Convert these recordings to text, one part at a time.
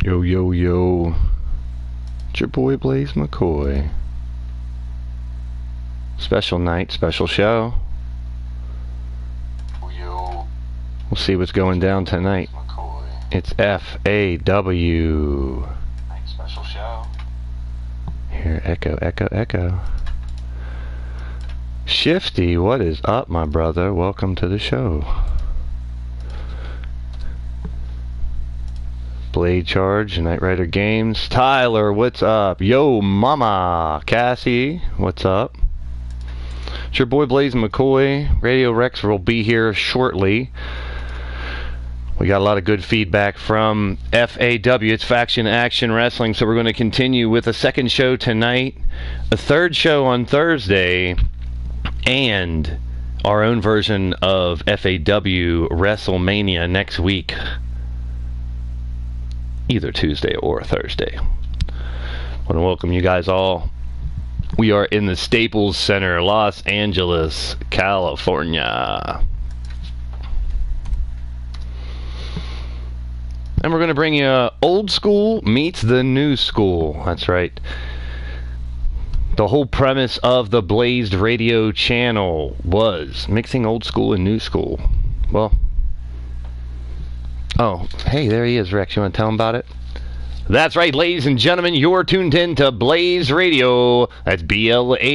Yo, yo, yo. It's your boy Blaise McCoy. Special night, special show. Yo. We'll see what's going down tonight. It's FAW. Night special show. Here, echo, echo, echo. Shifty, what is up, my brother? Welcome to the show. Blade Charge, Knight Rider Games. Tyler, what's up? Yo, mama. Cassie, what's up? It's your boy Blaise McCoy. Radio Rex will be here shortly. We got a lot of good feedback from FAW. It's Faction Action Wrestling, so we're going to continue with a second show tonight, a third show on Thursday, and our own version of FAW WrestleMania next week. Either Tuesday or Thursday. I want to welcome you guys all. We are in the Staples Center, Los Angeles, California. And we're going to bring you old school meets the new school. That's right. The whole premise of the Blaised Radio channel was mixing old school and new school. Well, oh, hey, there he is, Rex. You want to tell him about it? That's right, ladies and gentlemen, you're tuned in to Blaised Radio. That's BLAISED,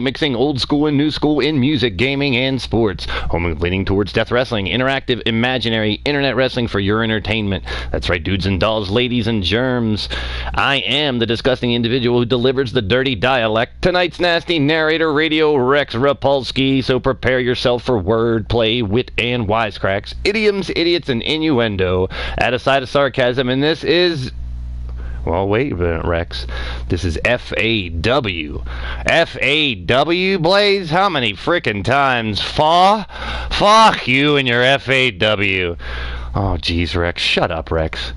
mixing old school and new school in music, gaming, and sports. Home leaning towards death wrestling, interactive, imaginary, internet wrestling for your entertainment. That's right, dudes and dolls, ladies and germs. I am the disgusting individual who delivers the dirty dialect. Tonight's nasty narrator, Radio Rex Repulsky, so prepare yourself for wordplay, wit, and wisecracks, idioms, idiots, and innuendo. Add a side of sarcasm in this is, well, wait a minute, Rex. This is FAW. FAW, Blaze? How many frickin' times? FAW? Fuck you and your FAW. Oh, jeez, Rex. Shut up, Rex.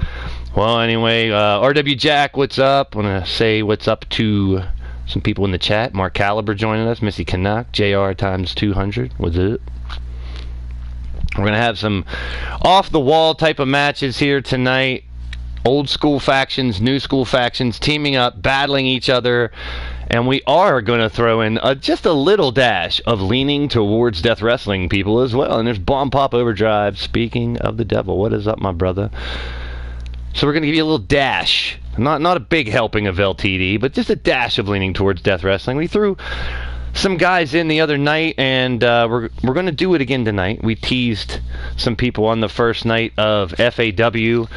Well, anyway, RW Jack, what's up? I want to say what's up to some people in the chat. Mark Caliber joining us. Missy Canuck. JR times 200. What's up? We're going to have some off-the-wall type of matches here tonight. Old school factions, new school factions teaming up, battling each other, and we are going to throw in just a little dash of leaning towards death wrestling people as well. And there's Bomb Pop Overdrive. Speaking of the devil, what is up, my brother? So we're going to give you a little dash, not a big helping of LTD, but just a dash of leaning towards death wrestling. We threw some guys in the other night, and we're going to do it again tonight. We teased some people on the first night of FAW,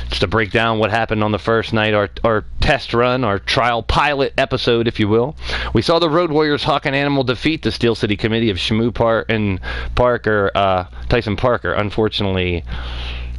just to break down what happened on the first night, our test run, our trial pilot episode, if you will. We saw the Road Warriors Hawk and Animal defeat the Steel City Committee of Shamu Tyson Parker. Unfortunately,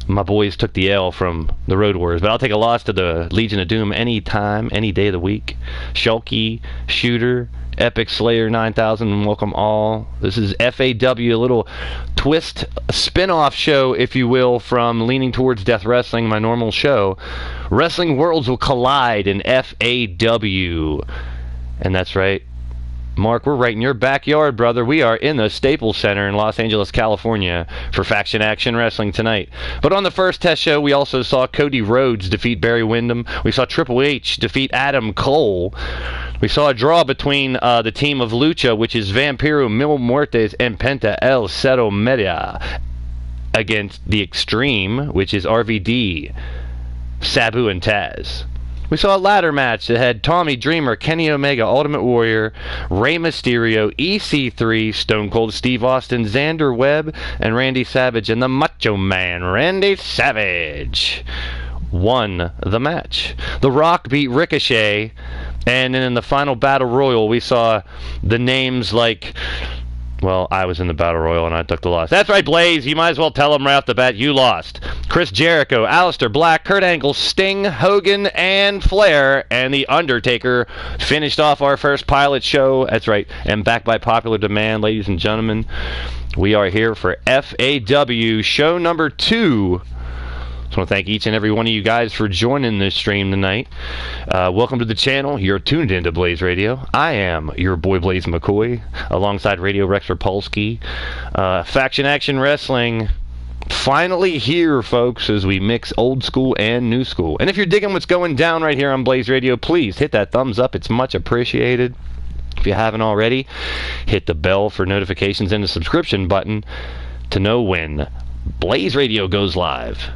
my boys took the L from the Road Warriors, but I'll take a loss to the Legion of Doom any time, any day of the week. Shulky, Shooter, Epic Slayer 9000, and welcome all. This is FAW, a little twist, a spin-off show, if you will, from Leaning Towards Death Wrestling, my normal show. Wrestling worlds will collide in FAW. And that's right, Mark, we're right in your backyard, brother. We are in the Staples Center in Los Angeles, California for Faction Action Wrestling tonight. But on the first test show, we also saw Cody Rhodes defeat Barry Windham. We saw Triple H defeat Adam Cole. We saw a draw between the team of Lucha, which is Vampiro, Mil Muertes, and Penta El Cero Media, against the Extreme, which is RVD, Sabu, and Taz. We saw a ladder match that had Tommy Dreamer, Kenny Omega, Ultimate Warrior, Rey Mysterio, EC3, Stone Cold Steve Austin, Xander Webb, and Randy Savage, and the Macho Man, Randy Savage, won the match. The Rock beat Ricochet, and then in the final Battle Royal, we saw the names like, well, I was in the Battle Royal and I took the loss. That's right, Blaze. You might as well tell them right off the bat you lost. Chris Jericho, Aleister Black, Kurt Angle, Sting, Hogan, and Flair, and The Undertaker finished off our first pilot show. That's right. And back by popular demand, ladies and gentlemen, we are here for FAW show number 2. I want to thank each and every one of you guys for joining this stream tonight. Welcome to the channel. You're tuned into Blaised Radio. I am your boy Blaise McCoy, alongside Radio Rex Repulsky. Faction Action Wrestling Finally here, folks, as we mix old school and new school. And if you're digging what's going down right here on Blaised Radio, please hit that thumbs up. It's much appreciated. If you haven't already, hit the bell for notifications and the subscription button to know when Blaised Radio goes live.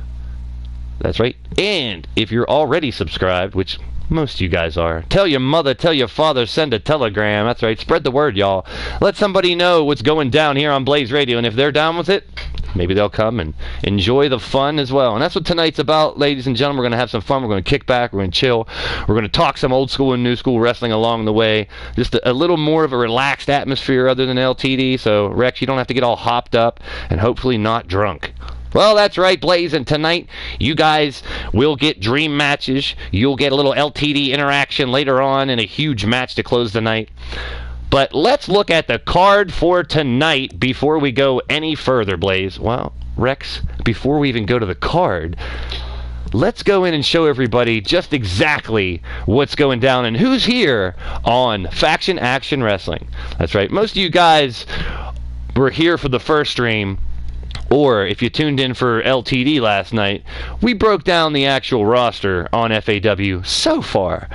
That's right. And if you're already subscribed, which most of you guys are, tell your mother, tell your father, send a telegram. That's right. Spread the word, y'all. Let somebody know what's going down here on Blaised Radio. And if they're down with it, maybe they'll come and enjoy the fun as well. And that's what tonight's about, ladies and gentlemen. We're going to have some fun. We're going to kick back. We're going to chill. We're going to talk some old school and new school wrestling along the way. Just a little more of a relaxed atmosphere other than LTD. So, Rex, you don't have to get all hopped up and hopefully not drunk. Well, that's right, Blaze, and tonight you guys will get dream matches. You'll get a little LTD interaction later on in a huge match to close the night. But let's look at the card for tonight before we go any further, Blaze. Well, Rex, before we even go to the card, let's go in and show everybody just exactly what's going down and who's here on Faction Action Wrestling. That's right, most of you guys were here for the first stream. Or if you tuned in for LTD last night, we broke down the actual roster on FAW so far.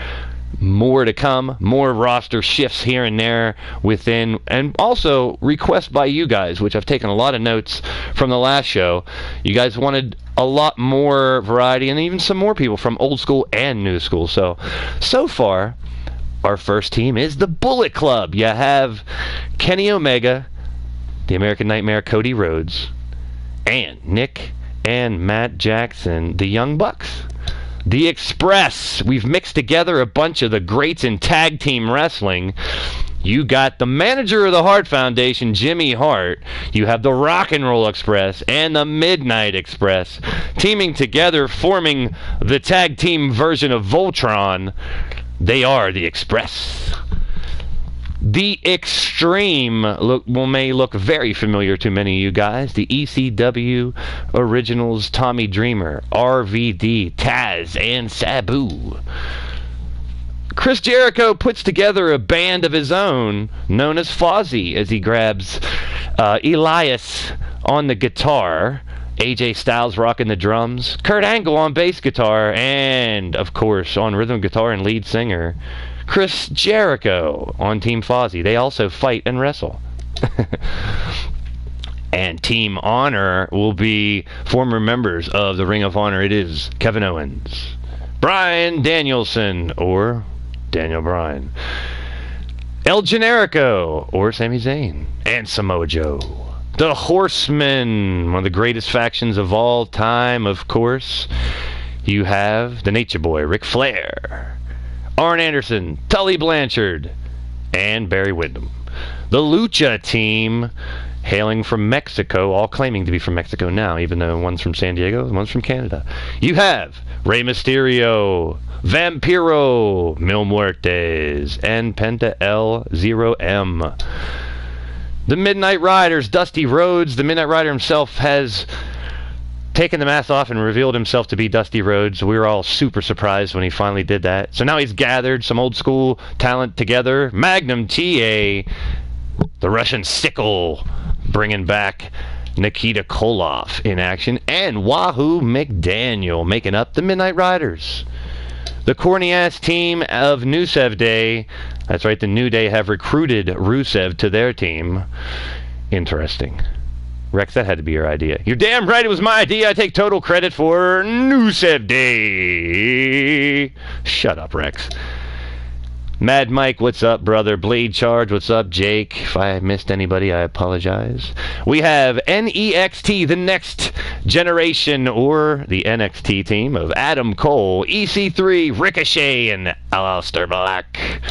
More to come, more roster shifts here and there within, and also requests by you guys, which I've taken a lot of notes from the last show. You guys wanted a lot more variety and even some more people from old school and new school. So far, our first team is the Bullet Club. You have Kenny Omega, the American Nightmare Cody Rhodes, and Nick and Matt Jackson, the Young Bucks. The Express. We've mixed together a bunch of the greats in tag team wrestling. You got the manager of the Hart Foundation, Jimmy Hart. You have the Rock and Roll Express and the Midnight Express teaming together, forming the tag team version of Voltron. They are the Express. The Extreme may look very familiar to many of you guys. The ECW Originals, Tommy Dreamer, RVD, Taz, and Sabu. Chris Jericho puts together a band of his own known as FAW as he grabs Elias on the guitar, AJ Styles rocking the drums, Kurt Angle on bass guitar, and, of course, on rhythm guitar and lead singer, Chris Jericho on Team FAW. They also fight and wrestle. And Team Honor will be former members of the Ring of Honor. It is Kevin Owens, Bryan Danielson, or Daniel Bryan, El Generico, or Sami Zayn, and Samoa Joe. The Horsemen, one of the greatest factions of all time, of course. You have the Nature Boy, Ric Flair, Arn Anderson, Tully Blanchard, and Barry Windham. The Lucha team, hailing from Mexico, all claiming to be from Mexico now, even though one's from San Diego and one's from Canada. You have Rey Mysterio, Vampiro, Mil Muertes, and Penta El-Zero-M. The Midnight Riders, Dusty Rhodes. The Midnight Rider himself has taken the mask off and revealed himself to be Dusty Rhodes. We were all super surprised when he finally did that. So now he's gathered some old school talent together. Magnum TA, the Russian Sickle, bringing back Nikita Koloff in action, and Wahoo McDaniel making up the Midnight Riders. The corny-ass team of Rusev Day. That's right, the New Day have recruited Rusev to their team. Interesting. Rex, that had to be your idea. You're damn right it was my idea. I take total credit for Rusev Day. Shut up, Rex. Mad Mike, what's up, brother? Blade Charge, what's up, Jake? If I missed anybody, I apologize. We have NEXT, the next generation, or the NXT team of Adam Cole, EC3, Ricochet, and Aleister Black.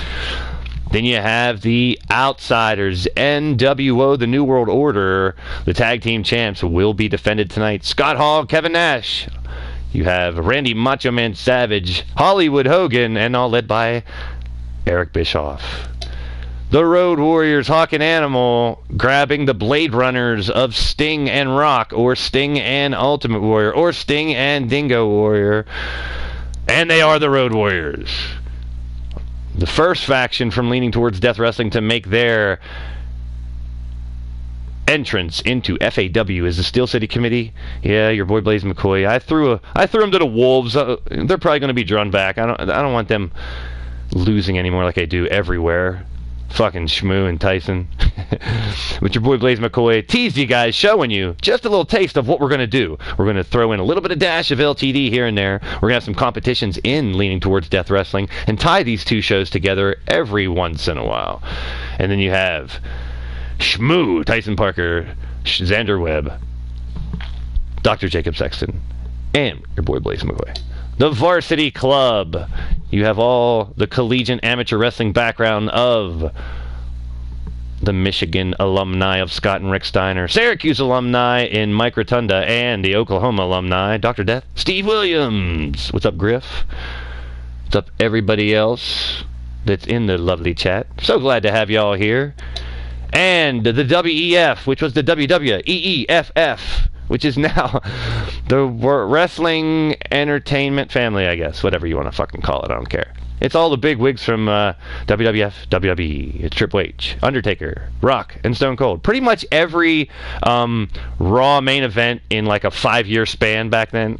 Then you have the Outsiders, NWO, the New World Order. The tag team champs will be defended tonight. Scott Hall, Kevin Nash. You have Randy Macho Man Savage, Hollywood Hogan, and all led by Eric Bischoff. The Road Warriors, Hawk and Animal, grabbing the Blade Runners of Sting and Rock, or Sting and Ultimate Warrior, or Sting and Dingo Warrior. And they are the Road Warriors. The first faction from leaning towards Death Wrestling to make their entrance into FAW is the Steel City Committee. Yeah, your boy Blaise McCoy. I threw him to the wolves. They're probably going to be drawn back. I don't want them losing anymore like I do everywhere. Fucking Shmoo and Tyson. But your boy Blaise McCoy teased you guys, showing you just a little taste of what we're going to do. We're going to throw in a little bit of dash of LTD here and there. We're going to have some competitions in leaning towards death wrestling and tie these two shows together every once in a while. And then you have Shmoo, Tyson Parker, Xander Webb, Dr. Jacob Sexton, and your boy Blaise McCoy. The Varsity Club. You have all the collegiate amateur wrestling background of the Michigan alumni of Scott and Rick Steiner, Syracuse alumni in Mike Rotunda, and the Oklahoma alumni, Dr. Death, Steve Williams. What's up, Griff? What's up, everybody else that's in the lovely chat? So glad to have y'all here. And the WEF, which was the WWEEFF, which is now the Wrestling Entertainment Family, I guess. Whatever you want to fucking call it, I don't care. It's all the big wigs from WWF, WWE. It's Triple H, Undertaker, Rock, and Stone Cold. Pretty much every Raw main event in like a 5-year span back then.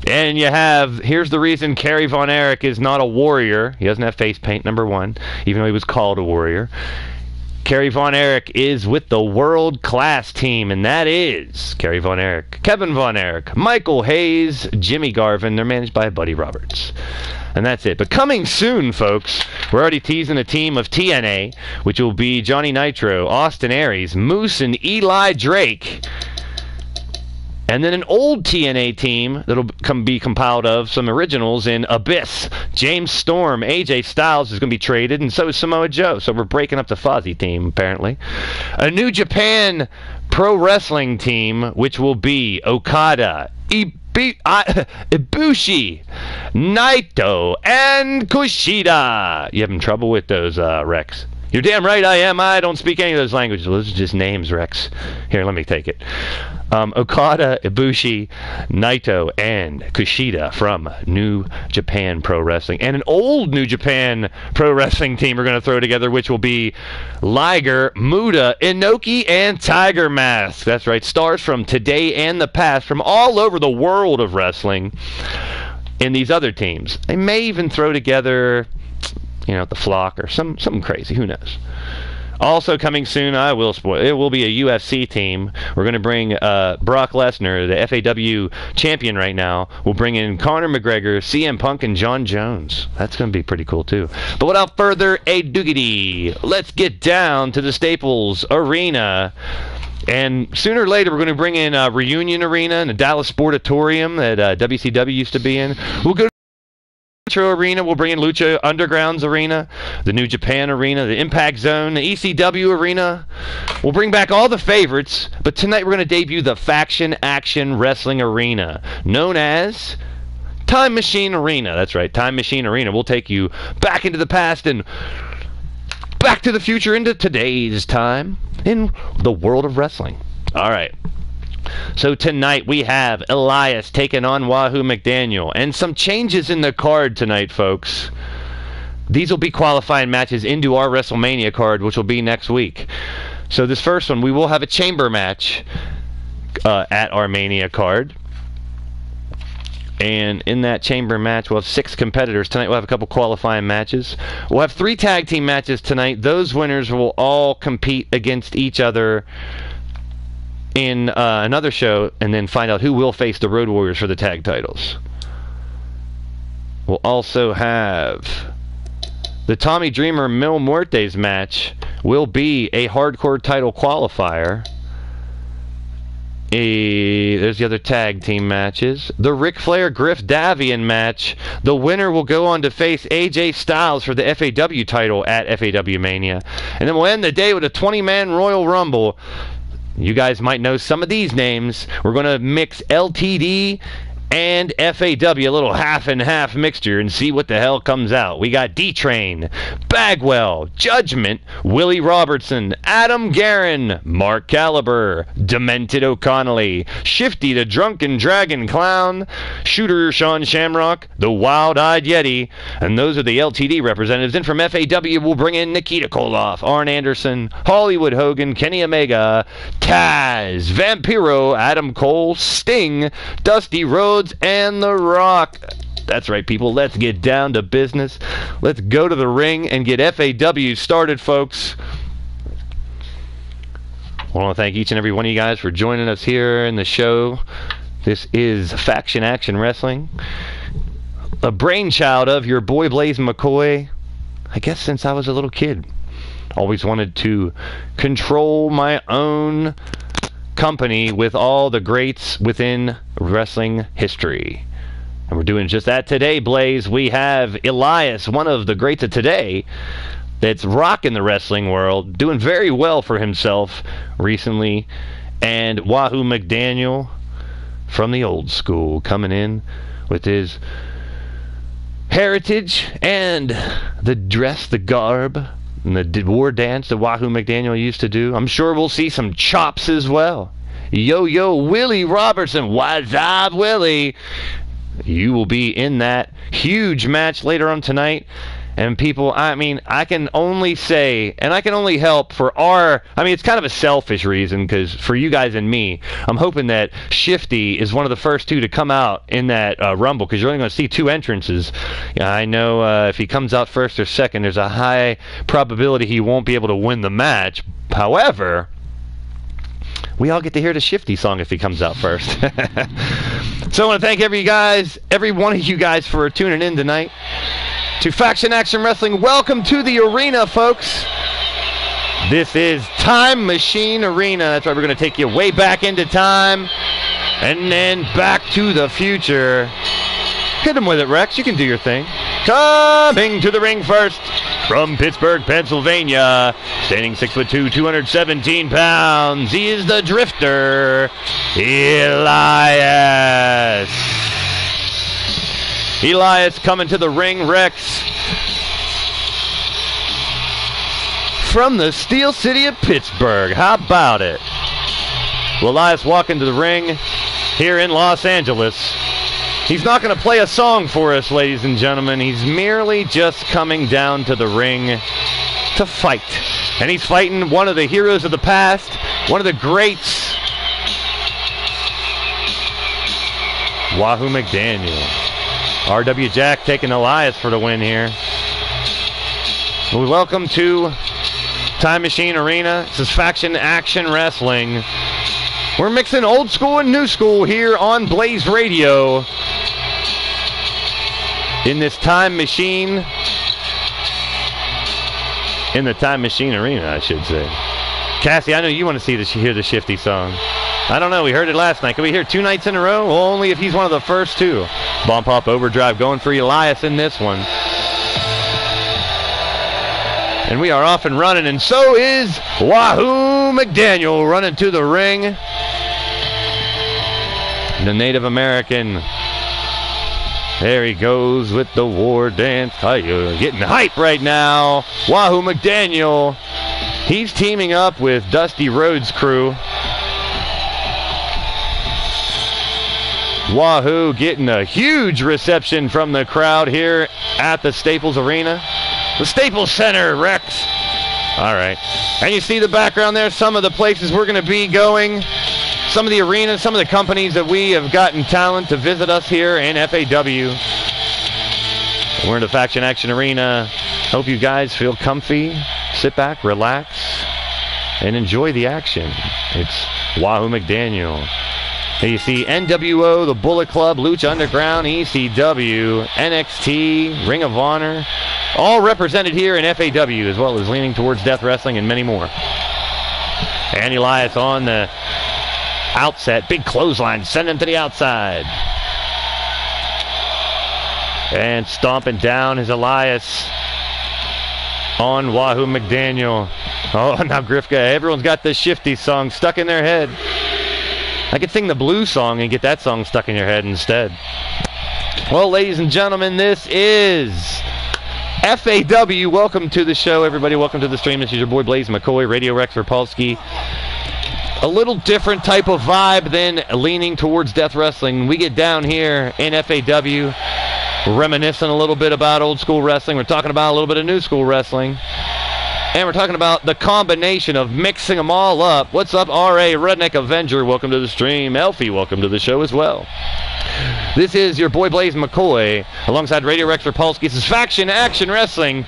And you have, here's the reason Kerry Von Erich is not a warrior. He doesn't have face paint, number one, even though he was called a warrior. Kerry Von Erich is with the world-class team, and that is Kerry Von Erich, Kevin Von Erich, Michael Hayes, Jimmy Garvin. They're managed by Buddy Roberts. And that's it. But coming soon, folks, we're already teasing a team of TNA, which will be Johnny Nitro, Austin Aries, Moose, and Eli Drake. And then an old TNA team that'll be compiled of some originals in Abyss. James Storm, AJ Styles is going to be traded, and so is Samoa Joe. So we're breaking up the Fozzy team, apparently. A New Japan Pro Wrestling team, which will be Okada, Ibushi, Naito, and Kushida. You having trouble with those, Rex? You're damn right I am. I don't speak any of those languages. Those are just names, Rex. Here, let me take it. Okada, Ibushi, Naito, and Kushida from New Japan Pro Wrestling. And an old New Japan Pro Wrestling team we're going to throw together, which will be Liger, Muta, Inoki, and Tiger Mask. That's right. Stars from today and the past from all over the world of wrestling in these other teams. They may even throw together, the Flock or something crazy. Who knows? Also coming soon, I will spoil, it will be a UFC team. We're going to bring Brock Lesnar, the FAW champion right now. We'll bring in Conor McGregor, CM Punk, and John Jones. That's going to be pretty cool, too. But without further ado, let's get down to the Staples Arena. And sooner or later, we're going to bring in Reunion Arena and the Dallas Sportatorium that WCW used to be in. We'll go Nitro Arena, we'll bring in Lucha Underground's Arena, the New Japan Arena, the Impact Zone, the ECW Arena. We'll bring back all the favorites, but tonight we're going to debut the Faction Action Wrestling Arena, known as Time Machine Arena. That's right, Time Machine Arena. We'll take you back into the past and back to the future into today's time in the world of wrestling. All right. So tonight we have Elias taking on Wahoo McDaniel, and some changes in the card tonight, folks. These will be qualifying matches into our WrestleMania card, which will be next week. So this first one, we will have a chamber match at our Mania card. And in that chamber match, we'll have 6 competitors. Tonight we'll have a couple qualifying matches. We'll have 3 tag team matches tonight. Those winners will all compete against each other in another show, and then find out who will face the Road Warriors for the tag titles. We'll also have the Tommy Dreamer Mil Muertes match will be a hardcore title qualifier. There's the other tag team matches. The Ric Flair Griff Davian match. The winner will go on to face AJ Styles for the FAW title at FAW Mania. And then we'll end the day with a 20-man Royal Rumble. You guys might know some of these names. We're going to mix LTD and FAW, a little half and half mixture, and see what the hell comes out. We got D-Train, Bagwell, Judgment, Willie Robertson, Adam Guerin, Mark Caliber, Demented O'Connelly, Shifty the Drunken Dragon Clown, Shooter Sean Shamrock, the Wild-Eyed Yeti, and those are the LTD representatives. And from FAW, we'll bring in Nikita Koloff, Arn Anderson, Hollywood Hogan, Kenny Omega, Taz, Vampiro, Adam Cole, Sting, Dusty Rhodes, and The Rock. That's right, people. Let's get down to business. Let's go to the ring and get FAW started, folks. I want to thank each and every one of you guys for joining us here in the show. This is Faction Action Wrestling, a brainchild of your boy Blaise McCoy, I guess since I was a little kid. Always wanted to control my own company with all the greats within wrestling history. And we're doing just that today, Blaze. We have Elias, one of the greats of today, that's rocking the wrestling world, doing very well for himself recently. And Wahoo McDaniel from the old school coming in with his heritage and the dress, the garb, and the war dance that Wahoo McDaniel used to do. I'm sure we'll see some chops as well. Yo, Willie Robertson. What's up, Willie? You will be in that huge match later on tonight. And people, I mean, I can only say, and I can only help for our, I mean, it's kind of a selfish reason, because for you guys and me, I'm hoping that Shifty is one of the first two to come out in that Rumble, because you're only going to see two entrances. I know if he comes out first or second, there's a high probability he won't be able to win the match. However, we all get to hear the Shifty song if he comes out first. So I want to thank every one of you guys for tuning in tonight to Faction Action Wrestling. Welcome to the arena, folks. This is Time Machine Arena. That's right, we're going to take you way back into time and then back to the future. Hit them with it, Rex. You can do your thing. Coming to the ring first from Pittsburgh, Pennsylvania, standing 6'2", 217 pounds. He is the Drifter, Elias. Elias coming to the ring, Rex, from the Steel City of Pittsburgh. How about it? Well, Elias walking to the ring here in Los Angeles. He's not going to play a song for us, ladies and gentlemen. He's merely just coming down to the ring to fight. And he's fighting one of the heroes of the past, one of the greats, Wahoo McDaniel. R.W. Jack taking Elias for the win here. Well, welcome to Time Machine Arena. This is Faction Action Wrestling. We're mixing old school and new school here on Blaised Radio in this Time Machine, in the Time Machine Arena, I should say. Cassie, I know you want to hear the Shifty song. I don't know, we heard it last night. Can we hear it 2 nights in a row? Well, only if he's one of the first two. Bump Hop Overdrive going for Elias in this one. And we are off and running, and so is Wahoo McDaniel running to the ring. The Native American. There he goes with the war dance. Getting hype right now. Wahoo McDaniel. He's teaming up with Dusty Rhodes' crew. Wahoo getting a huge reception from the crowd here at the Staples Arena. The Staples Center, Rex. All right. And you see the background there, some of the places we're going to be going, some of the arenas, some of the companies that we have gotten talent to visit us here in FAW. We're in the Faction Action Arena. Hope you guys feel comfy, sit back, relax, and enjoy the action. It's Wahoo McDaniel. Here you see NWO, the Bullet Club, Lucha Underground, ECW, NXT, Ring of Honor, all represented here in FAW, as well as Leaning Towards Death Wrestling and many more. And Elias on the outset, big clothesline, send him to the outside. And stomping down is Elias on Wahoo McDaniel. Oh, now Grifka, everyone's got the Shifty song stuck in their head. I could sing the blues song and get that song stuck in your head instead. Well, ladies and gentlemen, this is FAW. Welcome to the show, everybody. Welcome to the stream. This is your boy Blaise McCoy, Radio Rex Repulsky. A little different type of vibe than leaning towards death wrestling. We get down here in FAW, reminiscing a little bit about old school wrestling. We're talking about a little bit of new school wrestling. And we're talking about the combination of mixing them all up. What's up, R.A. Redneck Avenger? Welcome to the stream. Elfie, welcome to the show as well. This is your boy Blaise McCoy, alongside Radio Rex Repulsky. This is Faction Action Wrestling,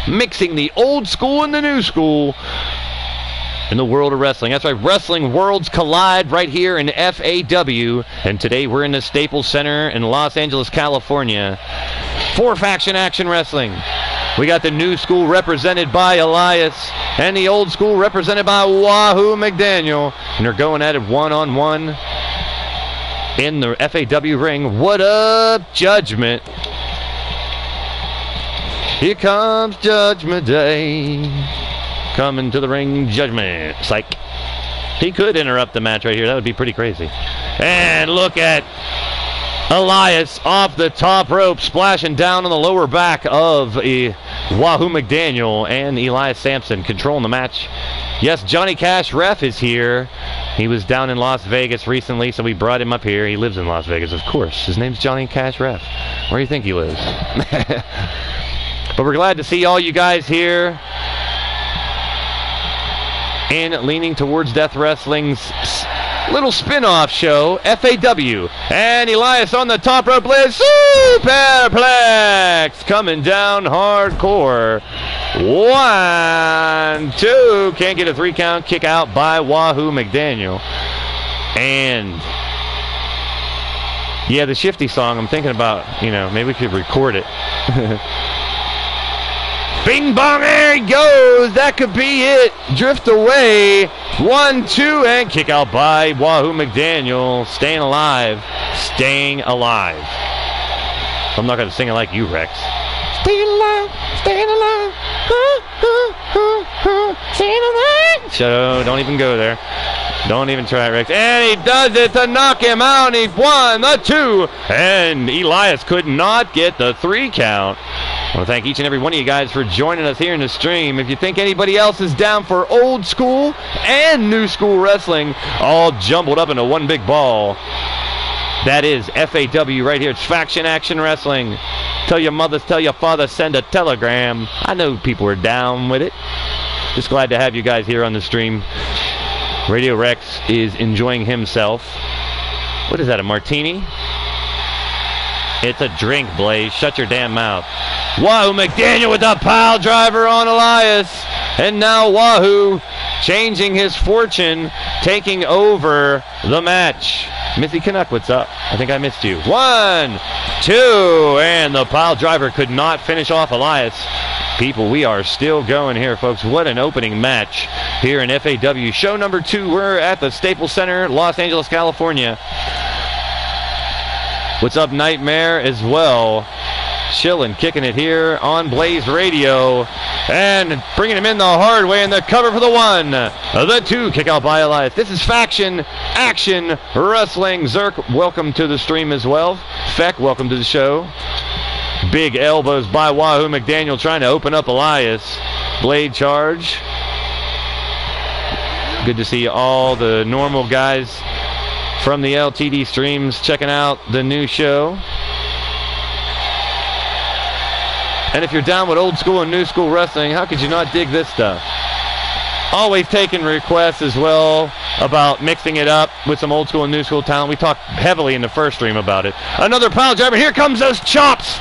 mixing the old school and the new school in the world of wrestling. That's right, wrestling worlds collide right here in FAW. And today we're in the Staples Center in Los Angeles, California, for Faction Action Wrestling. We got the new school represented by Elias and the old school represented by Wahoo McDaniel. And they're going at it one-on-one in the FAW ring. What up, Judgment? Here comes Judgment Day. Coming to the ring, Judgment. Psych. He could interrupt the match right here. That would be pretty crazy. And look at Elias off the top rope, splashing down on the lower back of Wahoo McDaniel, and Elias Sampson controlling the match. Yes, Johnny Cash Ref is here. He was down in Las Vegas recently, so we brought him up here. He lives in Las Vegas, of course. His name's Johnny Cash Ref. Where do you think he lives? But we're glad to see all you guys here in Leaning Towards Death Wrestling's little spin-off show, FAW. And Elias on the top rope, Blaze Superplex, coming down hardcore. 1, 2, can't get a 3 count, kick out by Wahoo McDaniel. And yeah, the Shifty song, I'm thinking about, maybe we could record it. Bing bong, there he goes. That could be it. Drift away. 1, 2, and kick out by Wahoo McDaniel. Staying alive. Staying alive. I'm not going to sing it like you, Rex. Staying alive. Staying alive. Staying alive. So don't even go there. Don't even try it, Rex. And he does it to knock him out. He won the 2. And Elias could not get the 3 count. I want to thank each and every one of you guys for joining us here in the stream. If you think anybody else is down for old school and new school wrestling, all jumbled up into one big ball, that is FAW right here. It's Faction Action Wrestling. Tell your mothers, tell your fathers, send a telegram. I know people are down with it. Just glad to have you guys here on the stream. Radio Rex is enjoying himself. What is that, a martini? It's a drink, Blaze. Shut your damn mouth. Wahoo McDaniel with a pile driver on Elias. And now Wahoo changing his fortune, taking over the match. Missy Canuck, what's up? I think I missed you. 1, 2, and the pile driver could not finish off Elias. People, we are still going here, folks. What an opening match here in FAW. Show number 2, we're at the Staples Center, Los Angeles, California. What's up, Nightmare, as well. Chilling, kicking it here on Blaised Radio. And bringing him in the hard way in the cover for the 1. The 2, kick out by Elias. This is Faction Action Wrestling. Zerk, welcome to the stream as well. Feck, welcome to the show. Big elbows by Wahoo McDaniel trying to open up Elias. Blade charge. Good to see all the normal guys from the LTD streams checking out the new show. And if you're down with old school and new school wrestling, how could you not dig this stuff? Always taking requests as well about mixing it up with some old school and new school talent. We talked heavily in the first stream about it. Another pile driver. Here comes those chops.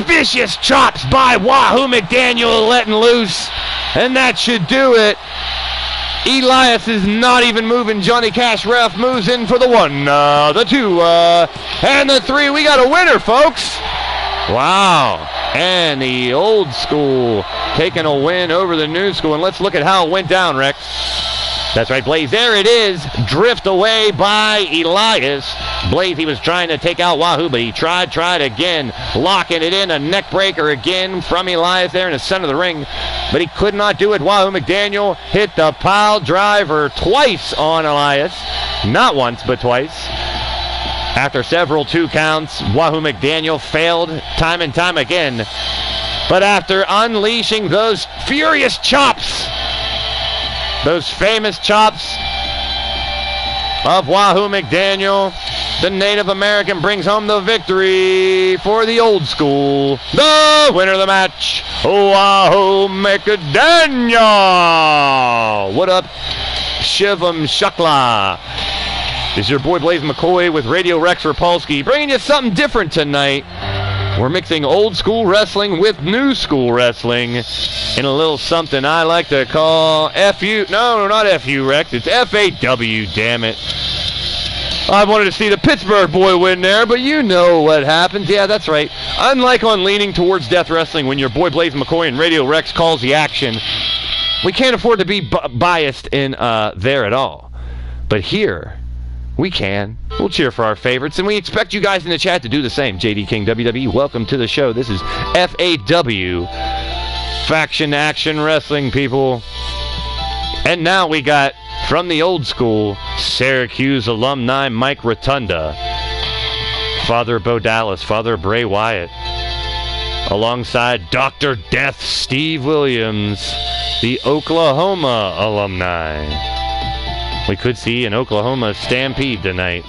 Vicious chops by Wahoo McDaniel letting loose. And that should do it. Elias is not even moving. Johnny Cash Ref moves in for the 1, the 2, and the 3. We got a winner, folks. Wow. And the old school taking a win over the new school. And let's look at how it went down, Rex. That's right, Blaise. There it is. Drift away by Elias. Blaise, he was trying to take out Wahoo, but he tried again. Locking it in. A neck breaker again from Elias there in the center of the ring. But he could not do it. Wahoo McDaniel hit the pile driver twice on Elias. Not once, but twice. After several 2 counts, Wahoo McDaniel failed time and time again. But after unleashing those furious chops, those famous chops of Wahoo McDaniel, the Native American brings home the victory for the Old School. The winner of the match, Wahoo McDaniel. What up, Shivam Shukla? This is your boy Blaise McCoy with Radio Rex Repulsky, bringing you something different tonight. We're mixing old school wrestling with new school wrestling in a little something I like to call FU. No, not FU, Rex. It's FAW, damn it. I wanted to see the Pittsburgh boy win there, but you know what happens. Yeah, that's right. Unlike on Leaning Towards Death Wrestling, when your boy Blaise McCoy and Radio Rex calls the action, we can't afford to be biased in there at all. But here, we can. We'll cheer for our favorites, and we expect you guys in the chat to do the same. JD King WWE, welcome to the show. This is FAW, Faction Action Wrestling, people. And now we got, from the old school, Syracuse alumni Mike Rotunda, Father Bo Dallas, Father Bray Wyatt, alongside Dr. Death Steve Williams, the Oklahoma alumni. We could see an Oklahoma stampede tonight.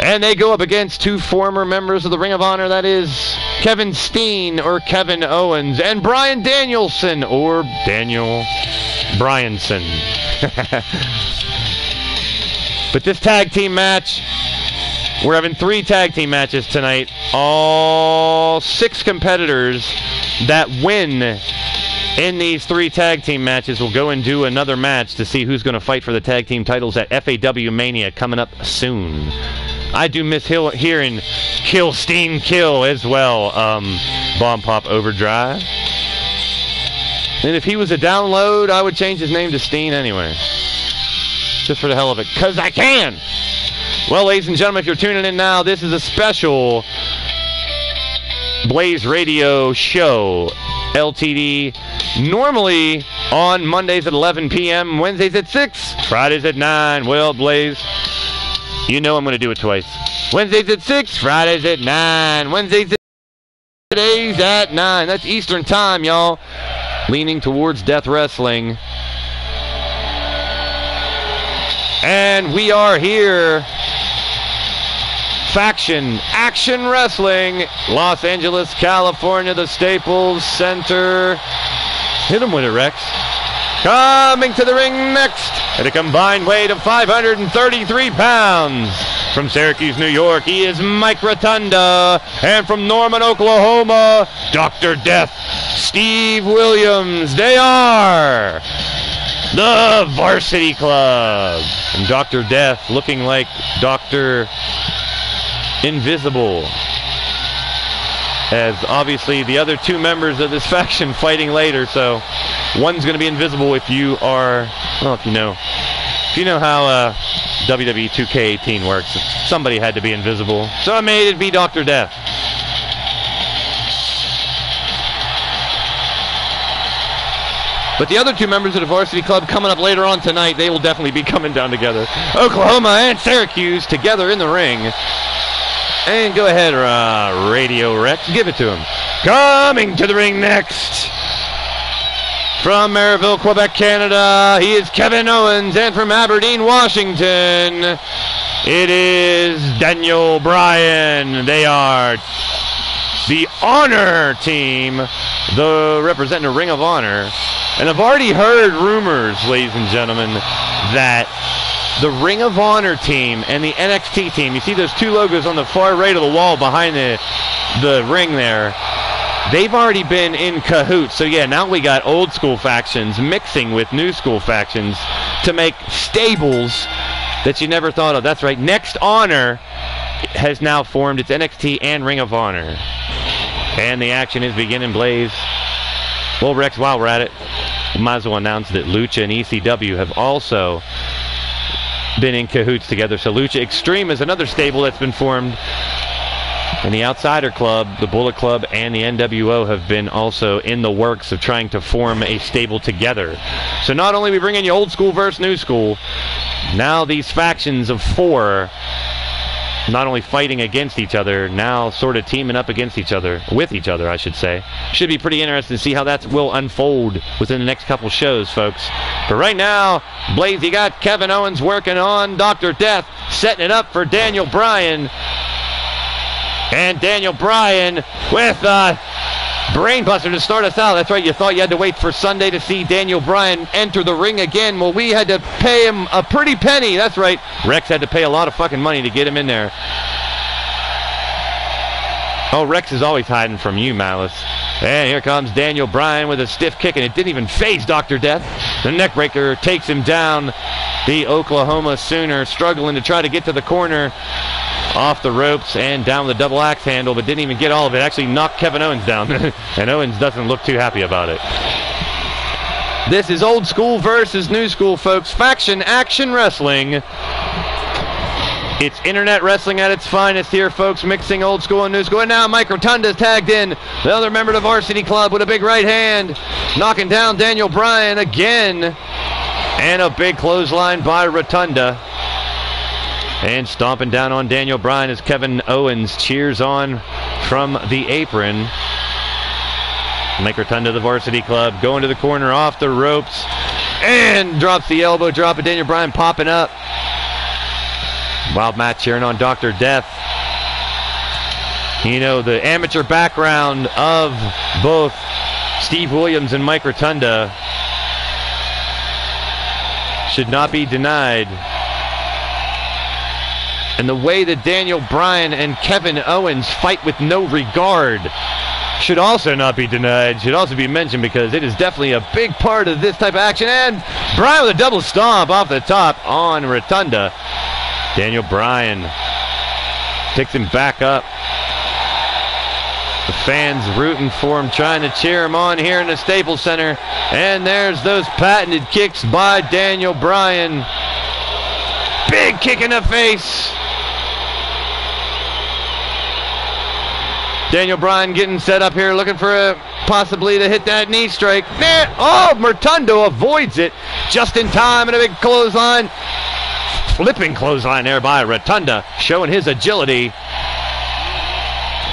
And they go up against 2 former members of the Ring of Honor. That is Kevin Steen, or Kevin Owens, and Bryan Danielson, or Daniel Bryanson. But this tag team match, we're having 3 tag team matches tonight. All 6 competitors that win in these 3 tag team matches will go and do another match to see who's going to fight for the tag team titles at FAW Mania coming up soon. I do miss hearing Kill Steen Kill as well. Bomb Pop Overdrive. And if he was a download, I would change his name to Steen anyway. Just for the hell of it. 'Cause I can! Well, ladies and gentlemen, if you're tuning in now, this is a special Blaised Radio show. LTD. Normally on Mondays at 11 p.m., Wednesdays at 6, Fridays at 9. Well, Blaise, you know I'm going to do it twice. Wednesdays at 6, Fridays at 9. Wednesdays at 9. That's Eastern time, y'all. Leaning Towards Death Wrestling. And we are here. Faction Action Wrestling, Los Angeles, California, the Staples Center. Hit him with it, Rex. Coming to the ring next at a combined weight of 533 pounds. From Syracuse, New York, he is Mike Rotunda. And from Norman, Oklahoma, Dr. Death Steve Williams. They are the Varsity Club. And Dr. Death looking like Dr. Invisible, as obviously the other 2 members of this faction fighting later, so one's going to be invisible if you are, well, if you know how WWE2K18 works. Somebody had to be invisible, so I made it be Dr. Death. But the other 2 members of the Varsity Club coming up later on tonight, they will definitely be coming down together. Oklahoma and Syracuse together in the ring. And go ahead, Radio Rex, give it to him. Coming to the ring next, from Maryville, Quebec, Canada, he is Kevin Owens. And from Aberdeen, Washington, it is Daniel Bryan. They are the Honor Team, the representing Ring of Honor. And I've already heard rumors, ladies and gentlemen, that the Ring of Honor team and the NXT team, you see those 2 logos on the far right of the wall behind the ring there, they've already been in cahoots. So yeah, now we got old school factions mixing with new school factions to make stables that you never thought of. That's right, Next Honor has now formed its NXT and Ring of Honor. And the action is beginning, Blaise. Well, Rex, while we're at it, Might as well announce that Lucha and ECW have also been in cahoots together. So Lucha Extreme is another stable that's been formed. And the Outsider Club, the Bullet Club, and the NWO have been also in the works of trying to form a stable together. So not only we bring in you old school versus new school, now these factions of 4 not only fighting against each other, now sort of teaming up against each other, with each other, I should say. Should be pretty interesting to see how that will unfold within the next couple shows, folks. But right now, Blaze, you got Kevin Owens working on Dr. Death, setting it up for Daniel Bryan. And Daniel Bryan with Brainbuster to start us out. That's right, you thought you had to wait for Sunday to see Daniel Bryan enter the ring again. Well, we had to pay him a pretty penny. That's right, Rex had to pay a lot of fucking money to get him in there. Oh, Rex is always hiding from you, Malice. And here comes Daniel Bryan with a stiff kick, and it didn't even phase Dr. Death. The neckbreaker takes him down. The Oklahoma Sooner struggling to try to get to the corner. Off the ropes and down with a double axe handle, but didn't even get all of it. Actually knocked Kevin Owens down. And Owens doesn't look too happy about it. This is old school versus new school, folks. Faction action wrestling. It's internet wrestling at its finest here, folks, mixing old school and new school. And now Mike Rotunda's tagged in, the other member of the Varsity Club, with a big right hand, knocking down Daniel Bryan again. And a big clothesline by Rotunda. And stomping down on Daniel Bryan as Kevin Owens cheers on from the apron. Mike Rotunda, the Varsity Club, going to the corner off the ropes. And drops the elbow drop of Daniel Bryan popping up. Wild Matt cheering on Dr. Death. You know, the amateur background of both Steve Williams and Mike Rotunda should not be denied. And the way that Daniel Bryan and Kevin Owens fight with no regard should also not be denied, should also be mentioned, because it is definitely a big part of this type of action. And Bryan with a double stomp off the top on Rotunda. Daniel Bryan picks him back up. The fans rooting for him, trying to cheer him on here in the Staples Center. And there's those patented kicks by Daniel Bryan. Big kick in the face. Daniel Bryan getting set up here, looking for possibly to hit that knee strike. Oh, Rotunda avoids it just in time, and a big clothesline. Flipping clothesline there by Rotunda, showing his agility.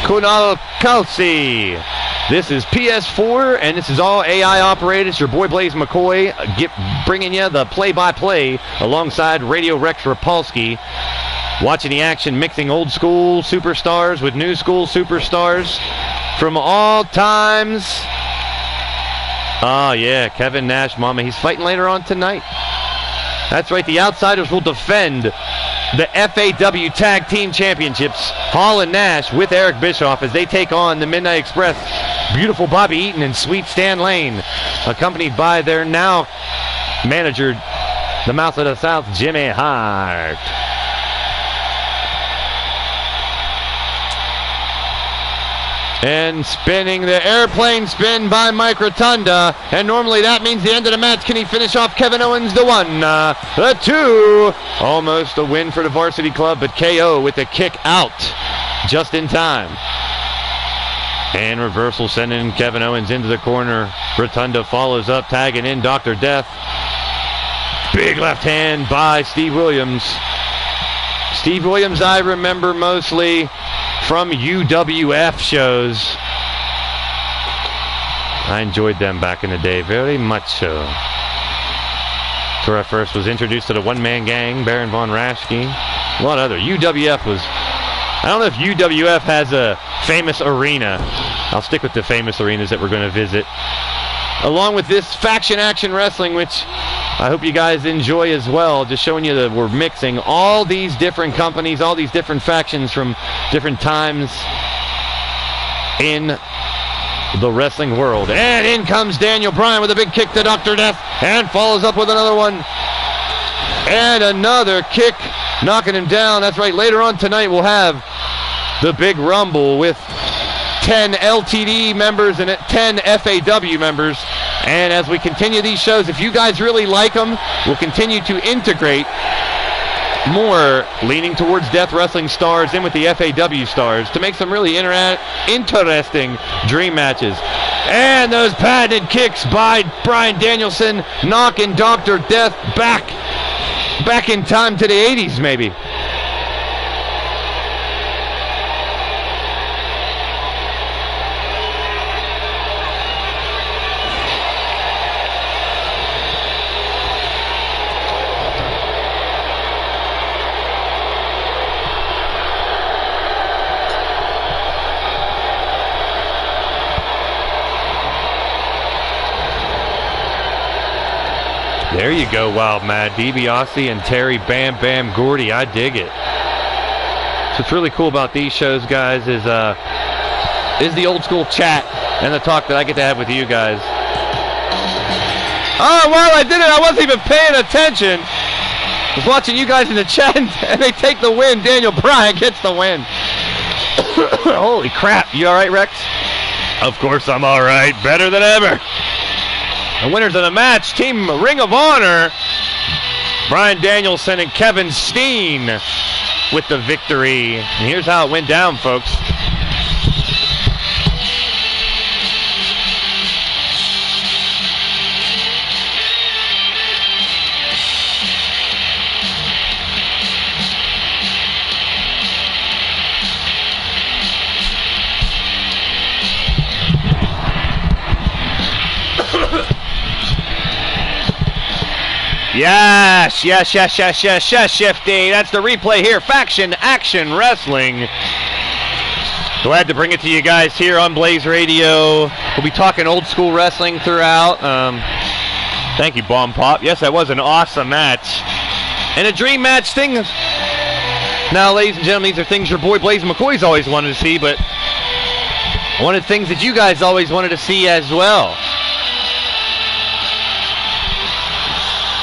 Kunal Kalsi. This is PS4, and this is all AI operated. It's your boy Blaise McCoy bringing you the play-by-play alongside Radio Rex Repulsky. Watching the action, mixing old school superstars with new school superstars from all times. Oh, yeah, Kevin Nash, mama. He's fighting later on tonight. That's right, the Outsiders will defend the FAW Tag Team Championships. Hall and Nash with Eric Bischoff as they take on the Midnight Express. Beautiful Bobby Eaton and Sweet Stan Lane, accompanied by their now manager, the Mouth of the South, Jimmy Hart. And spinning the airplane spin by Mike Rotunda. And normally that means the end of the match. Can he finish off Kevin Owens? The 1, the 2. Almost a win for the Varsity Club, but KO with the kick out just in time. And reversal sending Kevin Owens into the corner. Rotunda follows up, tagging in Dr. Death. Big left hand by Steve Williams. Steve Williams I remember mostly from UWF shows. I enjoyed them back in the day, very much so. That's where I first was introduced to the one-man gang, Baron Von Raschke. A lot of other. UWF was... I don't know if UWF has a famous arena. I'll stick with the famous arenas that we're going to visit. Along with this faction action wrestling, which I hope you guys enjoy as well. Just showing you that we're mixing all these different companies, all these different factions from different times in the wrestling world. And in comes Daniel Bryan with a big kick to Dr. Death, and follows up with another one. And another kick, knocking him down. That's right, later on tonight we'll have the Big Rumble with 10 LTD members and 10 FAW members. And as we continue these shows, if you guys really like them, we'll continue to integrate more leaning towards Death Wrestling stars in with the FAW stars to make some really interesting dream matches. And those patented kicks by Bryan Danielson, knocking Dr. Death back in time to the 80s maybe. There you go, Wild Mad. DiBiase and Terry Bam Bam Gordy. I dig it. So what's really cool about these shows, guys, is the old school chat and the talk that I get to have with you guys. Oh, while I did it, I wasn't even paying attention. I was watching you guys in the chat, and they take the win. Daniel Bryan gets the win. Holy crap. You all right, Rex? Of course I'm all right. Better than ever. The winners of the match, Team Ring of Honor, Bryan Danielson and Kevin Steen with the victory. And here's how it went down, folks. Yes, Shifty. That's the replay here. Faction Action Wrestling. Glad to bring it to you guys here on Blaised Radio. We'll be talking old school wrestling throughout. Thank you, Bomb Pop. Yes, that was an awesome match. And a dream match thing. Now, ladies and gentlemen, these are things your boy Blaise McCoy's always wanted to see, but one of the things that you guys always wanted to see as well.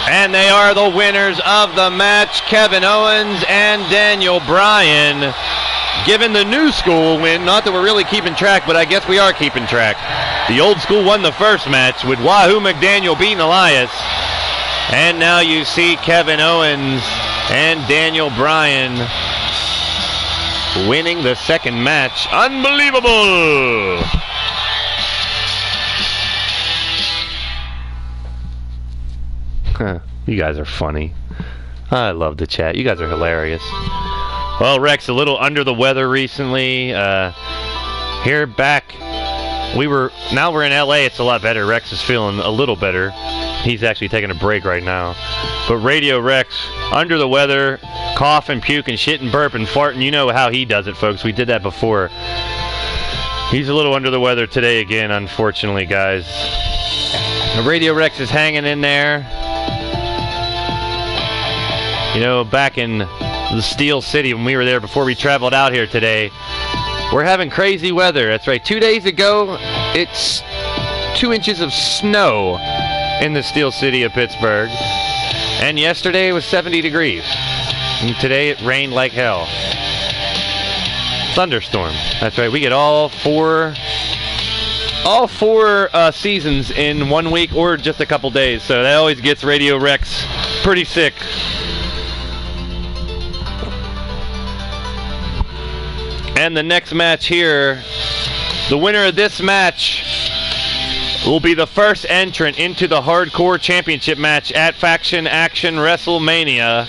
And they are the winners of the match, Kevin Owens and Daniel Bryan. Given the new school win, not that we're really keeping track, but I guess we are keeping track. The old school won the first match with Wahoo McDaniel beating Elias. And now you see Kevin Owens and Daniel Bryan winning the second match. Unbelievable! You guys are funny. I love the chat. You guys are hilarious. Well, Rex, a little under the weather recently. Here back, now we're in LA. It's a lot better. Rex is feeling a little better. He's actually taking a break right now. But Radio Rex, under the weather, coughing, puking, shitting, burping, farting. You know how he does it, folks. We did that before. He's a little under the weather today again, unfortunately, guys. Radio Rex is hanging in there. You know, back in the Steel City when we were there before we traveled out here today, we're having crazy weather. That's right. 2 days ago, it's 2 inches of snow in the Steel City of Pittsburgh. And yesterday it was 70 degrees. And today it rained like hell. Thunderstorm. That's right. We get all four seasons in 1 week or just a couple days. So that always gets Radio Rex pretty sick. And the next match here, the winner of this match will be the first entrant into the Hardcore Championship match at Faction Action WrestleMania,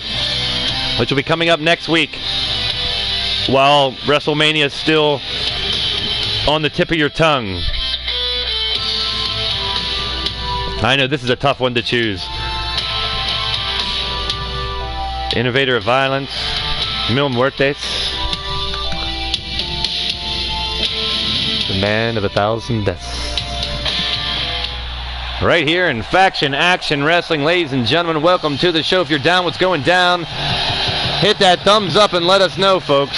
which will be coming up next week. While WrestleMania is still on the tip of your tongue. I know this is a tough one to choose. Innovator of Violence, Mil Muertes. The man of 1,000 deaths. Right here in Faction Action Wrestling, ladies and gentlemen, welcome to the show. If you're down, what's going down? Hit that thumbs up and let us know, folks.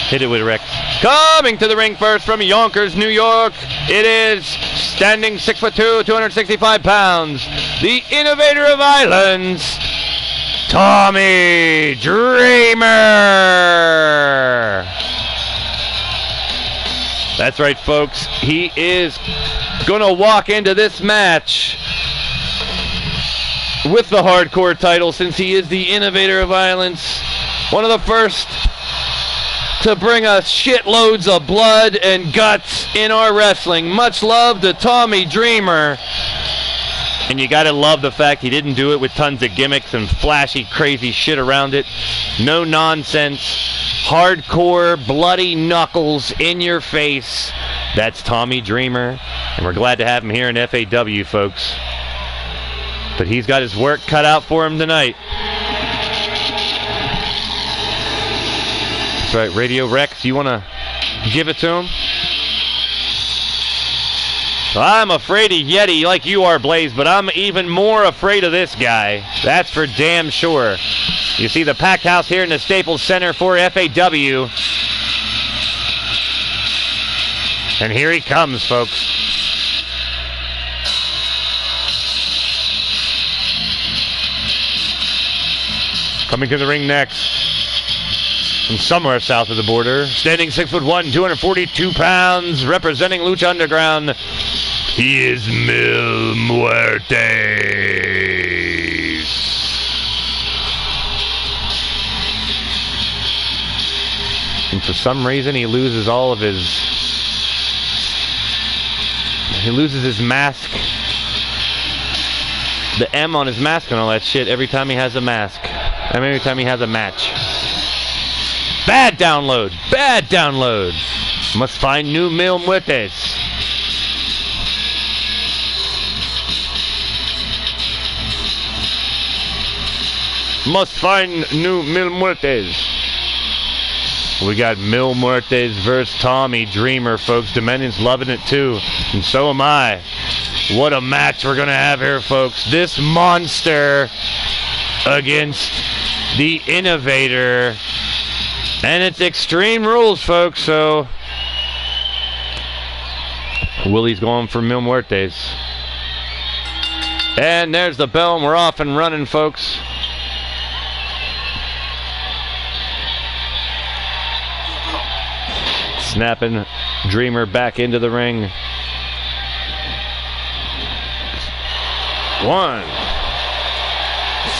Hit it with Rex. Coming to the ring first from Yonkers, New York, it is standing 6'2", 265 pounds, the Innovator of Islands, Tommy Dreamer. That's right, folks. He is gonna walk into this match with the hardcore title, since he is the innovator of violence. One of the first to bring us shitloads of blood and guts in our wrestling. Much love to Tommy Dreamer. And you gotta love the fact he didn't do it with tons of gimmicks and flashy, crazy shit around it. No nonsense. Hardcore, bloody knuckles in your face. That's Tommy Dreamer. And we're glad to have him here in FAW, folks. But he's got his work cut out for him tonight. That's right, Radio Rex, you want to give it to him? I'm afraid of Yeti like you are, Blaze, but I'm even more afraid of this guy. That's for damn sure. You see the packed house here in the Staples Center for FAW. And here he comes, folks. Coming to the ring next, from somewhere south of the border, standing 6'1", 242 pounds, representing Lucha Underground, he is Mil Muertes. And for some reason, he loses all of his... He loses his mask. The M on his mask and all that shit every time he has a mask. I mean, every time he has a match. Bad download. Bad download. Must find new Mil Muertes. Must find new Mil Muertes. We got Mil Muertes versus Tommy Dreamer, folks. Dominion's loving it too. And so am I. What a match we're going to have here, folks. This monster against the innovator. And it's Extreme Rules, folks, so Willie's going for Mil Muertes. And there's the bell, and we're off and running, folks. Snapping Dreamer back into the ring. One.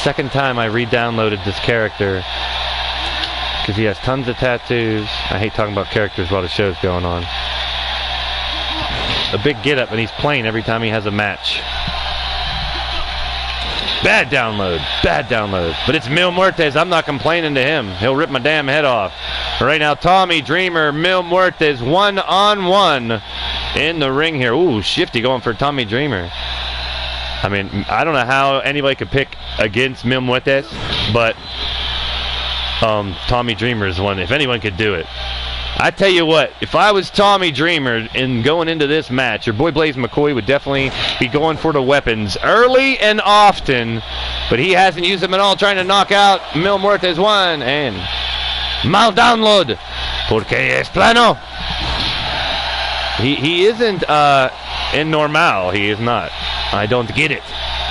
Second time I re-downloaded this character because he has tons of tattoos. I hate talking about characters while the show's going on. A big get up, and he's playing every time he has a match. Bad download. Bad download. But it's Mil Muertes. I'm not complaining to him. He'll rip my damn head off. Right now, Tommy Dreamer, Mil Muertes, one-on-one in the ring here. Ooh, Shifty going for Tommy Dreamer. I mean, I don't know how anybody could pick against Mil Muertes, but Tommy Dreamer is one. If anyone could do it. I tell you what, if I was Tommy Dreamer and going into this match, your boy Blaise McCoy would definitely be going for the weapons early and often, but he hasn't used them at all, trying to knock out Mil Muertes. One, and mal download, porque es plano. He isn't in normal. He is not. I don't get it.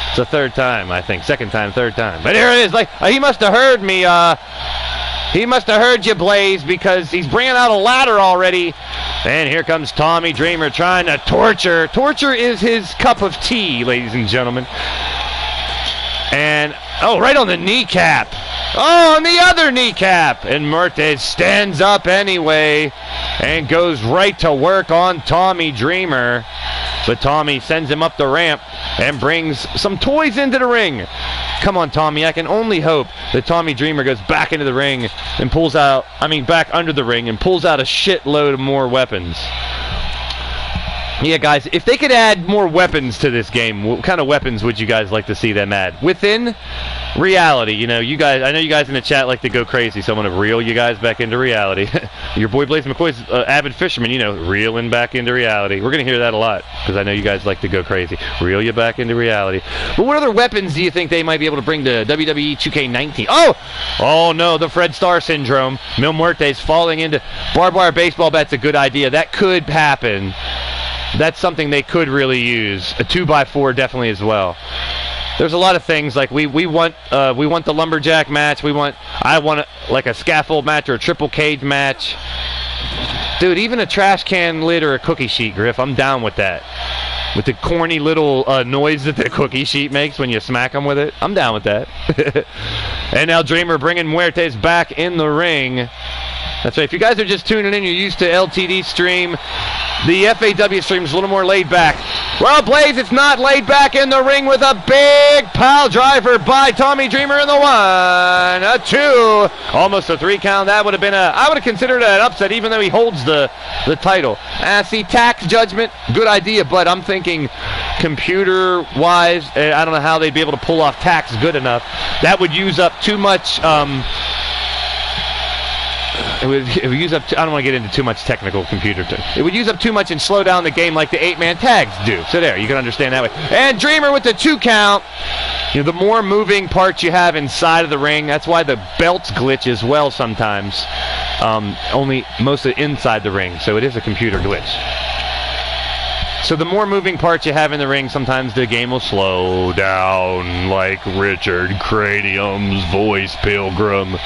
It's the third time, I think. Second time, third time. But here it is. Like, he must have heard me. He must have heard you, Blaze, because he's bringing out a ladder already. And here comes Tommy Dreamer trying to torture. Torture is his cup of tea, ladies and gentlemen. And, oh, right on the kneecap. Oh, on the other kneecap. And Muertes stands up anyway and goes right to work on Tommy Dreamer. But Tommy sends him up the ramp and brings some toys into the ring. Come on, Tommy. I can only hope that Tommy Dreamer goes back into the ring and pulls out, back under the ring and pulls out a shitload of more weapons. Yeah, guys, if they could add more weapons to this game, what kind of weapons would you guys like to see them add? Within reality, you know, you guys, I know you guys in the chat like to go crazy, so I'm going to reel you guys back into reality. Your boy Blaise McCoy's avid fisherman, you know, reeling back into reality. We're going to hear that a lot, because I know you guys like to go crazy. Reel you back into reality. But what other weapons do you think they might be able to bring to WWE2K18? Oh no, the Fred Starr syndrome. Mil Muertes falling into barbed wire baseball bat's a good idea. That could happen. That's something they could really use. A 2x4 definitely as well. There's a lot of things like we want the lumberjack match. I want like a scaffold match or a triple cage match. Dude, even a trash can lid or a cookie sheet, Griff, I'm down with that. with the corny little noise that the cookie sheet makes when you smack them with it. I'm down with that. And now Dreamer bringing Muertes back in the ring. That's right. If you guys are just tuning in, you're used to LTD stream. The FAW stream is a little more laid back. Well, Blaze, it's not laid back in the ring with a big pile driver by Tommy Dreamer in the 1, a 2, almost a 3 count. That would have been I would have considered it an upset, even though he holds the title. See, tax judgment, good idea, but I'm thinking computer-wise, I don't know how they'd be able to pull off tax good enough. That would use up too much. It would use up. I don't want to get into too much technical computer. It would use up too much and slow down the game like the 8-man tags do. So there, you can understand that way. And Dreamer with the 2 count. You know, the more moving parts you have inside of the ring, that's why the belts glitch as well sometimes. Only mostly inside the ring, so it is a computer glitch. So the more moving parts you have in the ring, sometimes the game will slow down, like Richard Cranium's voice, Pilgrim.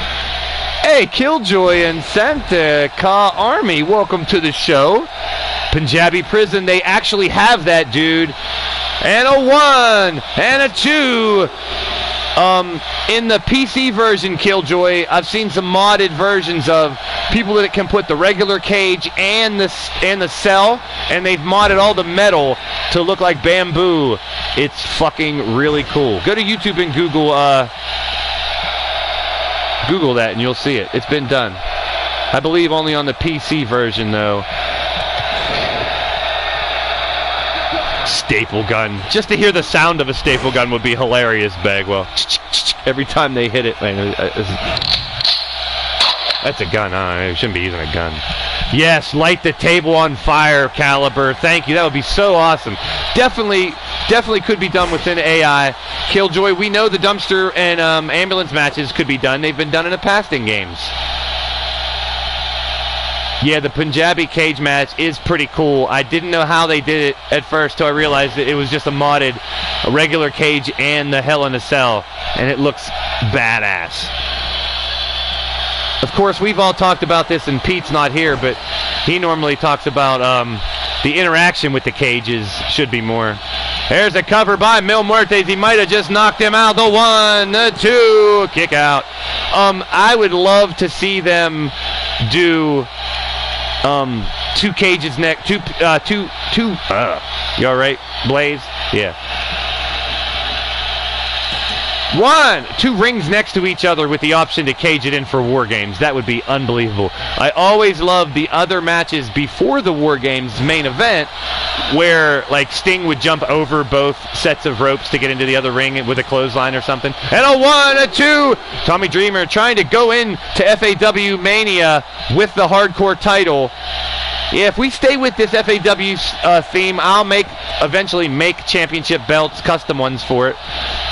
Hey, Killjoy and Santa Ka Army, welcome to the show. Punjabi Prison, they actually have that, dude. And a 1, and a 2. In the PC version, Killjoy, I've seen some modded versions of people that can put the regular cage and the cell, and they've modded all the metal to look like bamboo. It's fucking really cool. Go to YouTube and Google that and you'll see it. It's been done. I believe only on the PC version, though. Staple gun. Just to hear the sound of a staple gun would be hilarious, Bagwell. Every time they hit it. That's a gun. I shouldn't be using a gun. Yes, light the table on fire, Caliber. Thank you. That would be so awesome. Definitely could be done within AI. Killjoy, we know the dumpster and ambulance matches could be done. They've been done in the past in games. Yeah, the Punjabi cage match is pretty cool. I didn't know how they did it at first till I realized that it was just a regular cage and the Hell in a Cell, and it looks badass. Of course, we've all talked about this, and Pete's not here, but he normally talks about the interaction with the cages should be more. There's a cover by Mil Muertes. He might have just knocked him out. The 1, the 2, kick out. I would love to see them do 2 cages next. You all right, Blaze? Yeah. 2 rings next to each other with the option to cage it in for War Games. That would be unbelievable. I always loved the other matches before the War Games main event where, like, Sting would jump over both sets of ropes to get into the other ring with a clothesline or something. And a 1, a 2. Tommy Dreamer trying to go in to FAW Mania with the hardcore title. Yeah, if we stay with this FAW theme, I'll eventually make championship belts, custom ones for it.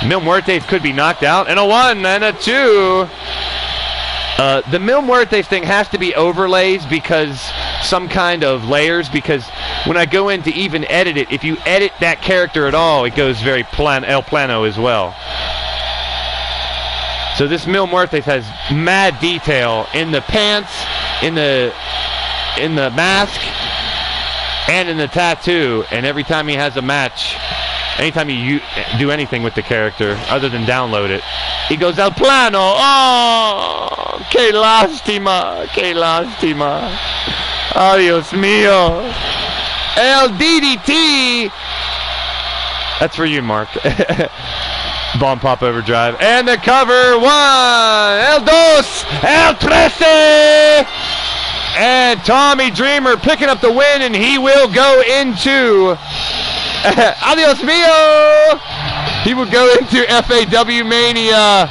Mil Muertes could be knocked out, and a 1 and a 2. The Mil Muertes thing has to be overlays because some kind of layers, because when I go in to even edit it, if you edit that character at all, it goes very El Plano as well. So this Mil Muertes has mad detail in the pants, in the mask, and in the tattoo, and every time he has a match, anytime you do anything with the character other than download it, he goes El Plano. Oh, que lástima, que lástima. Oh, Dios mío. El DDT. That's for you, Mark. Bomb pop overdrive. And the cover. 1, El dos, El trece. And Tommy Dreamer picking up the win, and he will go into Adios mío! He will go into FAW Mania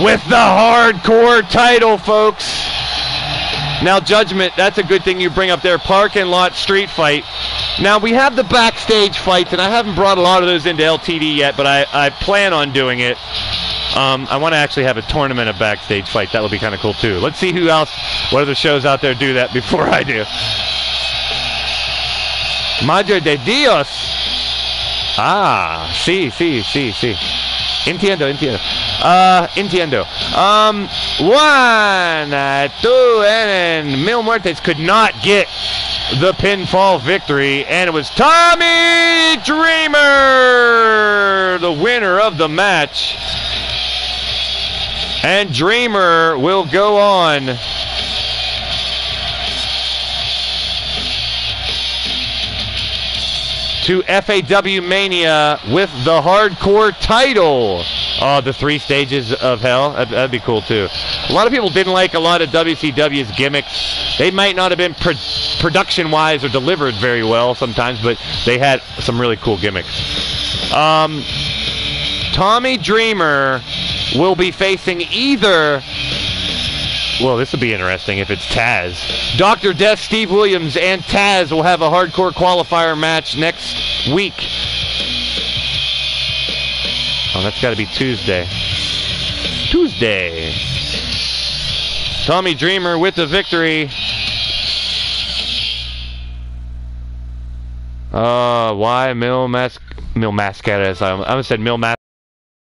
with the hardcore title, folks. Now, Judgment, that's a good thing you bring up there. Parking lot street fight. Now, we have the backstage fights, and I haven't brought a lot of those into LTD yet, but I plan on doing it. I want to actually have a tournament of backstage fights. That would be kind of cool, too. Let's see who else, what other shows out there do that before I do. Madre de Dios. Ah, sí. Entiendo. Entiendo. 1, 2, and Mil Muertes could not get the pinfall victory, and it was Tommy Dreamer, the winner of the match. And Dreamer will go on to FAW Mania with the hardcore title. Oh, the 3 stages of hell. That'd be cool, too. A lot of people didn't like a lot of WCW's gimmicks. They might not have been production-wise or delivered very well sometimes, but they had some really cool gimmicks. Tommy Dreamer will be facing either... Well, this will be interesting if it's Taz. Dr. Death, Steve Williams, and Taz will have a hardcore qualifier match next week. Oh, that's got to be Tuesday. Tommy Dreamer with the victory. Why Mil Mascaras? I almost said Mil Mascaras.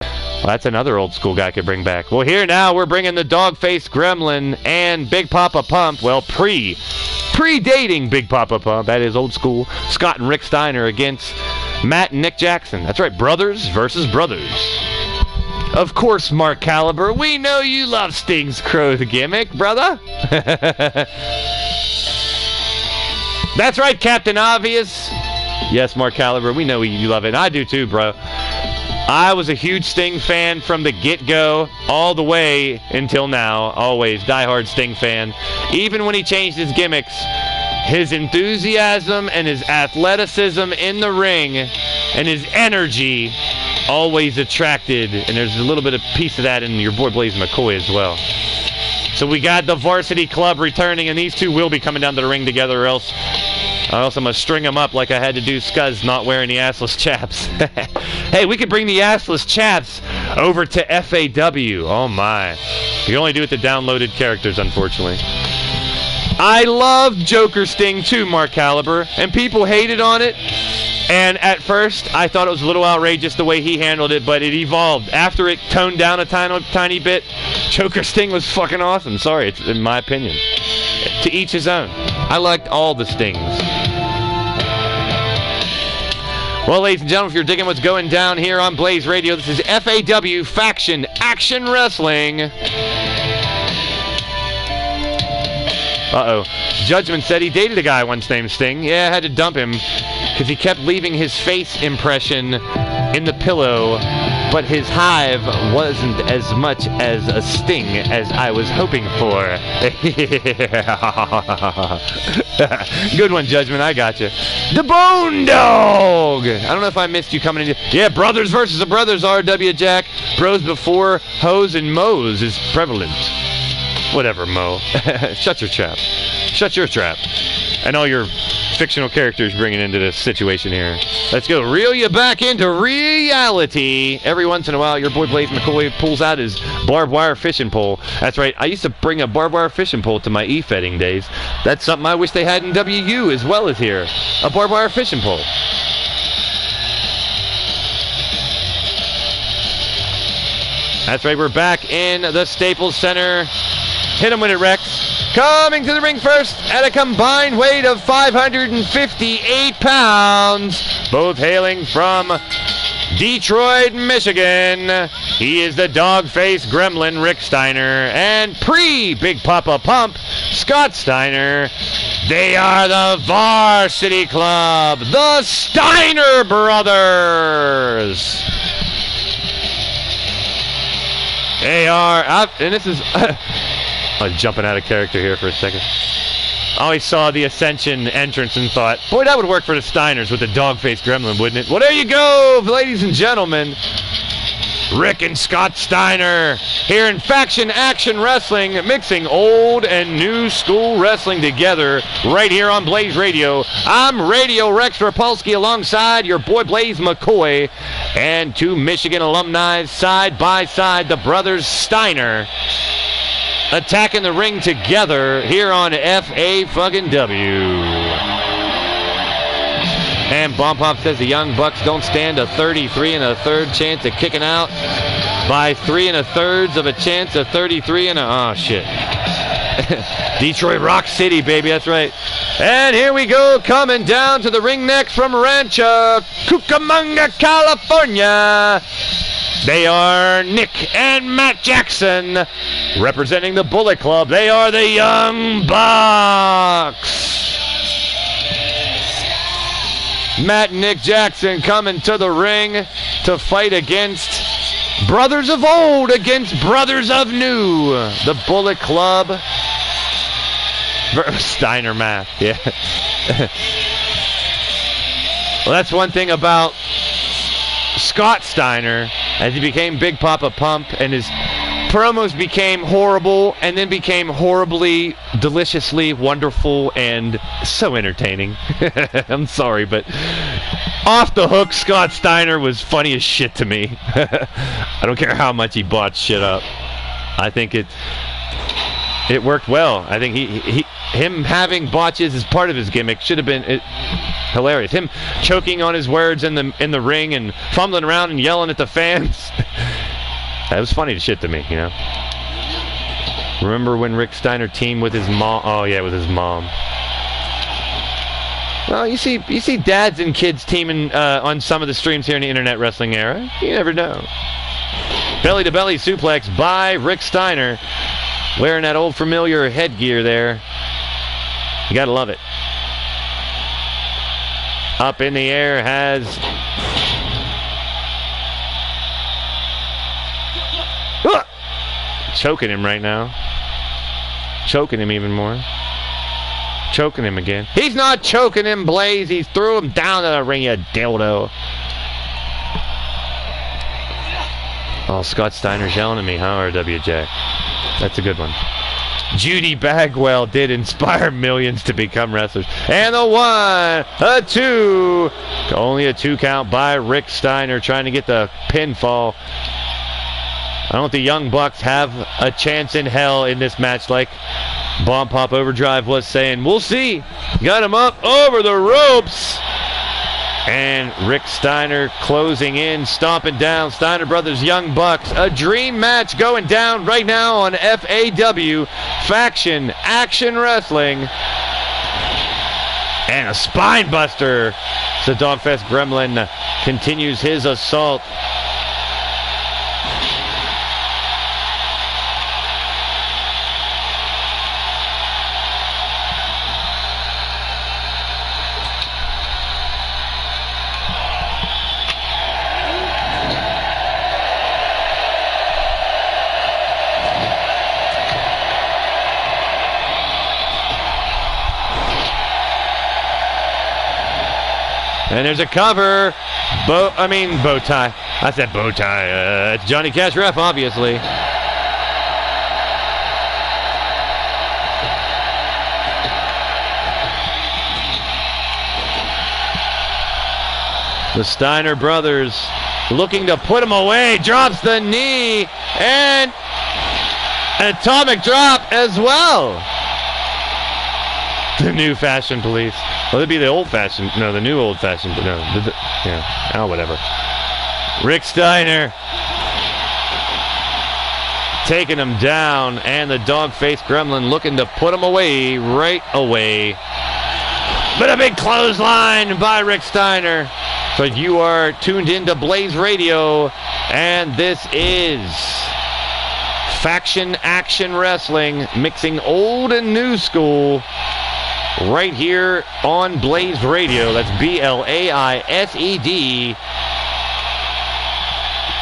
Well, that's another old school guy I could bring back. Well, here now we're bringing the Dog-Faced Gremlin and Big Papa Pump. Well, predating Big Papa Pump. That is old school. Scott and Rick Steiner against Matt and Nick Jackson. That's right, brothers versus brothers. Of course, Mark Caliber. We know you love Sting's Crow gimmick, brother. That's right, Captain Obvious. Yes, Mark Caliber. We know you love it. And I do too, bro. I was a huge Sting fan from the get-go all the way until now. Always diehard Sting fan. Even when he changed his gimmicks, his enthusiasm and his athleticism in the ring and his energy always attracted. And there's a little bit of piece of that in your boy Blaise McCoy as well. So we got the Varsity Club returning, and these two will be coming down to the ring together, or else I'm going to string them up like I had to do Scuzz not wearing the assless chaps. Hey, we could bring the assless chaps over to FAW. Oh, my. You can only do it to downloaded characters, unfortunately. I love Joker Sting, too, Mark Caliber, and people hated on it. And at first, I thought it was a little outrageous the way he handled it, but it evolved. After it toned down a tiny bit, Joker Sting was fucking awesome. Sorry, it's in my opinion. To each his own. I liked all the Stings. Well, ladies and gentlemen, if you're digging what's going down here on Blaised Radio, this is FAW Faction Action Wrestling. Uh-oh. Judgment said he dated a guy once named Sting. Yeah, I had to dump him because he kept leaving his face impression in the pillow, but his hive wasn't as much as a sting as I was hoping for. Good one, Judgment. I got you. The Bone Dog! I don't know if I missed you coming in. Yeah, brothers versus the brothers, RW Jack. Bros before hoes and moes is prevalent. Whatever, Mo. Shut your trap. Shut your trap. And all your fictional characters bringing into this situation here. Let's go. Reel you back into reality. Every once in a while, your boy Blaise McCoy pulls out his barbed wire fishing pole. That's right. I used to bring a barbed wire fishing pole to my e-fetting days. That's something I wish they had in WU as well as here. A barbed wire fishing pole. That's right. We're back in the Staples Center. Hit him when it wrecks. Coming to the ring first at a combined weight of 558 pounds. Both hailing from Detroit, Michigan. He is the dog-faced gremlin, Rick Steiner. And pre-Big Papa Pump, Scott Steiner. They are the Varsity Club, the Steiner Brothers. They are, and this is... I was jumping out of character here for a second. I always saw the Ascension entrance and thought, boy, that would work for the Steiners with the dog-faced gremlin, wouldn't it? Well, there you go, ladies and gentlemen. Rick and Scott Steiner here in Faction Action Wrestling, mixing old and new school wrestling together right here on Blaised Radio. I'm Radio Rex Repulsky alongside your boy Blaise McCoy and two Michigan alumni side by side, the brothers Steiner, attacking the ring together here on FAW. And Bomb Pop says the Young Bucks don't stand a 33 1/3 chance of kicking out by 3 1/3 of a chance of 33 and a... Oh, shit. Detroit Rock City, baby, that's right. And here we go, coming down to the ring next from Rancho Cucamonga, California. They are Nick and Matt Jackson, representing the Bullet Club. They are the Young Bucks. Matt and Nick Jackson coming to the ring to fight against brothers of old against brothers of new. The Bullet Club. Steiner math, yeah. Well, that's one thing about Scott Steiner, as he became Big Papa Pump, and his promos became horrible, and then became horribly, deliciously wonderful, and so entertaining. I'm sorry, but off the hook, Scott Steiner was funny as shit to me. I don't care how much he botched shit up. I think it worked well. I think him having botches as part of his gimmick should have been hilarious. Him choking on his words in the ring and fumbling around and yelling at the fans. That was funny as shit to me, you know. Remember when Rick Steiner teamed with his mom? Oh yeah, with his mom. Well, you see dads and kids teaming on some of the streams here in the internet wrestling era. You never know. Belly to belly suplex by Rick Steiner, wearing that old familiar headgear there. You gotta love it. Up in the air has choking him right now. Choking him even more. Choking him again. He's not choking him, Blaze. He's threw him down to the ring, you dildo. Oh, Scott Steiner's yelling at me, huh, RWJ? That's a good one. Judy Bagwell did inspire millions to become wrestlers. And the 1, a 2. Only a 2 count by Rick Steiner, trying to get the pinfall. I don't think the Young Bucks have a chance in hell in this match, like Bomb Pop Overdrive was saying. We'll see. Got him up over the ropes. And Rick Steiner closing in, stomping down Steiner Brothers Young Bucks. A dream match going down right now on FAW, Faction Action Wrestling. And a spine buster. So Dogfest Gremlin continues his assault. And there's a cover. Bow tie. I said bow tie. It's Johnny Cash Ref, obviously. The Steiner brothers looking to put him away. Drops the knee. And an atomic drop as well. The new fashion police. Well, it'd be the old-fashioned, no, the new old-fashioned, but no, yeah, oh, whatever. Rick Steiner taking him down, and the dog-faced gremlin looking to put him away right away. But a big clothesline by Rick Steiner. So you are tuned into Blaised Radio, and this is Faction Action Wrestling, mixing old and new school. Right here on Blaised Radio. That's BLAISED.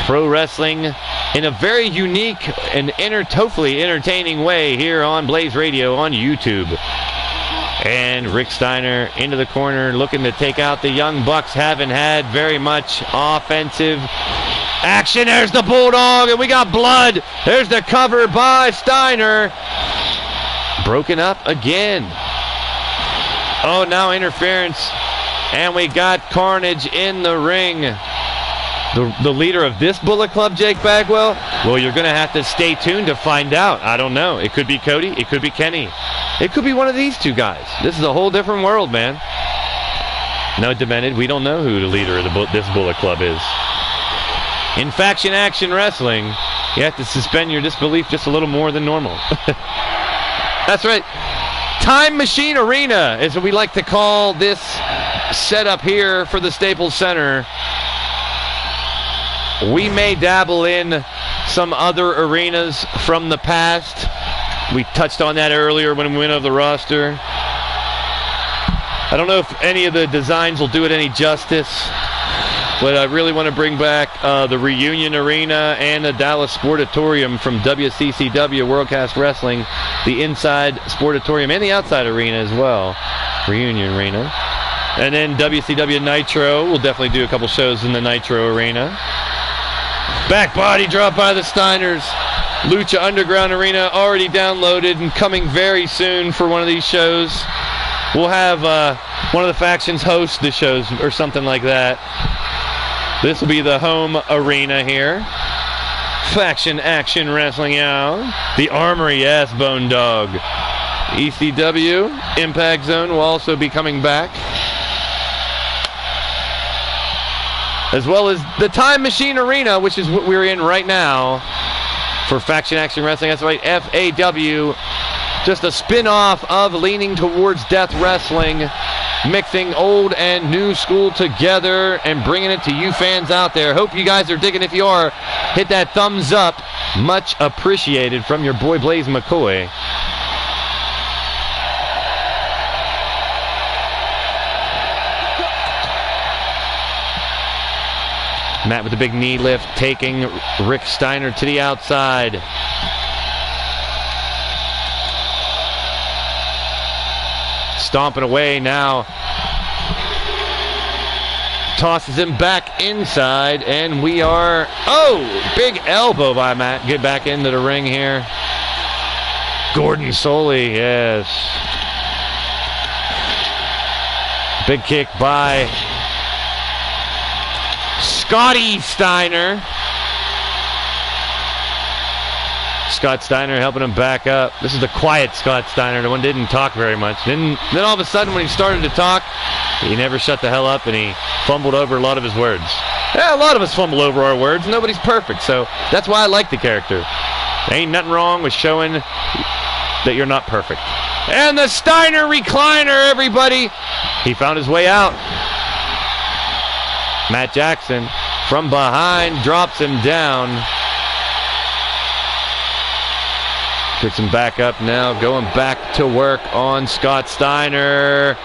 Pro wrestling in a very unique and hopefully entertaining way here on Blaised Radio on YouTube. And Rick Steiner into the corner looking to take out the Young Bucks. Haven't had very much offensive action. There's the Bulldog, and we got blood. There's the cover by Steiner. Broken up again. Oh, now interference. And we got carnage in the ring. The leader of this Bullet Club, Jake Bagwell? Well, you're going to have to stay tuned to find out. I don't know. It could be Cody. It could be Kenny. It could be one of these two guys. This is a whole different world, man. No, Demented, we don't know who the leader of this Bullet Club is. In Faction Action Wrestling, you have to suspend your disbelief just a little more than normal. That's right. Time Machine Arena is what we like to call this setup here for the Staples Center. We may dabble in some other arenas from the past. We touched on that earlier when we went over the roster. I don't know if any of the designs will do it any justice, but I really want to bring back the Reunion Arena and the Dallas Sportatorium from WCCW Worldcast Wrestling, the inside Sportatorium and the outside arena as well, Reunion Arena. And then WCW Nitro, we'll definitely do a couple shows in the Nitro Arena. Back body drop by the Steiners. Lucha Underground Arena already downloaded and coming very soon for one of these shows. We'll have one of the factions host the shows or something like that. This will be the home arena here. Faction Action Wrestling out. The Armory, yes, Bone Dog. ECW, Impact Zone will also be coming back. As well as the Time Machine Arena, which is what we're in right now for Faction Action Wrestling. That's right, FAW. Just a spin-off of leaning towards death wrestling, mixing old and new school together and bringing it to you fans out there. Hope you guys are digging. If you are, hit that thumbs up. Much appreciated from your boy Blaise McCoy. Matt with the big knee lift, taking Rick Steiner to the outside. Stomping away now. Tosses him back inside, and we are... Oh! Big elbow by Matt. Get back into the ring here. Gordon Soley, yes. Big kick by Scotty Steiner. Scott Steiner helping him back up. This is the quiet Scott Steiner, the one didn't talk very much. Then all of a sudden when he started to talk, he never shut the hell up and he fumbled over a lot of his words. Yeah, a lot of us fumble over our words. Nobody's perfect, so that's why I like the character. Ain't nothing wrong with showing that you're not perfect. And the Steiner recliner, everybody. He found his way out. Matt Jackson from behind drops him down. Picks him back up now, going back to work on Scott Steiner.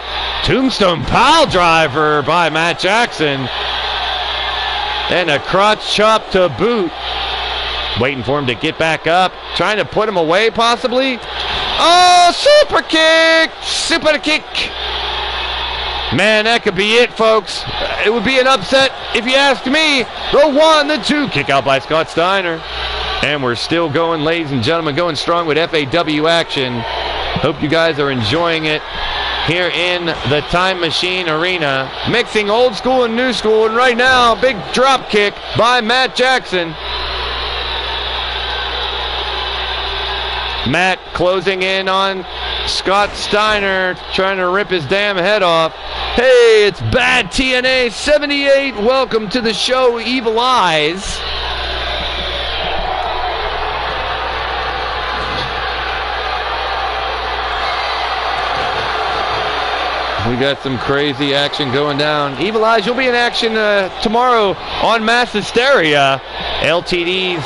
Tombstone pile driver by Matt Jackson. And a crotch chop to boot. Waiting for him to get back up. Trying to put him away, possibly. Oh, super kick! Super kick! Man, that could be it, folks. It would be an upset if you asked me. The 1, the 2. Kick out by Scott Steiner. And we're still going, ladies and gentlemen, going strong with FAW action. Hope you guys are enjoying it here in the Time Machine Arena. Mixing old school and new school. And right now, big drop kick by Matt Jackson. Matt closing in on Scott Steiner, trying to rip his damn head off. Hey, it's Bad TNA 78. Welcome to the show, Evil Eyes. We got some crazy action going down. Evil Eyes, you'll be in action tomorrow on Mass Hysteria. LTD's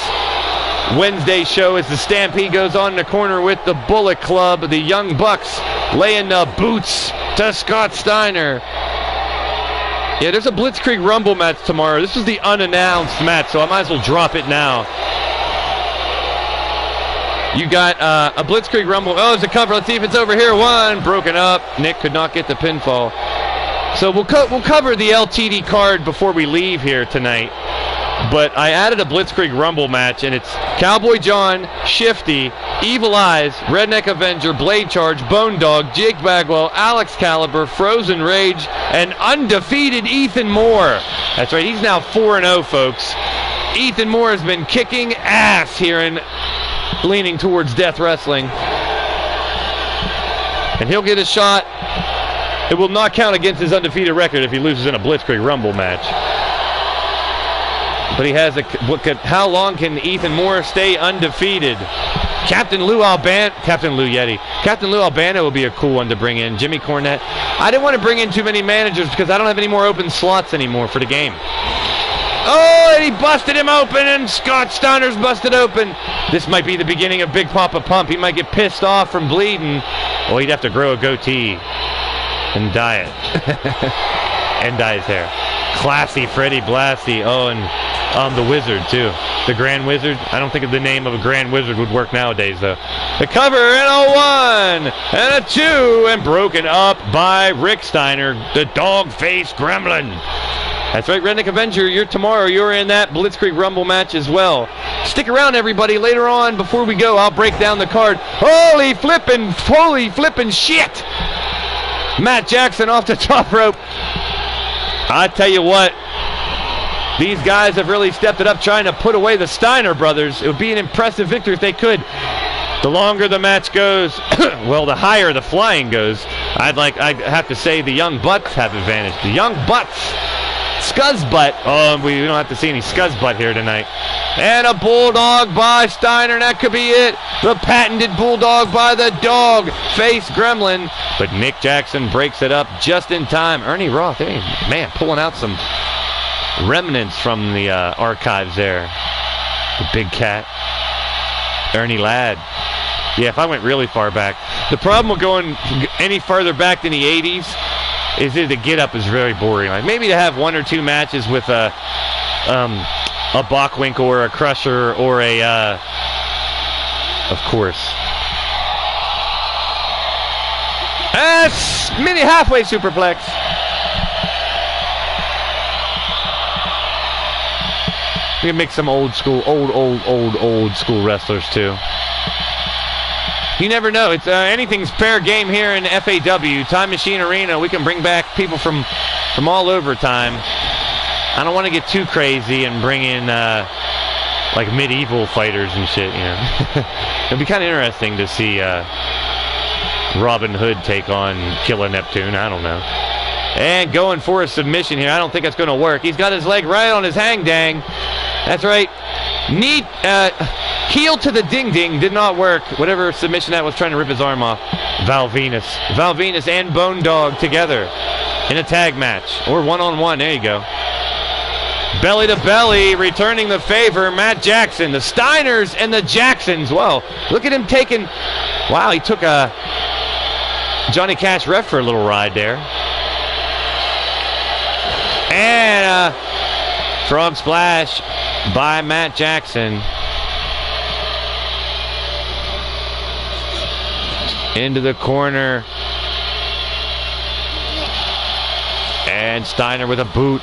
Wednesday show as the Stampede goes on in the corner with the Bullet Club. The Young Bucks laying boots to Scott Steiner. Yeah, there's a Blitzkrieg Rumble match tomorrow. This is the unannounced match, so I might as well drop it now. You got a Blitzkrieg Rumble. Oh, it's a cover. Let's see if it's over here. 1 broken up. Nick could not get the pinfall. So we'll cover the LTD card before we leave here tonight. But I added a Blitzkrieg Rumble match, and it's Cowboy John, Shifty, Evil Eyes, Redneck Avenger, Blade Charge, Bone Dog, Jake Bagwell, Alex Caliber, Frozen Rage, and undefeated Ethan Moore. That's right, he's now 4-0, folks. Ethan Moore has been kicking ass here in leaning towards death wrestling. And he'll get a shot. It will not count against his undefeated record if he loses in a Blitzkrieg Rumble match. But he has how long can Ethan Moore stay undefeated? Captain Lou Yeti. Captain Lou Albano will be a cool one to bring in. Jimmy Cornette. I didn't want to bring in too many managers because I don't have any more open slots anymore for the game. Oh, and he busted him open, and Scott Steiner's busted open. This might be the beginning of Big Papa Pump. He might get pissed off from bleeding. Well, he'd have to grow a goatee and dye it. And dye his hair. Classy Freddie Blassie. Oh, and the Wizard, too. The Grand Wizard. I don't think the name of a Grand Wizard would work nowadays, though. The cover, and a 1, and a 2, and broken up by Rick Steiner, the dog-faced gremlin. That's right, Redneck Avenger. Tomorrow you're in that Blitzkrieg Rumble match as well. Stick around, everybody. Later on, before we go, I'll break down the card. Holy flippin' shit! Matt Jackson off the top rope. I tell you what, these guys have really stepped it up trying to put away the Steiner brothers. It would be an impressive victory if they could. The longer the match goes, well, the higher the flying goes. I'd have to say the Young Butts have advantage. The Young Butts. Scuzz butt. Oh, we don't have to see any Scuzz butt here tonight. And a bulldog by Steiner. That could be it. The patented bulldog by the dog face gremlin. But Nick Jackson breaks it up just in time. Ernie Roth, hey, man, pulling out some remnants from the archives there. The big cat. Ernie Ladd. Yeah, if I went really far back. The problem with going any further back than the 80s is that the get-up is very boring. Like maybe to have 1 or 2 matches with a Bockwinkel or a Crusher or a, of course. Mini halfway superplex. We can make some old school wrestlers too. You never know. It's anything's fair game here in FAW, Time Machine Arena. We can bring back people from all over time. I don't want to get too crazy and bring in like medieval fighters and shit. You know, it'd be kind of interesting to see Robin Hood take on Killer Neptune. I don't know. And going for a submission here. I don't think it's going to work. He's got his leg right on his hang dang. That's right. Neat. Heel to the ding-ding did not work. Whatever submission that was, trying to rip his arm off. Val Venus and Bone Dog together in a tag match. Or one-on-one. There you go. Belly to belly, returning the favor, Matt Jackson. The Steiners and the Jacksons. Well, look at him taking... Wow, he took a Johnny Cash ref for a little ride there. And frog splash by Matt Jackson. Into the corner. And Steiner with a boot.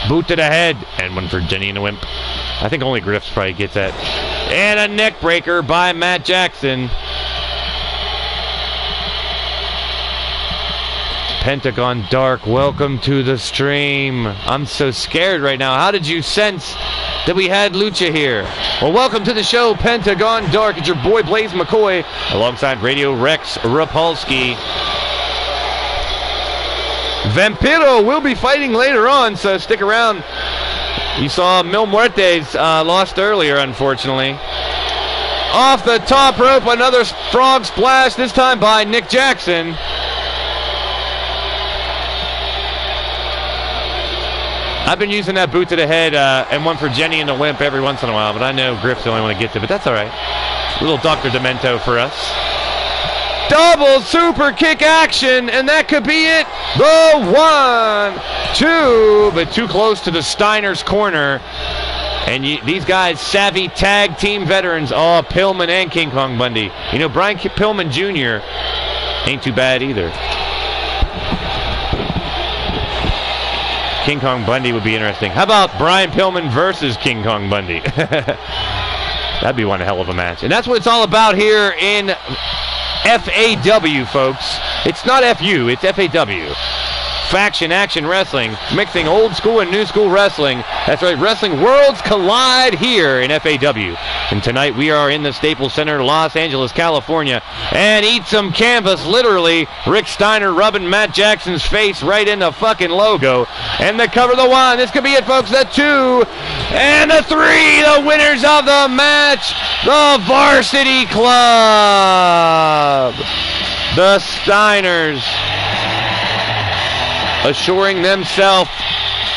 Boot to the head. And one for Jenny and the Wimp. I think only Griff's probably gets that. And a neck breaker by Matt Jackson. Pentagon Dark, welcome to the stream. I'm so scared right now. How did you sense that we had Lucha here? Well, welcome to the show, Pentagon Dark. It's your boy Blaise McCoy alongside Radio Rex Repulsky. Vampiro will be fighting later on, so stick around. You saw Mil Muertes lost earlier, unfortunately. Off the top rope, another frog splash, this time by Nick Jackson. I've been using that boot to the head and one for Jenny and the Wimp every once in a while, but I know Griff's the only one to get to, but that's all right. A little Dr. Demento for us. Double super kick action, and that could be it. The 1, 2, but too close to the Steiner's corner. And these guys, savvy tag team veterans, Pillman and King Kong Bundy. You know, Brian Pillman Jr. ain't too bad either. King Kong Bundy would be interesting. How about Brian Pillman versus King Kong Bundy? That'd be one hell of a match. And that's what it's all about here in FAW, folks. It's not FU, it's FAW. Faction Action Wrestling, mixing old school and new school wrestling. That's right, wrestling worlds collide here in FAW. And tonight we are in the Staples Center, Los Angeles, California, and eat some canvas, literally. Rick Steiner rubbing Matt Jackson's face right in the fucking logo. And the cover, the 1. This could be it, folks. The 2 and the 3. The winners of the match, the Varsity Club. The Steiners assuring themselves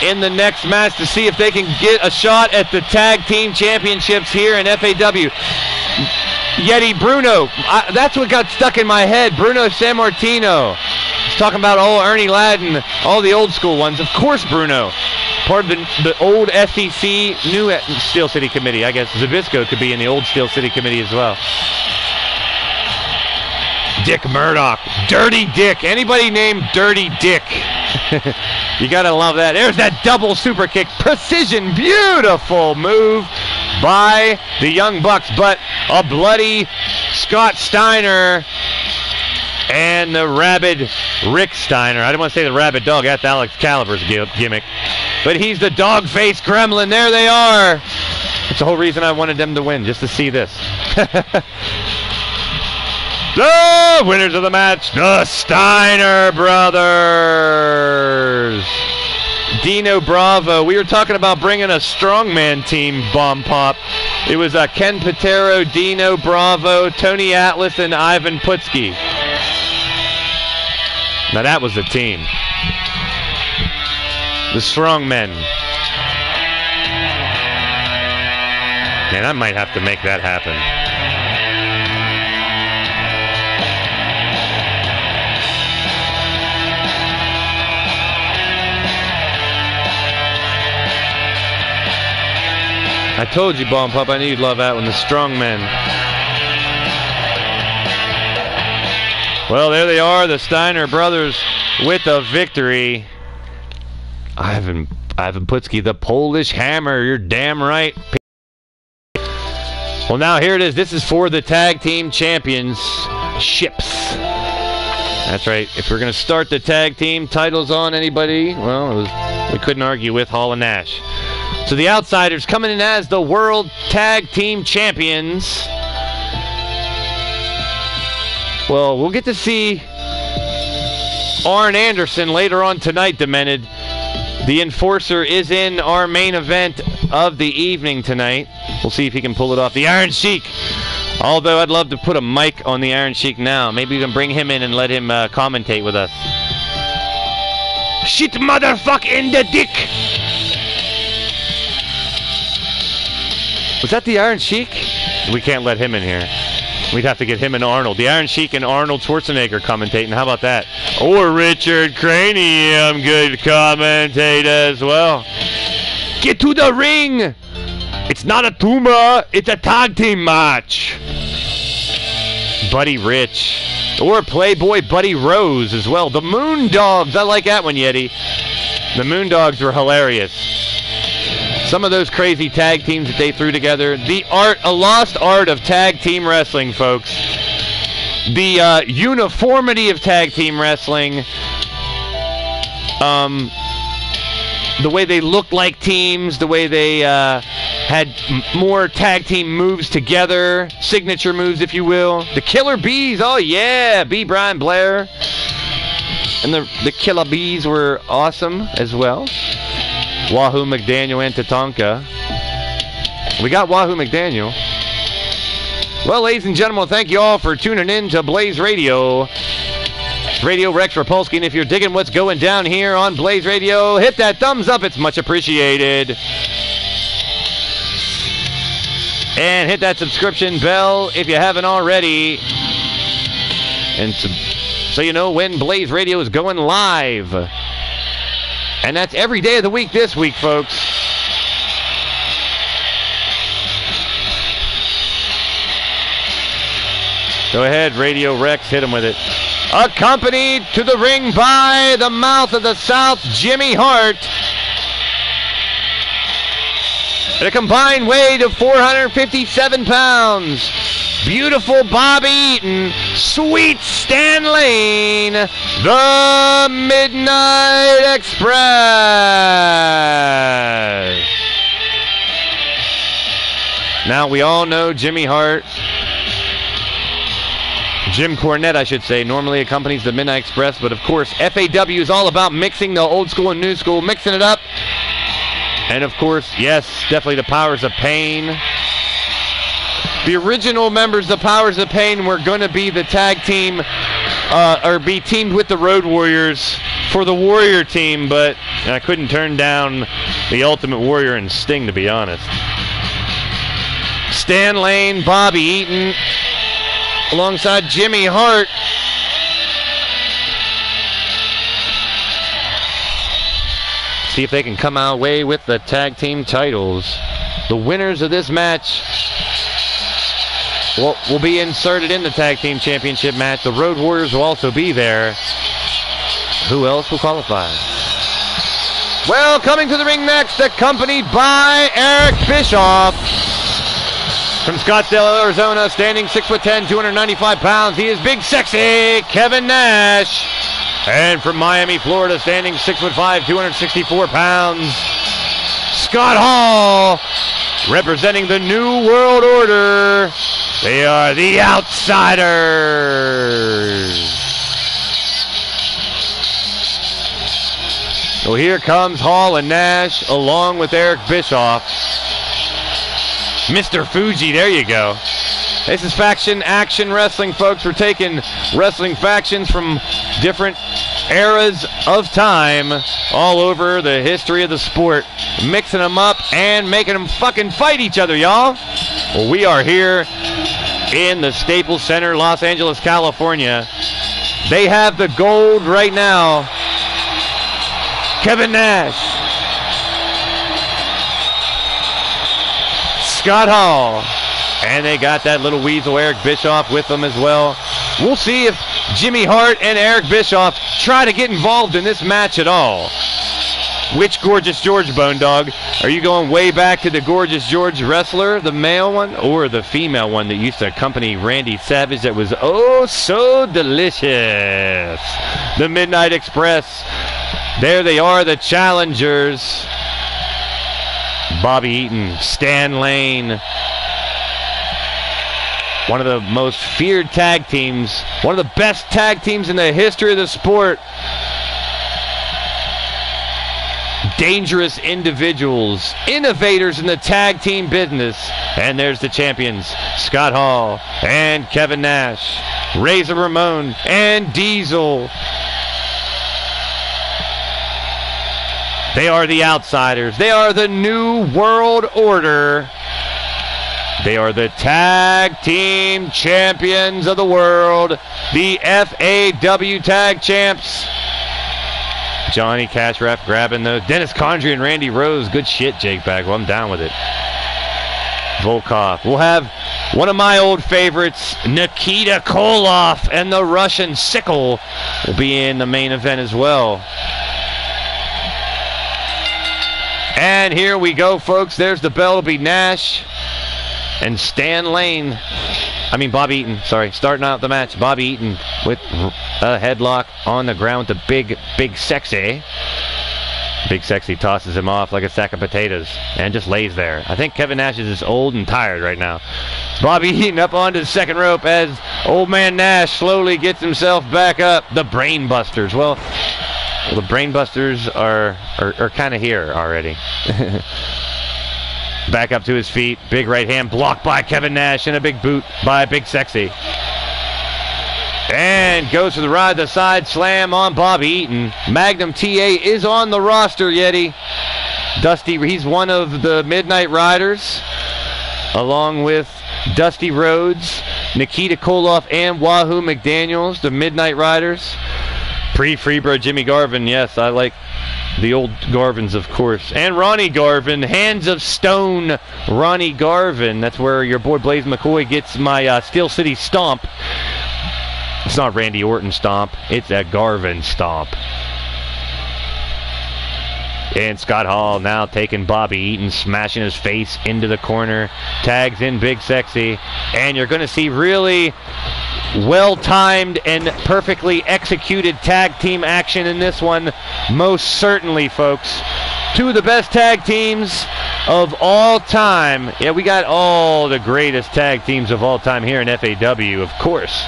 in the next match to see if they can get a shot at the tag team championships here in FAW. Yeti Bruno, that's what got stuck in my head. Bruno Sammartino. He's talking about Ernie Ladd, all the old school ones. Of course, Bruno. Part of the old SEC, new Steel City Committee. I guess Zbyszko could be in the old Steel City Committee as well. Dick Murdoch. Dirty Dick. Anybody named Dirty Dick? You gotta love that. There's that double super kick. Precision. Beautiful move by the Young Bucks. But a bloody Scott Steiner and the rabid Rick Steiner. I didn't want to say the rabid dog. That's Alex Caliber's gimmick. But he's the dog-faced gremlin. There they are. That's the whole reason I wanted them to win, just to see this. The winners of the match, the Steiner brothers. Dino Bravo. We were talking about bringing a strongman team, Bomb Pop. It was Ken Patero, Dino Bravo, Tony Atlas, and Ivan Putski. Now that was the team. The strongmen. Man, I might have to make that happen. I told you, Bomb Pop, I knew you'd love that one. The strongmen. Well, there they are, the Steiner brothers with a victory. Ivan Putski, the Polish Hammer. You're damn right. Well, now here it is. This is for the tag team championships. That's right. If we're going to start the tag team titles on anybody, well, we couldn't argue with Hall and Nash. So the Outsiders coming in as the World Tag Team Champions. Well, we'll get to see Arn Anderson later on tonight, Demented. The Enforcer is in our main event of the evening tonight. We'll see if he can pull it off. The Iron Sheik. Although I'd love to put a mic on the Iron Sheik now. Maybe we can bring him in and let him commentate with us. Shit motherfuck in the dick. Was that the Iron Sheik? We can't let him in here. We'd have to get him and Arnold. The Iron Sheik and Arnold Schwarzenegger commentating. How about that? Or Richard Cranium could commentate as well. Get to the ring! It's not a tumor, it's a tag team match. Buddy Rich. Or Playboy Buddy Rose as well. The Moondogs. I like that one, Yeti. The Moondogs were hilarious. Some of those crazy tag teams that they threw together. The art, a lost art of tag team wrestling, folks. The uniformity of tag team wrestling. The way they looked like teams. The way they had more tag team moves together. Signature moves, if you will. The Killer Bees. Oh, yeah. B. Brian Blair. And the Killer Bees were awesome as well. Wahoo McDaniel and Tatanka. We got Wahoo McDaniel. Well, ladies and gentlemen, thank you all for tuning in to Blaised Radio. Radio Rex Repulsky, and if you're digging what's going down here on Blaised Radio, hit that thumbs up. It's much appreciated. And hit that subscription bell if you haven't already. And so you know when Blaised Radio is going live. And that's every day of the week this week, folks. Go ahead, Radio Rex, hit him with it. Accompanied to the ring by the Mouth of the South, Jimmy Hart. At a combined weight of 457 pounds, beautiful Bobby Eaton, sweet Stan Lane, the Midnight Express. Now, we all know Jimmy Hart, Jim Cornette, I should say, normally accompanies the Midnight Express, but of course, FAW is all about mixing the old school and new school, mixing it up. And of course, yes, definitely the Powers of Pain. The original members of the Powers of Pain were going to be the tag team, or be teamed with the Road Warriors for the Warrior team, but I couldn't turn down the Ultimate Warrior and Sting, to be honest. Stan Lane, Bobby Eaton, alongside Jimmy Hart. See if they can come out away with the tag team titles. The winners of this match will be inserted in the tag team championship match. The Road Warriors will also be there. Who else will qualify? Well, coming to the ring next, accompanied by Eric Bischoff. From Scottsdale, Arizona, standing 6'10", 295 pounds, he is Big Sexy Kevin Nash. And from Miami, Florida, standing 6'5", 264 pounds, Scott Hall, representing the New World Order. They are the Outsiders. So here comes Hall and Nash, along with Eric Bischoff. Mr. Fuji, there you go. This is Faction Action Wrestling, folks. We're taking wrestling factions from different eras of time all over the history of the sport, mixing them up and making them fucking fight each other, y'all. Well, we are here in the Staples Center, Los Angeles, California. They have the gold right now. Kevin Nash, Scott Hall, and they got that little weasel Eric Bischoff with them as well. We'll see if Jimmy Hart and Eric Bischoff try to get involved in this match at all. Which Gorgeous George, Bone Dog? Are you going way back to the Gorgeous George wrestler, the male one, or the female one that used to accompany Randy Savage that was oh so delicious? The Midnight Express. There they are, the challengers. Bobby Eaton, Stan Lane. One of the most feared tag teams. One of the best tag teams in the history of the sport. Dangerous individuals. Innovators in the tag team business. And there's the champions. Scott Hall and Kevin Nash. Razor Ramon and Diesel. They are the Outsiders. They are the New World Order. They are the tag team champions of the world. The FAW tag champs. Johnny Cash Ref grabbing those. Dennis Condrey and Randy Rose. Good shit, Jake Bagwell. I'm down with it. Volkov. We'll have one of my old favorites, Nikita Koloff and the Russian Sickle will be in the main event as well. And here we go, folks. There's the bell. It'll be Nash and Stan Lane. Bobby Eaton, sorry. Starting out the match, Bobby Eaton with a headlock on the ground with the Big Sexy. Big Sexy tosses him off like a sack of potatoes and just lays there. I think Kevin Nash is just old and tired right now. Bobby Eaton up onto the second rope as old man Nash slowly gets himself back up. The Brain Busters. Well, the Brain Busters are kind of here already. Back up to his feet. Big right hand blocked by Kevin Nash and a big boot by Big Sexy. And goes to the ride, the side slam on Bobby Eaton. Magnum TA is on the roster, Yeti. Dusty, he's one of the Midnight Riders, along with Dusty Rhodes, Nikita Koloff, and Wahoo McDaniels, the Midnight Riders. Pre-Freebird Jimmy Garvin, yes, I like the old Garvins, of course. And Ronnie Garvin, Hands of Stone Ronnie Garvin. That's where your boy Blaise McCoy gets my Steel City Stomp. It's not Randy Orton Stomp, it's a Garvin Stomp. And Scott Hall now taking Bobby Eaton, smashing his face into the corner. Tags in Big Sexy. And you're going to see really well-timed and perfectly executed tag team action in this one. Most certainly, folks. Two of the best tag teams of all time. Yeah, we got all the greatest tag teams of all time here in FAW, of course.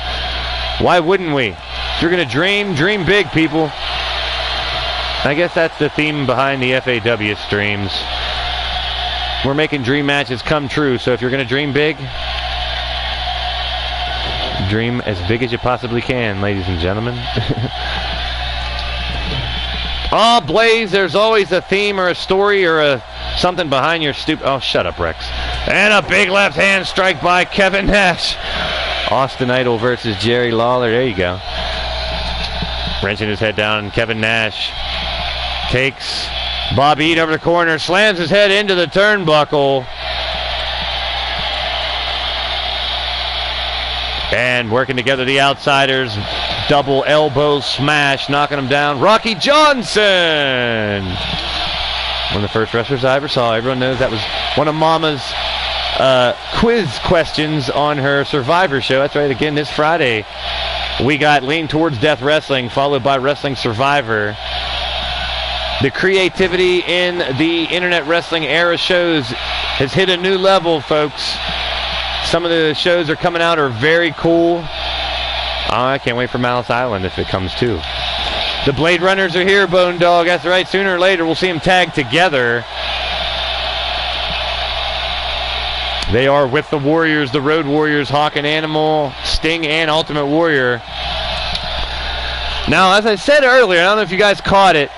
Why wouldn't we? If you're going to dream big, people. I guess that's the theme behind the FAW streams. We're making dream matches come true, so if you're going to dream big, dream as big as you possibly can, ladies and gentlemen. Oh, Blaze, there's always a theme or a story or something behind your Oh, shut up, Rex. And a big left hand strike by Kevin Nash. Austin Idol versus Jerry Lawler. There you go. Wrenching his head down. Kevin Nash takes Bobby Eaton over the corner, slams his head into the turnbuckle. And working together the Outsiders. Double elbow smash, knocking him down. Rocky Johnson! One of the first wrestlers I ever saw. Everyone knows that was one of Mama's quiz questions on her Survivor show. That's right, again, this Friday, we got Lean Towards Death Wrestling, followed by Wrestling Survivor. The creativity in the internet wrestling era shows has hit a new level, folks. Some of the shows are coming out are very cool. I can't wait for Malice Island if it comes too. The Blade Runners are here, Bone Dog. That's right. Sooner or later, we'll see them tag together. They are with the Warriors, the Road Warriors, Hawk and Animal, Sting, and Ultimate Warrior. Now, as I said earlier, I don't know if you guys caught it.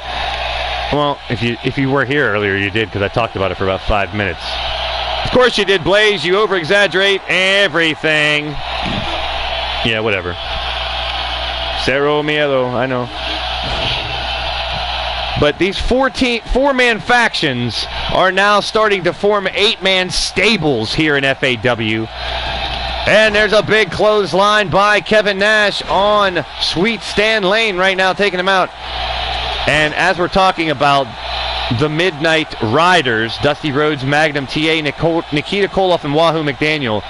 Well, if you were here earlier, you did, because I talked about it for about 5 minutes. Of course you did, Blaze. You over-exaggerate everything. Yeah, whatever. Cero miedo, I know. But these four-man factions are now starting to form 8-man stables here in FAW. And there's a big clothesline by Kevin Nash on Sweet Stan Lane right now, taking him out. And as we're talking about the Midnight Riders, Dusty Rhodes, Magnum TA, Nikita Koloff, and Wahoo McDaniel,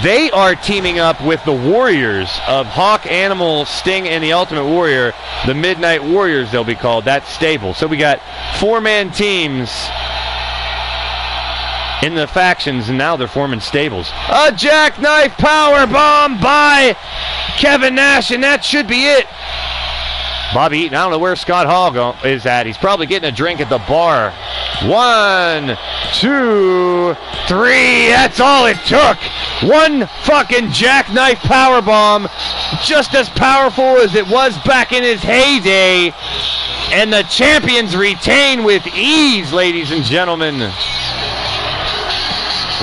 they are teaming up with the Warriors of Hawk, Animal, Sting, and the Ultimate Warrior. The Midnight Warriors, they'll be called. That's stable. So we got 4-man teams in the factions, and now they're forming stables. A jackknife powerbomb by Kevin Nash, and that should be it. Bobby Eaton, I don't know where Scott Hall is at. He's probably getting a drink at the bar. 1, 2, 3. That's all it took. One fucking jackknife powerbomb. Just as powerful as it was back in his heyday. And the champions retain with ease, ladies and gentlemen. And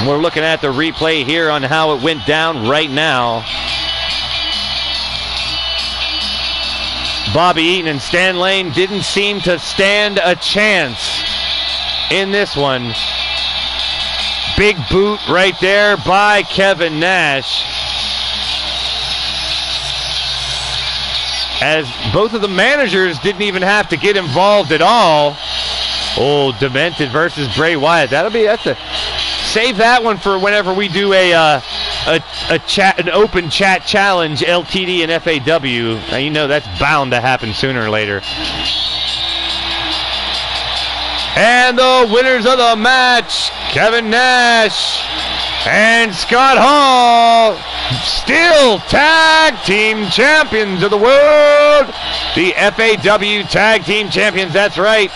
we're looking at the replay here on how it went down right now. Bobby Eaton and Stan Lane didn't seem to stand a chance in this one. Big boot right there by Kevin Nash. As both of the managers didn't even have to get involved at all. Oh, Demented versus Bray Wyatt. Save that one for whenever we do an open chat challenge, LTD and FAW. Now, you know that's bound to happen sooner or later. And the winners of the match, Kevin Nash and Scott Hall, still tag team champions of the world. The FAW tag team champions, that's right.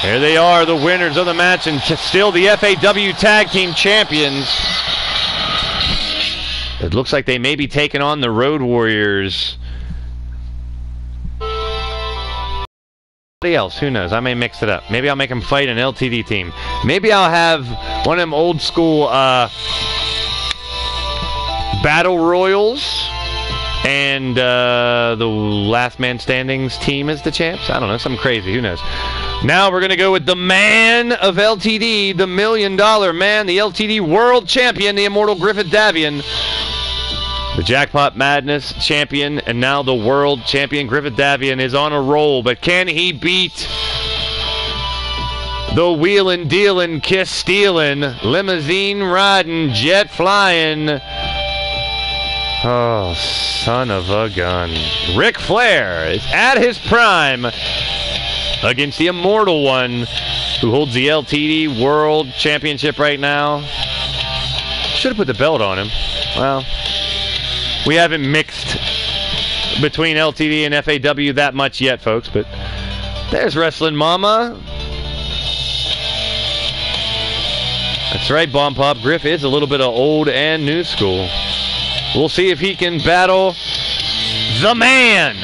Here they are, the winners of the match, and still the FAW Tag Team Champions. It looks like they may be taking on the Road Warriors. Somebody else, who knows? I may mix it up. Maybe I'll make them fight an LTD team. Maybe I'll have one of them old school Battle Royals. And the Last Man Standing's team as the champs? I don't know, something crazy, who knows? Now we're going to go with the man of LTD, the $1 million man, the LTD world champion, the immortal Griffith Davian. The Jackpot Madness champion and now the world champion Griffith Davian is on a roll, but can he beat the wheelin', dealin', kiss stealin', limousine riding, jet flying? Oh, son of a gun. Ric Flair is at his prime against the immortal one who holds the LTD World Championship right now. Should have put the belt on him. Well, we haven't mixed between LTD and FAW that much yet, folks, but there's Wrestling Mama. That's right, Bomb Pop. Griff is a little bit of old and new school. We'll see if he can battle the man.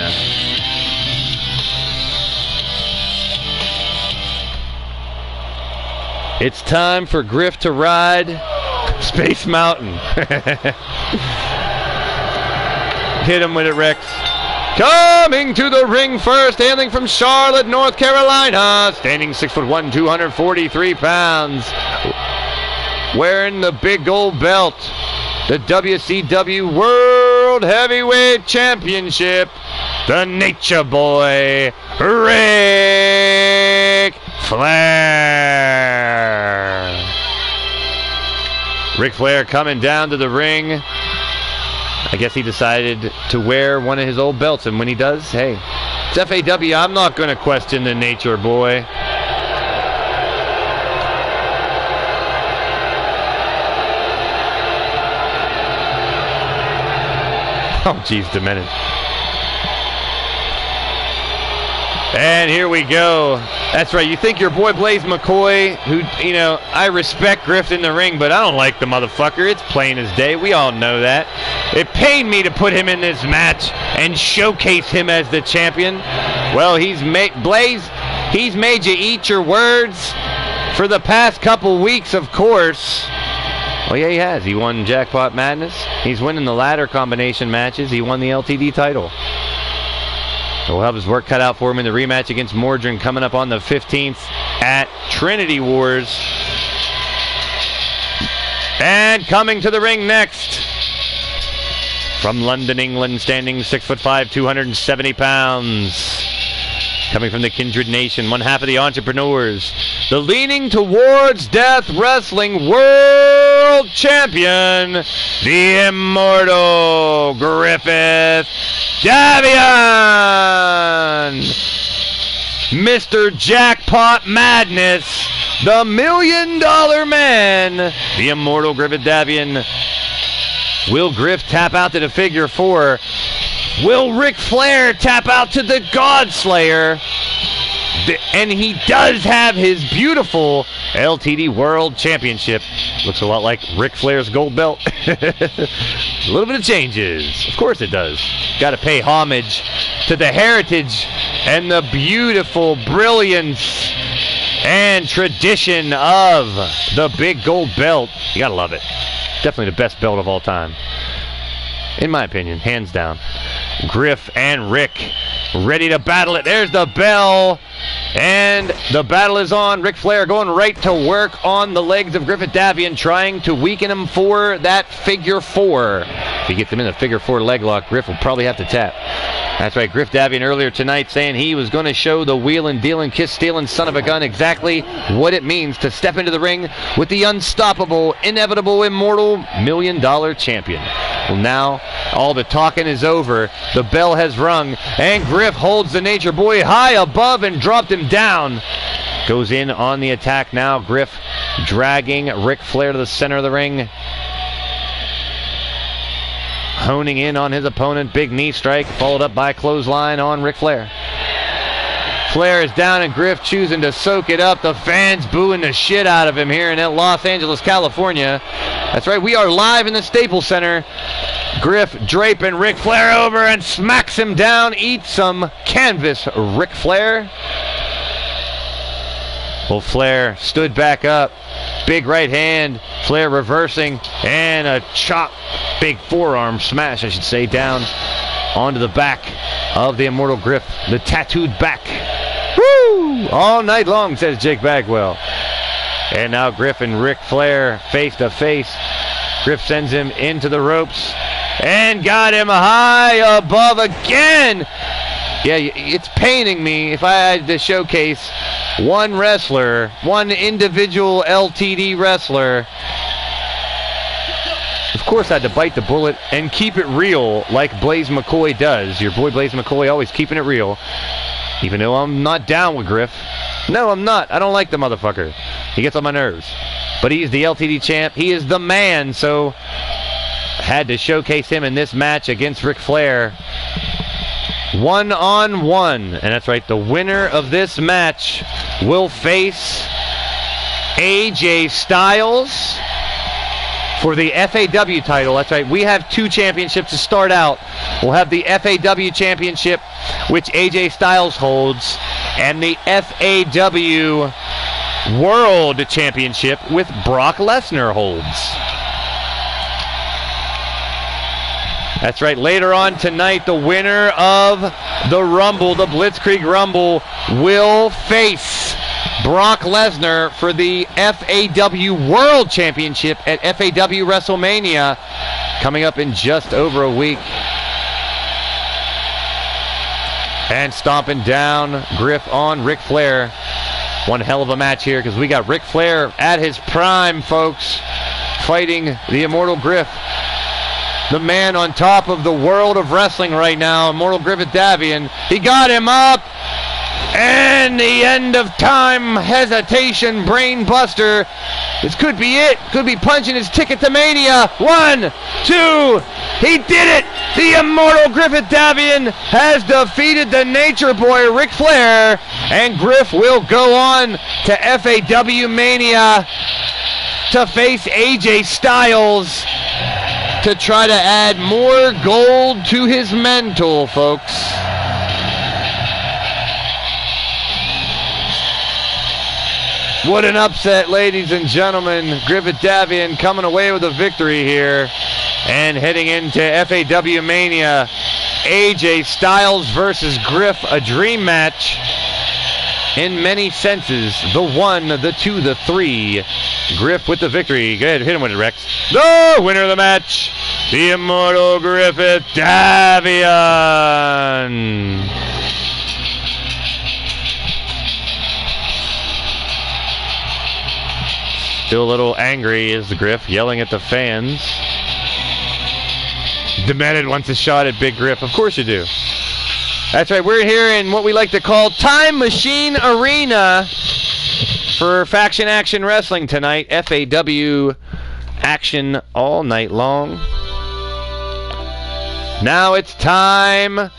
It's time for Griff to ride Space Mountain. Hit him with it, Rex. Coming to the ring first, hailing from Charlotte, North Carolina, standing 6'1", 243 pounds, wearing the big gold belt, the WCW World Heavyweight Championship, the Nature Boy, Ric Flair. Ric Flair coming down to the ring. I guess he decided to wear one of his old belts, and when he does, hey, it's FAW. I'm not going to question the Nature Boy. Oh, geez, Dominic. And here we go. That's right. You think your boy Blaise McCoy, who, you know, I respect Griff in the ring, but I don't like the motherfucker. It's plain as day. We all know that. It pained me to put him in this match and showcase him as the champion. Well, Blaise, he's made you eat your words for the past couple weeks, of course. Well, yeah, he has. He won Jackpot Madness. He's winning the ladder combination matches. He won the LTD title. We'll have his work cut out for him in the rematch against Mordrin coming up on the 15th at Trinity Wars. And coming to the ring next, from London, England, standing 6'5", 270 pounds. Coming from the Kindred Nation, one half of the Entrepreneurs, the Leaning Towards Death Wrestling World Champion, the immortal Griffith Davian. Mr. Jackpot Madness, the $1 million man, the immortal Griffith Davian. Will Griff tap out to the figure four? Will Ric Flair tap out to the Godslayer? And he does have his beautiful LTD World Championship. Looks a lot like Ric Flair's gold belt. A little bit of changes. Of course it does. Got to pay homage to the heritage and the beautiful brilliance and tradition of the big gold belt. You got to love it. Definitely the best belt of all time. In my opinion, hands down. Griff and Rick ready to battle it. There's the bell. And the battle is on. Ric Flair going right to work on the legs of Griffith Davian, trying to weaken him for that figure four. If he gets him in the figure four leg lock, Griff will probably have to tap. That's right, Griff Davian earlier tonight saying he was going to show the wheelin', dealin', kiss-stealin' son of a gun exactly what it means to step into the ring with the unstoppable, inevitable, immortal $1 million champion. Well, now all the talking is over. The bell has rung, and Griff holds the Nature Boy high above and dropped him down. Goes in on the attack now. Griff dragging Ric Flair to the center of the ring. Honing in on his opponent. Big knee strike, followed up by clothesline on Ric Flair. Flair is down and Griff choosing to soak it up. The fans booing the shit out of him here in Los Angeles, California. That's right, we are live in the Staples Center. Griff draping Ric Flair over and smacks him down. Eats some canvas, Ric Flair. Well, Flair stood back up. Big right hand. Flair reversing. And a chop. Big forearm smash, I should say, down onto the back of the immortal Griff. The tattooed back. Woo! Woo! All night long, says Jake Bagwell. And now Griff and Ric Flair face to face. Griff sends him into the ropes and got him high above again. Yeah, it's paining me if I had to showcase one wrestler, one individual LTD wrestler. Of course, I had to bite the bullet and keep it real like Blaise McCoy does. Your boy Blaise McCoy always keeping it real. Even though I'm not down with Griff. No, I'm not. I don't like the motherfucker. He gets on my nerves. But he's the LTD champ. He is the man, so had to showcase him in this match against Ric Flair. 1-on-1. And that's right, the winner of this match will face AJ Styles for the FAW title. That's right, we have 2 championships to start out. We'll have the FAW championship, which AJ Styles holds, and the FAW World Championship with Brock Lesnar holds. That's right, later on tonight, the winner of the Rumble, the Blitzkrieg Rumble, will face Brock Lesnar for the FAW World Championship at FAW WrestleMania, coming up in just over a week. And stomping down Griff on Ric Flair. One hell of a match here, because we got Ric Flair at his prime, folks, fighting the Immortal Griff. The man on top of the world of wrestling right now, Immortal Griffith Davian. He got him up. And the end of time hesitation brain buster. This could be it. Could be punching his ticket to Mania. 1, 2. He did it. The Immortal Griffith Davian has defeated the Nature Boy Ric Flair. And Griff will go on to FAW Mania to face AJ Styles to try to add more gold to his mantle, folks. What an upset, ladies and gentlemen. Griffith Davian coming away with a victory here. And heading into FAW Mania, AJ Styles versus Griff, a dream match in many senses. The 1, the 2, the 3. Griff with the victory. Go ahead, hit him with it, Rex. The winner of the match, the Immortal Griffith Davian. Still a little angry is the Griff, yelling at the fans. Demanded wants a shot at Big Griff. Of course you do. That's right, we're here in what we like to call Time Machine Arena for Faction Action Wrestling tonight. FAW action all night long. Now it's time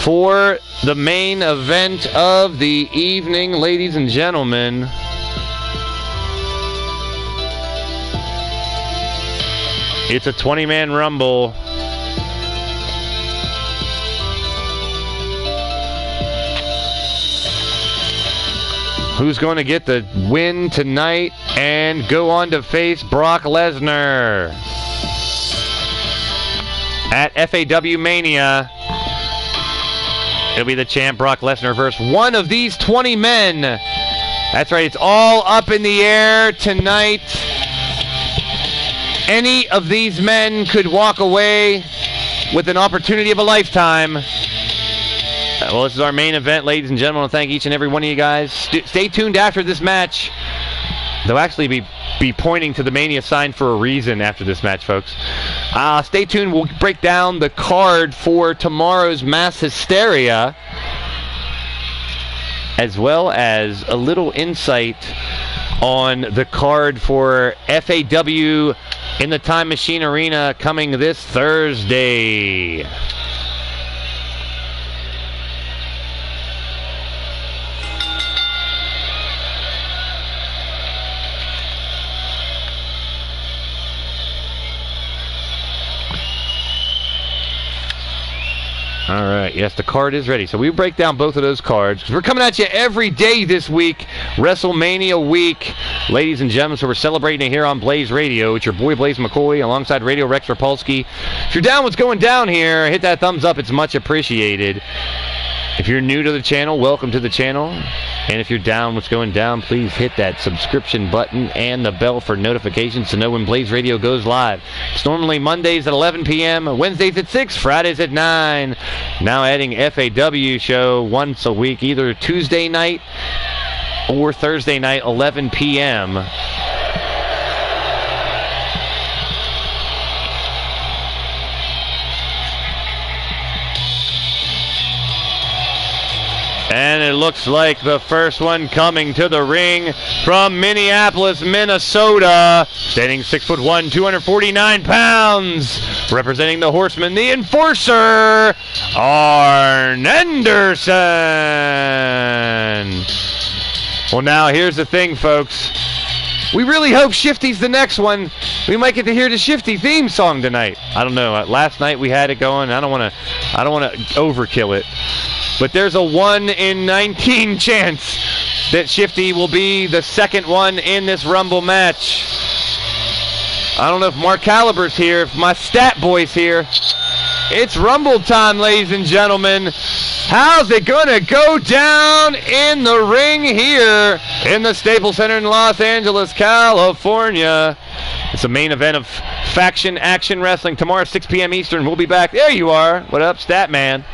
for the main event of the evening, ladies and gentlemen. It's a 20-man Rumble. Who's going to get the win tonight and go on to face Brock Lesnar at FAW Mania? It'll be the champ Brock Lesnar versus one of these 20 men. That's right, it's all up in the air tonight. Any of these men could walk away with an opportunity of a lifetime. Well, this is our main event, ladies and gentlemen. I want to thank each and every one of you guys. Stay tuned after this match. They'll actually be pointing to the Mania sign for a reason after this match, folks. Stay tuned. We'll break down the card for tomorrow's Mass Hysteria, as well as a little insight on the card for FAW in the Time Machine Arena coming this Thursday. All right, yes, the card is ready. So we break down both of those cards. We're coming at you every day this week, WrestleMania week. Ladies and gentlemen, so we're celebrating it here on Blaised Radio. It's your boy Blaise McCoy alongside Radio Rex Repulsky. If you're down what's going down here, hit that thumbs up. It's much appreciated. If you're new to the channel, welcome to the channel. And if you're down what's going down, please hit that subscription button and the bell for notifications to know when Blaised Radio goes live. It's normally Mondays at 11 p.m., Wednesdays at 6, Fridays at 9. Now adding FAW show once a week, either Tuesday night or Thursday night, 11 p.m. And it looks like the first one coming to the ring from Minneapolis, Minnesota. Standing 6'1", 249 pounds. Representing the Horseman, the Enforcer, Arn Anderson. Well, now here's the thing, folks. We really hope Shifty's the next one. We might get to hear the Shifty theme song tonight. I don't know. Last night we had it going. I don't want to overkill it. But there's a 1 in 19 chance that Shifty will be the second one in this Rumble match. I don't know if Mark Caliber's here, if my stat boy's here. It's Rumble time, ladies and gentlemen. How's it gonna go down in the ring here in the Staples Center in Los Angeles, California? It's the main event of Faction Action Wrestling tomorrow, 6 p.m. Eastern. We'll be back. There you are. What up, Statman?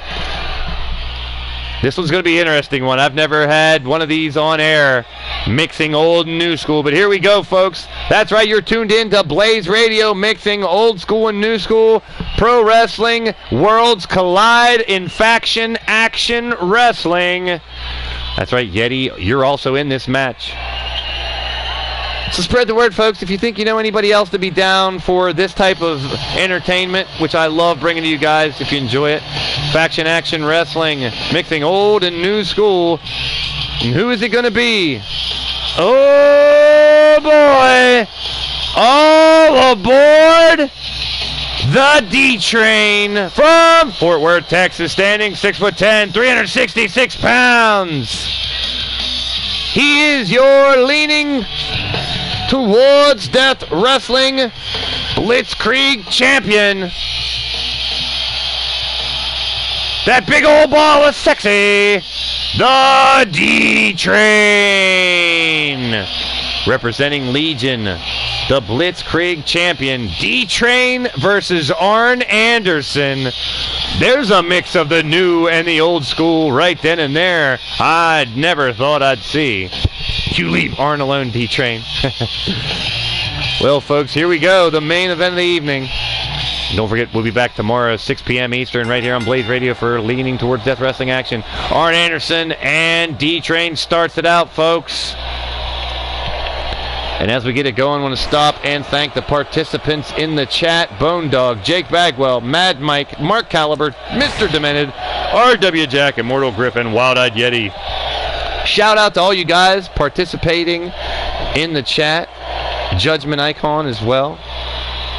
This one's going to be an interesting one. I've never had one of these on air, mixing old and new school. But here we go, folks. That's right. You're tuned in to Blaised Radio, mixing old school and new school. Pro wrestling, worlds collide in Faction Action Wrestling. That's right, Yeti. You're also in this match. So spread the word, folks. If you think you know anybody else to be down for this type of entertainment, which I love bringing to you guys if you enjoy it. Faction Action Wrestling, mixing old and new school. And who is it going to be? Oh, boy. All aboard the D-Train from Fort Worth, Texas, standing 6'10", 366 pounds. He is your leaning towards death wrestling Blitzkrieg champion. That big old ball is sexy. The D-Train. Representing Legion, the Blitzkrieg champion. D-Train versus Arn Anderson. There's a mix of the new and the old school right then and there. I'd never thought I'd see. You leave Arn alone, D-Train. Well, folks, here we go. The main event of the evening. Don't forget, we'll be back tomorrow, 6 p.m. Eastern, right here on Blaised Radio for Leaning Towards Death Wrestling action. Arn Anderson and D-Train starts it out, folks. And as we get it going, I want to stop and thank the participants in the chat. Bone Dog, Jake Bagwell, Mad Mike, Mark Caliber, Mr. Demented, R.W. Jack, Immortal Griffin, Wild-Eyed Yeti. Shout out to all you guys participating in the chat. Judgment Icon as well.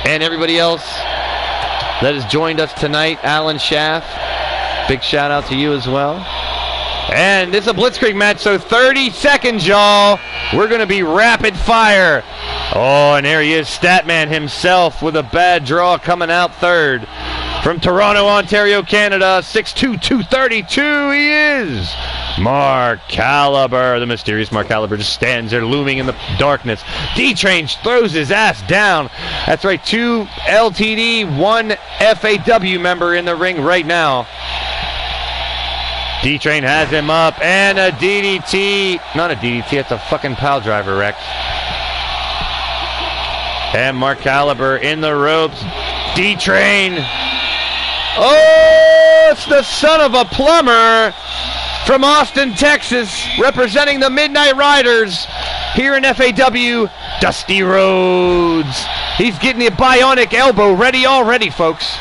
And everybody else that has joined us tonight. Alan Schaff, big shout out to you as well. And this is a Blitzkrieg match, so 30 seconds, y'all. We're going to be rapid fire. Oh, and there he is, Statman himself with a bad draw coming out third. From Toronto, Ontario, Canada, 6'2", 232, he is Mark Caliber. The mysterious Mark Caliber just stands there looming in the darkness. D-Train throws his ass down. That's right, 2 LTD, 1 FAW member in the ring right now. D-Train has him up, and a DDT. Not a DDT, it's a fucking pile driver, Rex. And Mark Caliber in the ropes. D-Train. Oh, it's the son of a plumber from Austin, Texas, representing the Midnight Riders here in FAW, Dusty Rhodes. He's getting the bionic elbow ready already, folks.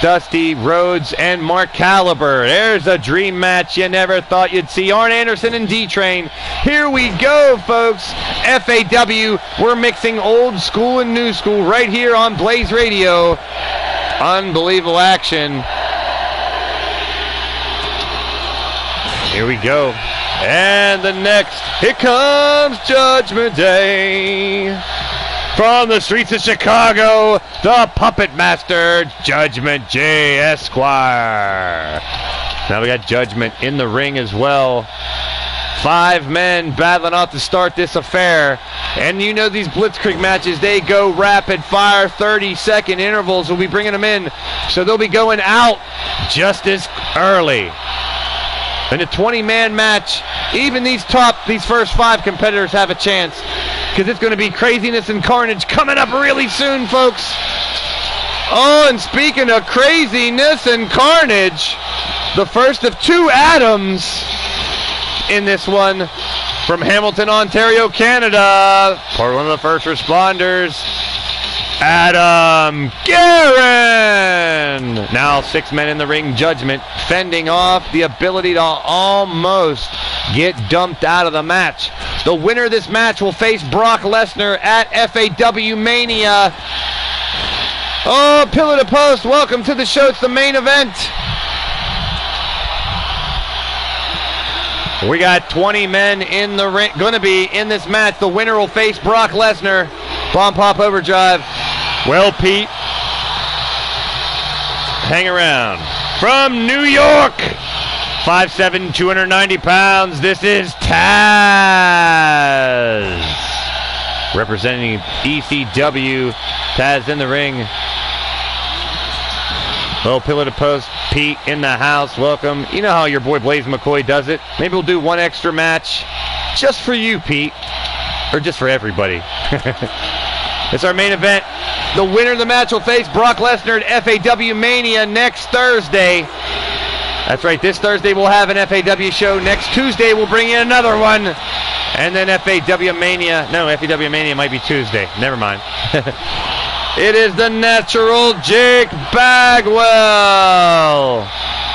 Dusty Rhodes and Mark Caliber. There's a dream match you never thought you'd see. Arn Anderson and D-Train. Here we go, folks. FAW, we're mixing old school and new school right here on Blaised Radio. Unbelievable action. Here we go. And the next, here comes Judgment Day. From the streets of Chicago, the Puppet Master, Judgment J. Esquire. Now we got Judgment in the ring as well. 5 men battling off to start this affair. And you know these Blitzkrieg matches, they go rapid fire, 30-second intervals. We'll be bringing them in, so they'll be going out just as early. In a 20-man match, even these first 5 competitors have a chance, because it's going to be craziness and carnage coming up really soon, folks. Oh, and speaking of craziness and carnage, the first of 2 Adams in this one from Hamilton, Ontario, Canada. Part one of the first responders, Adam Guerin. Now 6 men in the ring. Judgment fending off the ability to almost get dumped out of the match. The winner of this match will face Brock Lesnar at FAW Mania. Oh, pillar to post, welcome to the show. It's the main event. We got 20 men in the ring, going to be in this match. The winner will face Brock Lesnar. Bomb Pop Overdrive. Well, Pete, hang around. From New York, 5'7", 290 pounds, this is Taz. Representing ECW, Taz in the ring. Well, pillar to post, Pete in the house, welcome. You know how your boy Blaise McCoy does it. Maybe we'll do one extra match just for you, Pete. Or just for everybody. It's our main event. The winner of the match will face Brock Lesnar at FAW Mania next Thursday. That's right, this Thursday we'll have an FAW show. Next Tuesday we'll bring in another one. And then FAW Mania. No, FAW Mania might be Tuesday. Never mind. It is the natural Jake Bagwell.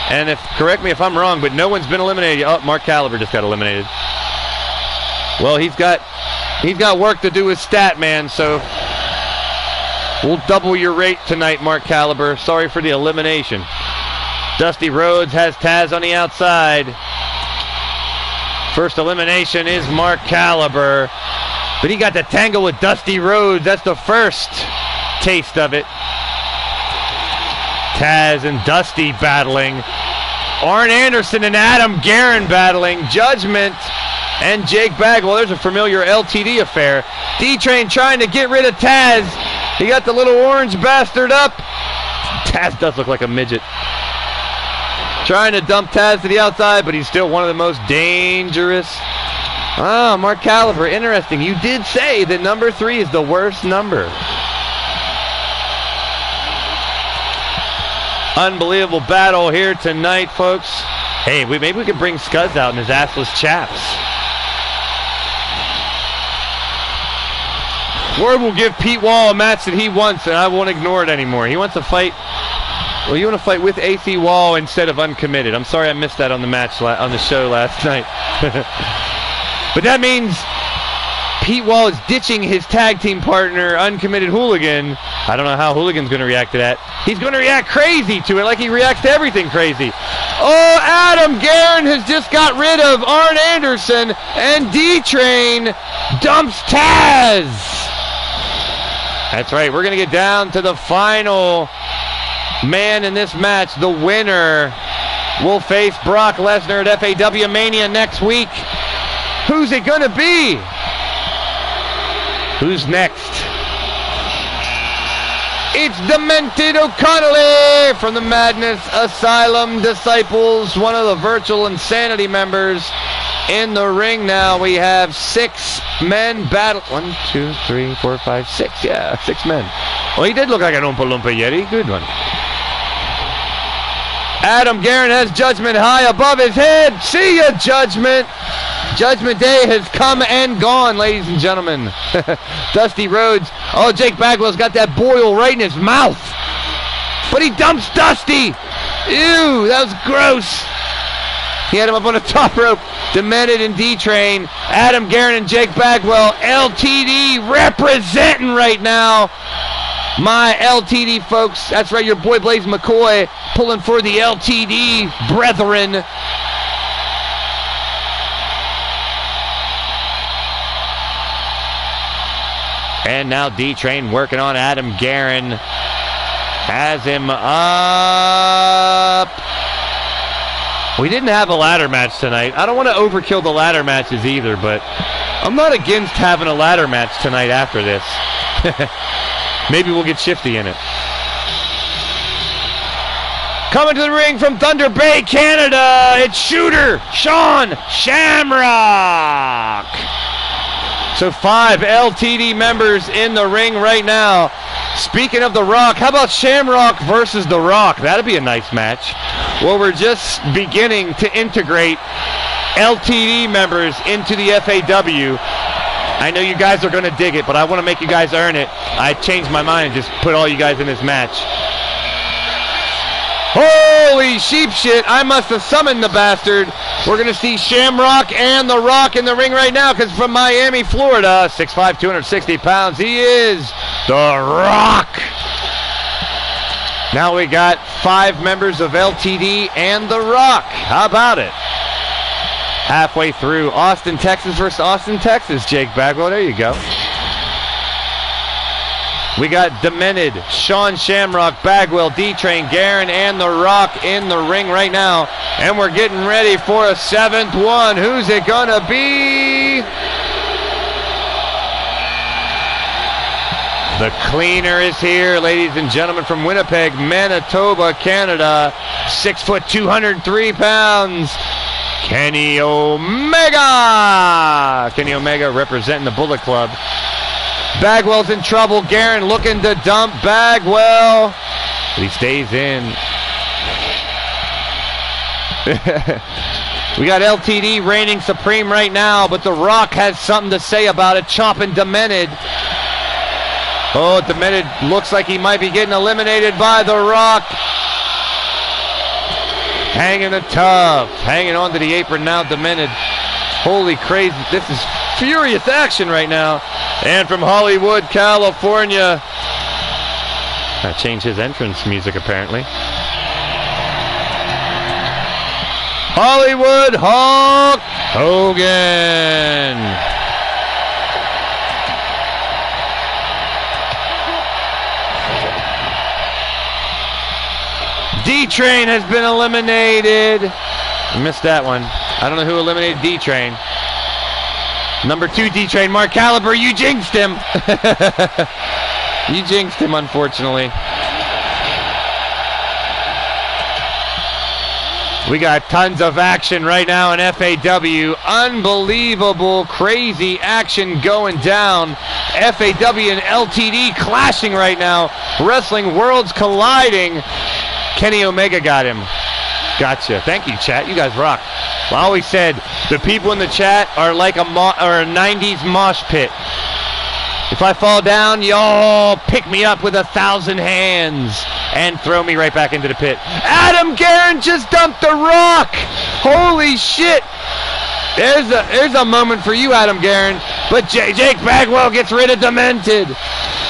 And correct me if I'm wrong, but no one's been eliminated. Oh, Mark Caliber just got eliminated. Well, he's got work to do with Statman, so we'll double your rate tonight, Mark Caliber. Sorry for the elimination. Dusty Rhodes has Taz on the outside. First elimination is Mark Caliber, but he got to tangle with Dusty Rhodes. That's the first taste of it. Taz and Dusty battling. Arn Anderson and Adam Guerin battling. Judgment and Jake Bagwell. There's a familiar LTD affair. D-Train trying to get rid of Taz. He got the little orange bastard up. Taz does look like a midget. Trying to dump Taz to the outside, but he's still one of the most dangerous. Ah, Mark Caliber, interesting. You did say that number 3 is the worst number. Unbelievable battle here tonight, folks. Hey, maybe we could bring Scuzz out in his assless chaps. Ward will give Pete Wall a match that he wants, and I won't ignore it anymore. He wants to fight. Well, you want to fight with AC Wall instead of uncommitted. I'm sorry I missed that on the match on the show last night. But that means Pete Wall is ditching his tag team partner, Uncommitted Hooligan. I don't know how Hooligan's going to react to that. He's going to react crazy to it, like he reacts to everything crazy. Oh, Adam Guerin has just got rid of Arn Anderson, and D-Train dumps Taz. That's right, we're going to get down to the final man in this match. The winner will face Brock Lesnar at FAW Mania next week. Who's it going to be? Who's next? It's Demented O'Connelly from the Madness Asylum Disciples, one of the Virtual Insanity members. In the ring now, we have 6 men battle. 1, 2, 3, 4, 5, 6. Yeah, 6 men. Well, he did look like an Oompa Loompa Yeti. Good one. Adam Guerin has Judgment high above his head. See ya, Judgment. Judgment Day has come and gone, ladies and gentlemen. Dusty Rhodes. Oh, Jake Bagwell's got that boil right in his mouth. But he dumps Dusty. Ew, that was gross. He had him up on the top rope. Demented and D-Train. Adam Guerin and Jake Bagwell. LTD representing right now. My LTD folks. That's right, your boy Blaise McCoy pulling for the LTD brethren. And now D-Train working on Adam Guerin. Has him up. We didn't have a ladder match tonight. I don't want to overkill the ladder matches either, but I'm not against having a ladder match tonight after this. Maybe we'll get shifty in it. Coming to the ring from Thunder Bay, Canada, it's Shooter Sean Shamrock. So 5 LTD members in the ring right now. Speaking of The Rock, how about Shamrock versus The Rock? That'd be a nice match. Well, we're just beginning to integrate LTD members into the FAW. I know you guys are going to dig it, but I want to make you guys earn it. I changed my mind and just put all you guys in this match. Holy sheep shit, I must have summoned the bastard. We're going to see Shamrock and The Rock in the ring right now, because from Miami, Florida, 6'5", 260 pounds, he is The Rock. Now we got 5 members of LTD and The Rock. How about it? Halfway through, Austin, Texas versus Austin, Texas, Jake Bagwell, there you go. We got Demented, Sean Shamrock, Bagwell, D-Train, Garin, and The Rock in the ring right now. And we're getting ready for a 7th one. Who's it gonna be? The Cleaner is here, ladies and gentlemen, from Winnipeg, Manitoba, Canada. 6 foot, 203 pounds. Kenny Omega. Kenny Omega representing the Bullet Club. Bagwell's in trouble. Garin looking to dump Bagwell. But he stays in. We got LTD reigning supreme right now, but The Rock has something to say about it, chopping Demented. Oh, Demented looks like he might be getting eliminated by The Rock. Hanging it tough. Hanging onto the apron now, Demented. Holy crazy. This is furious action right now. And from Hollywood, California. I changed his entrance music apparently. Hollywood Hulk Hogan. D-Train has been eliminated. I missed that one. I don't know who eliminated D-Train. Number 2 D-Train, Mark Caliber, you jinxed him. You jinxed him, unfortunately. We got tons of action right now in FAW. Unbelievable, crazy action going down. FAW and LTD clashing right now. Wrestling worlds colliding. Kenny Omega got him. Gotcha. Thank you, chat. You guys rock. I always said the people in the chat are like a 90s mosh pit. If I fall down, y'all pick me up with 1,000 hands and throw me right back into the pit. Adam Garin just dumped The Rock. Holy shit. There's a moment for you, Adam Garin. But Jake Bagwell gets rid of Demented.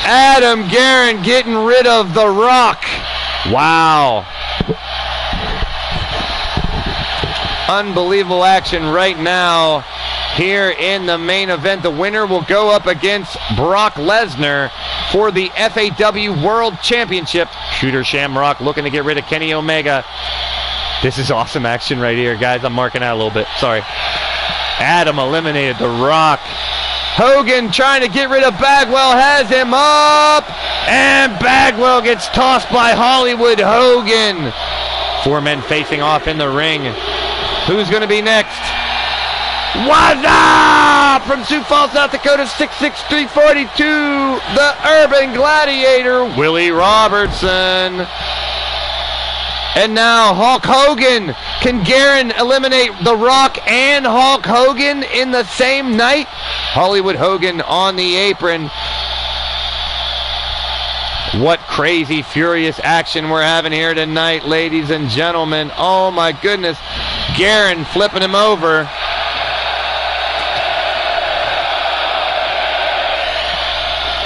Adam Garin getting rid of The Rock. Wow. Unbelievable action right now here in the main event. The winner will go up against Brock Lesnar for the FAW World Championship. Shooter Shamrock looking to get rid of Kenny Omega. This is awesome action right here, guys. I'm marking out a little bit. Sorry. Adam eliminated The Rock. Hogan trying to get rid of Bagwell, has him up, and Bagwell gets tossed by Hollywood Hogan. 4 men facing off in the ring. Who's going to be next? What's up? From Sioux Falls, South Dakota, 6'6", 342, the Urban Gladiator, Willie Robertson. And now Hulk Hogan. Can Garin eliminate The Rock and Hulk Hogan in the same night? Hollywood Hogan on the apron. What crazy, furious action we're having here tonight, ladies and gentlemen. Oh my goodness. Garin flipping him over.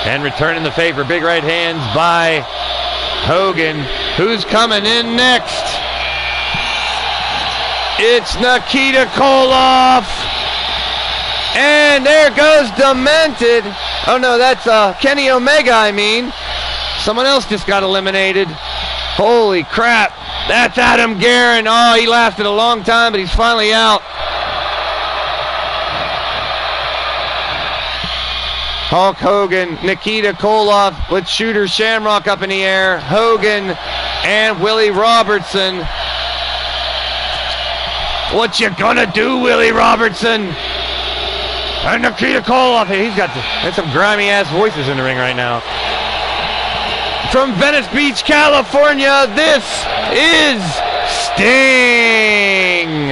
And returning the favor. Big right hands by Hogan. Who's coming in next? It's Nikita Koloff. And there goes Demented. Oh no, that's Kenny Omega, I mean. Someone else just got eliminated. Holy crap. That's Adam Guerin. Oh, he lasted a long time, but he's finally out. Hulk Hogan, Nikita Koloff with Shooter Shamrock up in the air. Hogan and Willie Robertson. What you gonna do, Willie Robertson? And Nikita Koloff. He's got there's some grimy ass voices in the ring right now. From Venice Beach, California, this is Sting.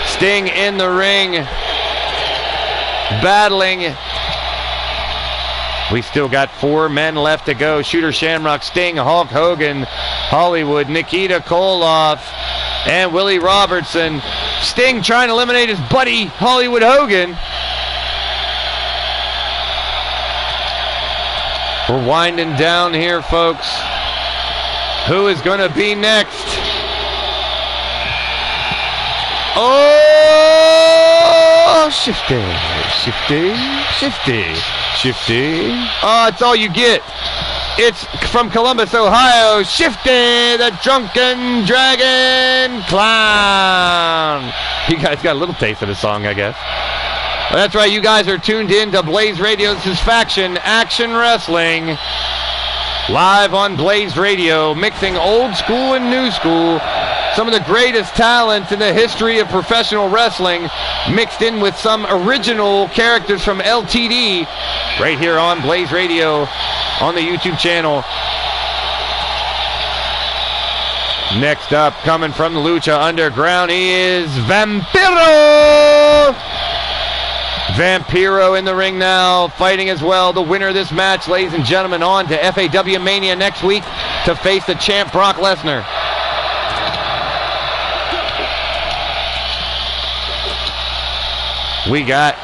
Sting in the ring, battling. We still got 4 men left to go. Shooter Shamrock, Sting, Hulk Hogan, Hollywood, Nikita Koloff, and Willie Robertson. Sting trying to eliminate his buddy, Hollywood Hogan. We're winding down here, folks. Who is going to be next? Oh, shifty. Oh, it's all you get. It's from Columbus, Ohio. Shifty, the Drunken Dragon Clown. You guys got a little taste of the song, I guess. Well, that's right, you guys are tuned in to Blaised Radio. This is Faction Action Wrestling. Live on Blaised Radio, mixing old school and new school. Some of the greatest talents in the history of professional wrestling, mixed in with some original characters from LTD, right here on Blaised Radio on the YouTube channel. Next up, coming from the Lucha Underground, he is Vampiro! Vampiro in the ring now, fighting as well. The winner of this match, ladies and gentlemen, on to FAW Mania next week to face the champ Brock Lesnar. We got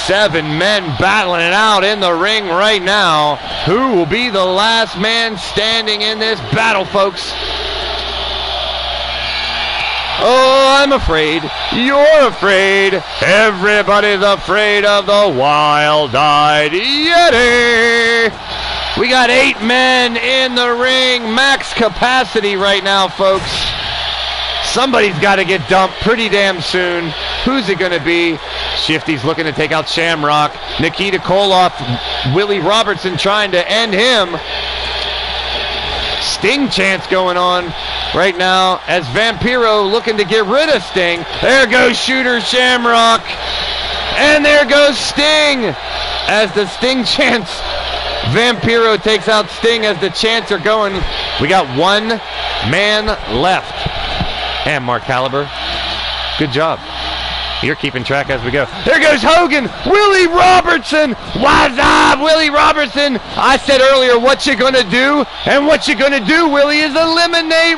7 men battling it out in the ring right now. Who will be the last man standing in this battle, folks? Oh, I'm afraid. You're afraid. Everybody's afraid of the wild-eyed Yeti. We got 8 men in the ring. Max capacity right now, folks. Somebody's got to get dumped pretty damn soon. Who's it going to be? Shifty's looking to take out Shamrock. Nikita Koloff, Willie Robertson trying to end him. Sting chants going on right now as Vampiro looking to get rid of Sting. There goes Shooter Shamrock. And there goes Sting as the Sting chants. Vampiro takes out Sting as the chants are going. We got 1 man left. And Mark Caliber, good job. You're keeping track as we go. There goes Hogan. Willie Robertson. What's up, Willie Robertson? I said earlier, what you gonna do? And what you gonna do, Willie, is eliminate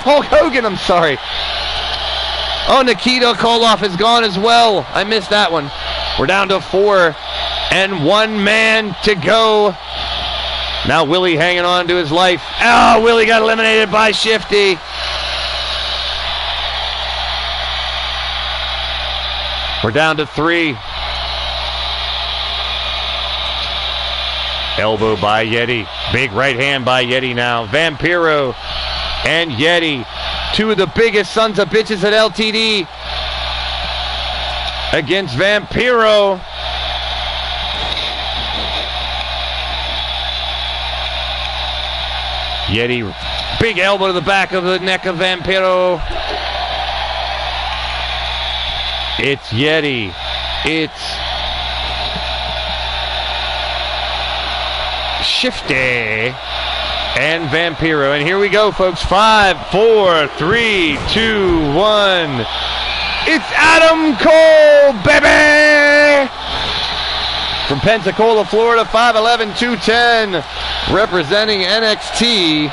Hulk Hogan. I'm sorry. Oh, Nikita Koloff is gone as well. I missed that one. We're down to 4 and 1 man to go. Now Willie hanging on to his life. Oh, Willie got eliminated by Shifty. We're down to 3. Elbow by Yeti. Big right hand by Yeti now. Vampiro and Yeti. 2 of the biggest sons of bitches at LTD. Against Vampiro. Yeti. Big elbow to the back of the neck of Vampiro. It's Yeti. It's Shifty and Vampiro. And here we go, folks. 5, 4, 3, 2, 1. It's Adam Cole, baby! From Pensacola, Florida, 5'11", 210, representing NXT.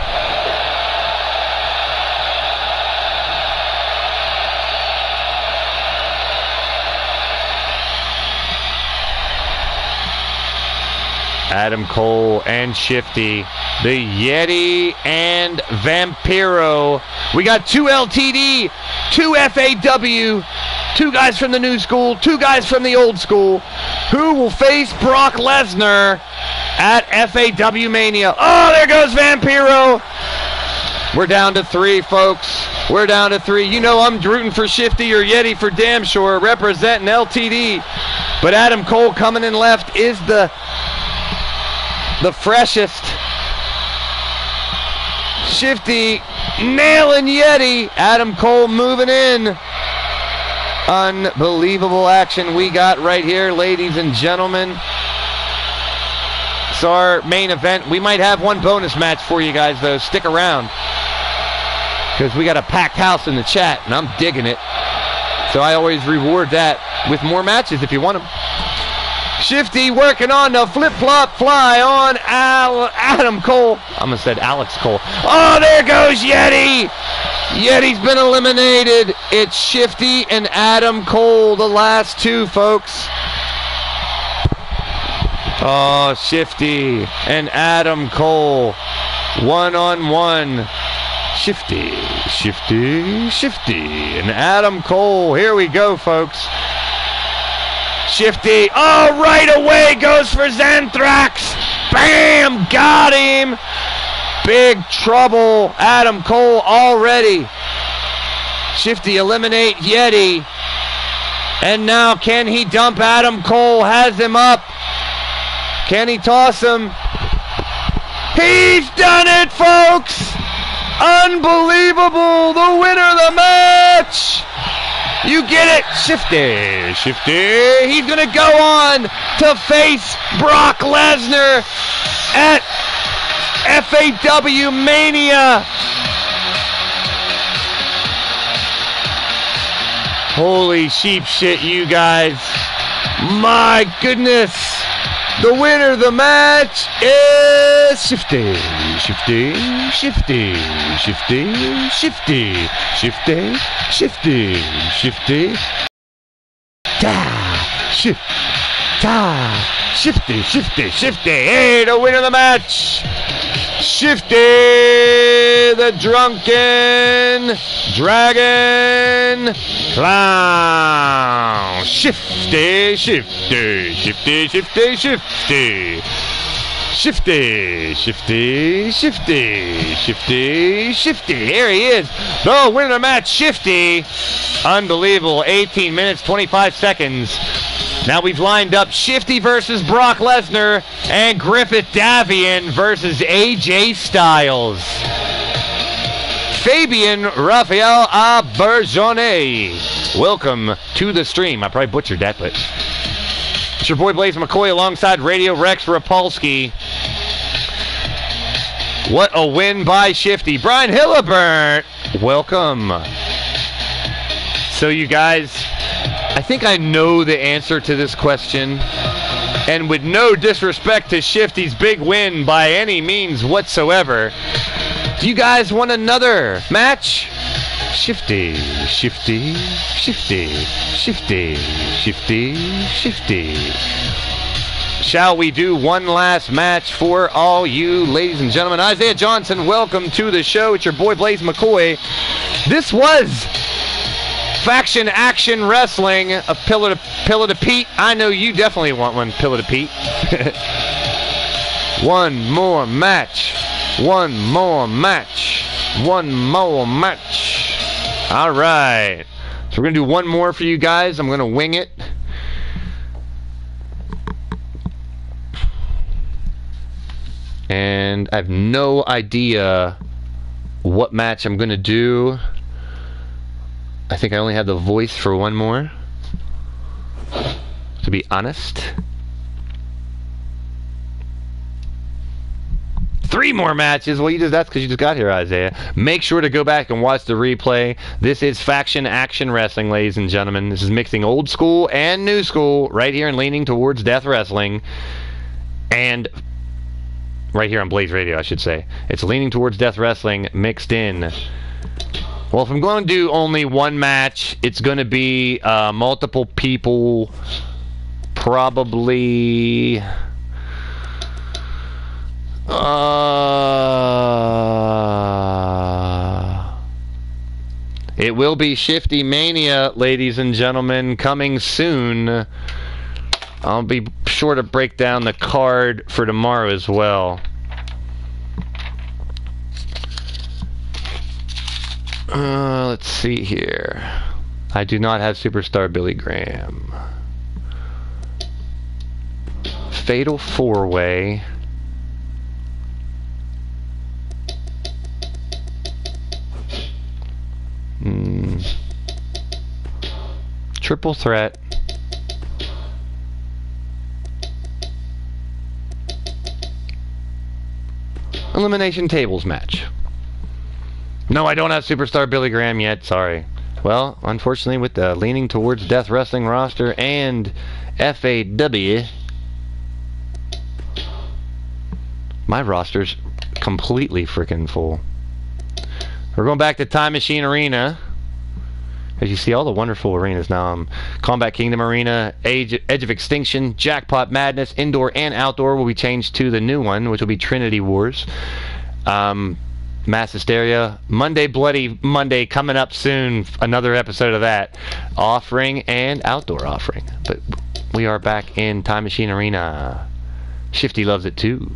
Adam Cole and Shifty, the Yeti and Vampiro. We got 2 LTD, 2 FAW, 2 guys from the new school, 2 guys from the old school. Who will face Brock Lesnar at FAW Mania? Oh, there goes Vampiro. We're down to 3, folks. We're down to 3. You know I'm rooting for Shifty or Yeti for damn sure, representing LTD. But Adam Cole coming in left is the freshest. Shifty nailing Yeti. Adam Cole moving in. Unbelievable action we got right here, ladies and gentlemen. It's our main event. We might have one bonus match for you guys, though. Stick around, because we got a packed house in the chat, and I'm digging it. So I always reward that with more matches if you want them. Shifty working on the flip-flop fly on Adam Cole. I almost said Alex Cole. Oh, there goes Yeti. Yeti's been eliminated. It's Shifty and Adam Cole, the last 2, folks. Oh, Shifty and Adam Cole, 1-on-1. Shifty, and Adam Cole. Here we go, folks. Shifty, oh, right away goes for Xanthrax. Bam, got him. Big trouble, Adam Cole already. Shifty eliminate Yeti. And now can he dump Adam Cole? Has him up. Can he toss him? He's done it, folks. Unbelievable. The winner of the match. You get it, Shifty. He's going to go on to face Brock Lesnar at FAW Mania. Holy sheep shit, you guys. My goodness. The winner of the match is Shifty. Shifty. Hey, the winner of the match. Shifty, the Drunken Dragon Clown. Shifty. Here he is. The winner of the match, Shifty. Unbelievable. 18 minutes, 25 seconds. Now we've lined up Shifty versus Brock Lesnar and Griffith Davian versus AJ Styles. Fabian Rafael Aberjone. Welcome to the stream. I probably butchered that, but it's your boy Blaise McCoy alongside Radio Rex Repulsky. What a win by Shifty. Brian Hilleburn, welcome. So you guys, I think I know the answer to this question, and with no disrespect to Shifty's big win by any means whatsoever, do you guys want another match? Shifty. Shall we do one last match for all you ladies and gentlemen? Isaiah Johnson, welcome to the show. It's your boy Blaise McCoy. This was Faction Action Wrestling, a pillar to Pete. I know you definitely want one, pillar to Pete. One more match. All right. So we're going to do one more for you guys. I'm going to wing it. And I have no idea what match I'm going to do. I think I only have the voice for one more, to be honest. 3 more matches. Well, that's because you just got here, Isaiah. Make sure to go back and watch the replay. This is Faction Action Wrestling, ladies and gentlemen. This is mixing old school and new school right here and leaning towards Death Wrestling. And right here on Blaised Radio, I should say. It's leaning towards Death Wrestling mixed in. Well, if I'm going to do only one match, it's going to be multiple people. Probably... it will be Shifty Mania, ladies and gentlemen, coming soon. I'll be sure to break down the card for tomorrow as well. Let's see here. I do not have Superstar Billy Graham. Fatal 4-Way. Triple Threat. Elimination Tables match. No, I don't have Superstar Billy Graham yet. Sorry. Well, unfortunately, with the leaning towards Death Wrestling roster and FAW, my roster's completely freaking full. We're going back to Time Machine Arena. As you see, all the wonderful arenas now. Combat Kingdom Arena, Edge of Extinction, Jackpot Madness, Indoor and Outdoor will be changed to the new one, which will be Trinity Wars. Mass Hysteria, Monday Bloody Monday coming up soon. Another episode of that. Offering and Outdoor Offering. But we are back in Time Machine Arena. Shifty loves it too.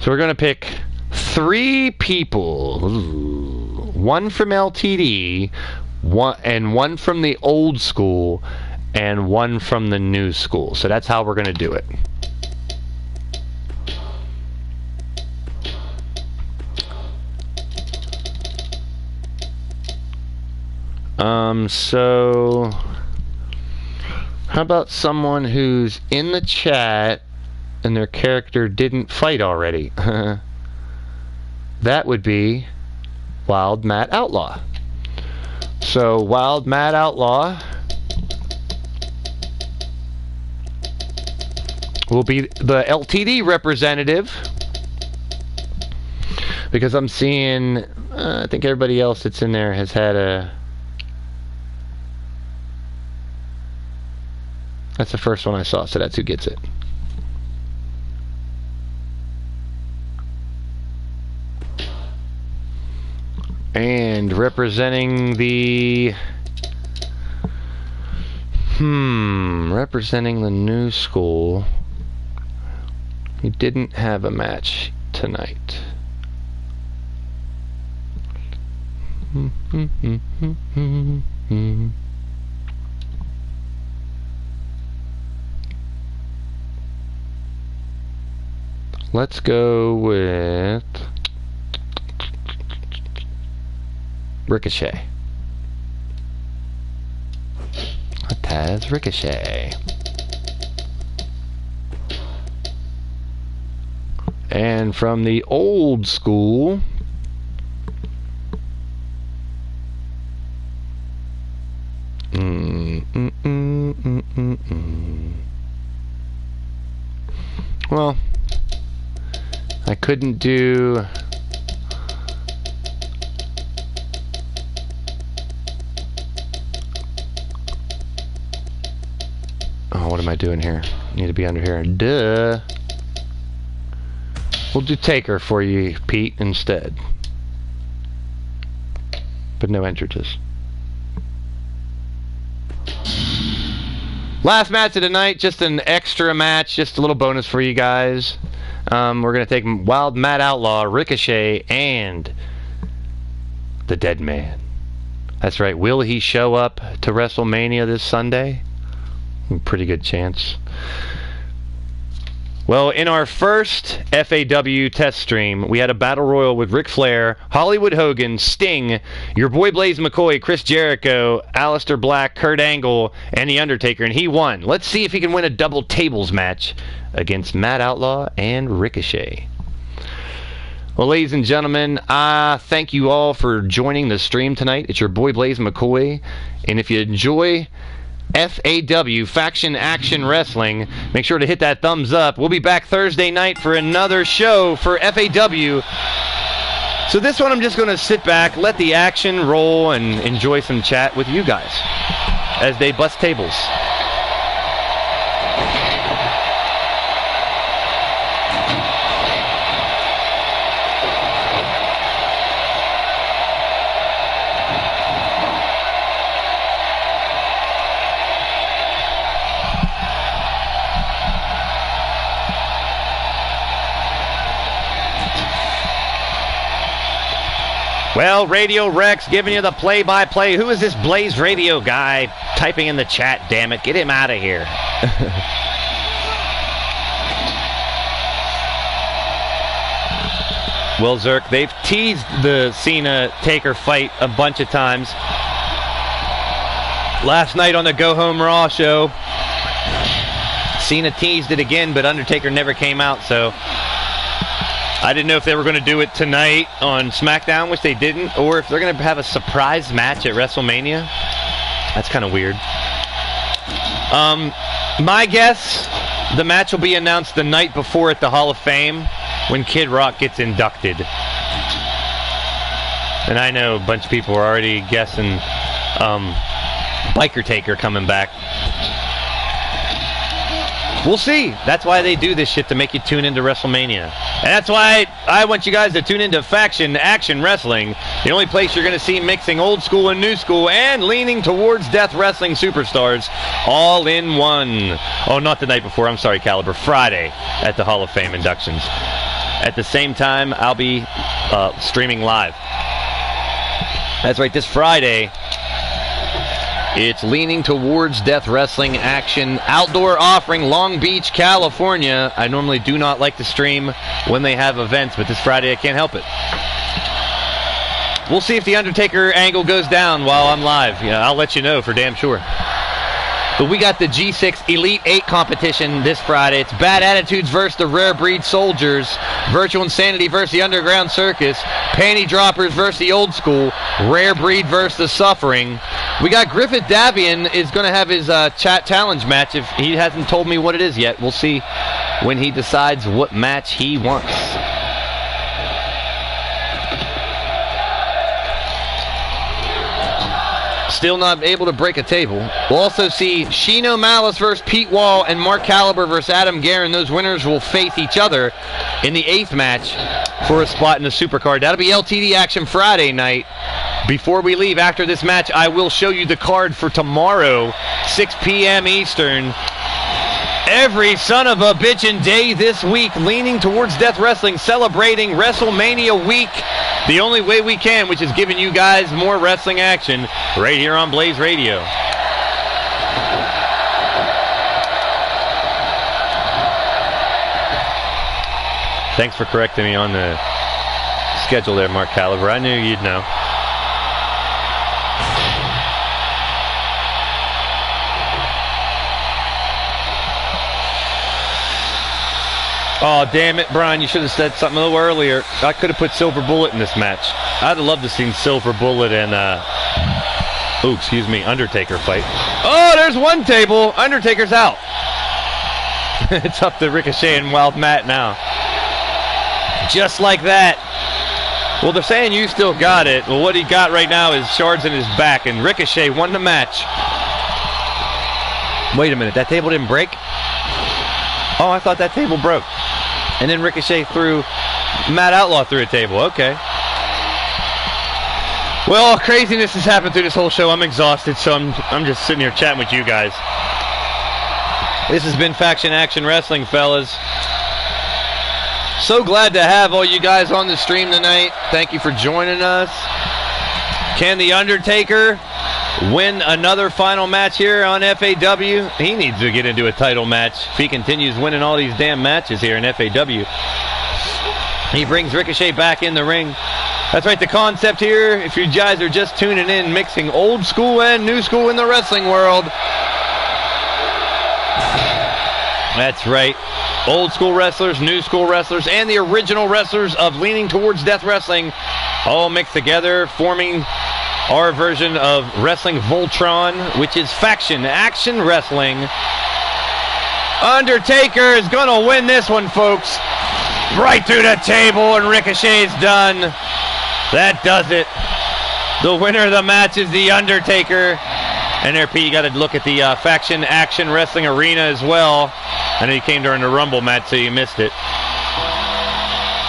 So we're going to pick 3 people. Ooh. One from LTD, one from the old school, and one from the new school. So that's how we're going to do it. So how about someone who's in the chat and their character didn't fight already? That would be Wild Matt Outlaw. So Wild Matt Outlaw will be the LTD representative, because I'm seeing I think everybody else that's in there has had a... That's the first one I saw, so that's who gets it. And representing the... representing the new school, he didn't have a match tonight. Let's go with Ricochet. Taz Ricochet. And from the old school, well, I couldn't do... Oh, what am I doing here? Need to be under here. Duh. We'll do Taker for you, Pete, instead. But no entrances. Last match of the night, just an extra match, just a little bonus for you guys. We're going to take Wild Matt Outlaw, Ricochet, and the Dead Man. That's right. Will he show up to WrestleMania this Sunday? Pretty good chance. Well, in our first FAW test stream, we had a battle royal with Ric Flair, Hollywood Hogan, Sting, your boy Blaise McCoy, Chris Jericho, Aleister Black, Kurt Angle, and The Undertaker, and he won. Let's see if he can win a double tables match against Matt Outlaw and Ricochet. Well, ladies and gentlemen, thank you all for joining the stream tonight. It's your boy Blaise McCoy, and if you enjoy FAW, Faction Action Wrestling, make sure to hit that thumbs up. We'll be back Thursday night for another show for FAW. So this one I'm just going to sit back, let the action roll, and enjoy some chat with you guys as they bust tables. Well, Radio Rex giving you the play-by-play. Who is this Blaised Radio guy typing in the chat, damn it? Get him out of here. Well, Zerk, they've teased the Cena-Taker fight a bunch of times. Last night on the Go Home Raw show, Cena teased it again, but Undertaker never came out, so I didn't know if they were going to do it tonight on SmackDown, which they didn't, or if they're going to have a surprise match at WrestleMania. That's kind of weird. My guess, the match will be announced the night before at the Hall of Fame when Kid Rock gets inducted. And I know a bunch of people are already guessing Biker Taker coming back. We'll see. That's why they do this shit, to make you tune into WrestleMania. And that's why I want you guys to tune into Faction Action Wrestling, the only place you're going to see mixing old school and new school and leaning towards death wrestling superstars all in one. Oh, not the night before. I'm sorry, Caliber. Friday at the Hall of Fame inductions. At the same time, I'll be streaming live. That's right, this Friday. It's leaning towards death wrestling action. Outdoor offering, Long Beach, California. I normally do not like to stream when they have events, but this Friday I can't help it. We'll see if the Undertaker angle goes down while I'm live. Yeah, I'll let you know for damn sure. But we got the G6 Elite 8 competition this Friday. It's Bad Attitudes versus the Rare Breed Soldiers. Virtual Insanity versus the Underground Circus. Panty Droppers versus the Old School. Rare Breed versus the Suffering. We got Griffith Davian is going to have his chat challenge match. If he hasn't told me what it is yet, we'll see when he decides what match he wants. Still not able to break a table. We'll also see Shino Malice versus Pete Wall and Mark Caliber versus Adam Guerin. Those winners will face each other in the 8th match for a spot in the Supercard. That'll be LTD action Friday night. Before we leave, after this match, I will show you the card for tomorrow, 6 p.m. Eastern. Every son of a bitchin' day this week, leaning towards death wrestling, celebrating WrestleMania week the only way we can, which is giving you guys more wrestling action right here on Blaised Radio. Thanks for correcting me on the schedule there, Mark Caliber. I knew you'd know. Oh, damn it, Brian. You should have said something a little earlier. I could have put Silver Bullet in this match. I'd have loved to have seen Silver Bullet and, Undertaker fight. Oh, there's one table. Undertaker's out. It's up to Ricochet and Wild Matt now. Just like that. Well, they're saying you still got it. Well, what he got right now is shards in his back, and Ricochet won the match. Wait a minute. That table didn't break? Oh, I thought that table broke. And then Ricochet threw Matt Outlaw through a table. Okay. Well, craziness has happened through this whole show. I'm exhausted, so I'm just sitting here chatting with you guys. This has been Faction Action Wrestling, fellas. So glad to have all you guys on the stream tonight. Thank you for joining us. Can The Undertaker win another final match here on FAW? He needs to get into a title match if he continues winning all these damn matches here in FAW. He brings Ricochet back in the ring. That's right, the concept here, if you guys are just tuning in, mixing old school and new school in the wrestling world. That's right. Old school wrestlers, new school wrestlers, and the original wrestlers of leaning towards death wrestling all mixed together, forming our version of Wrestling Voltron, which is Faction Action Wrestling. Undertaker is going to win this one, folks. Right through the table, and Ricochet's done. That does it. The winner of the match is The Undertaker. And there, Pete, you got to look at the Faction Action Wrestling Arena as well. I know you came during the Rumble match, so you missed it.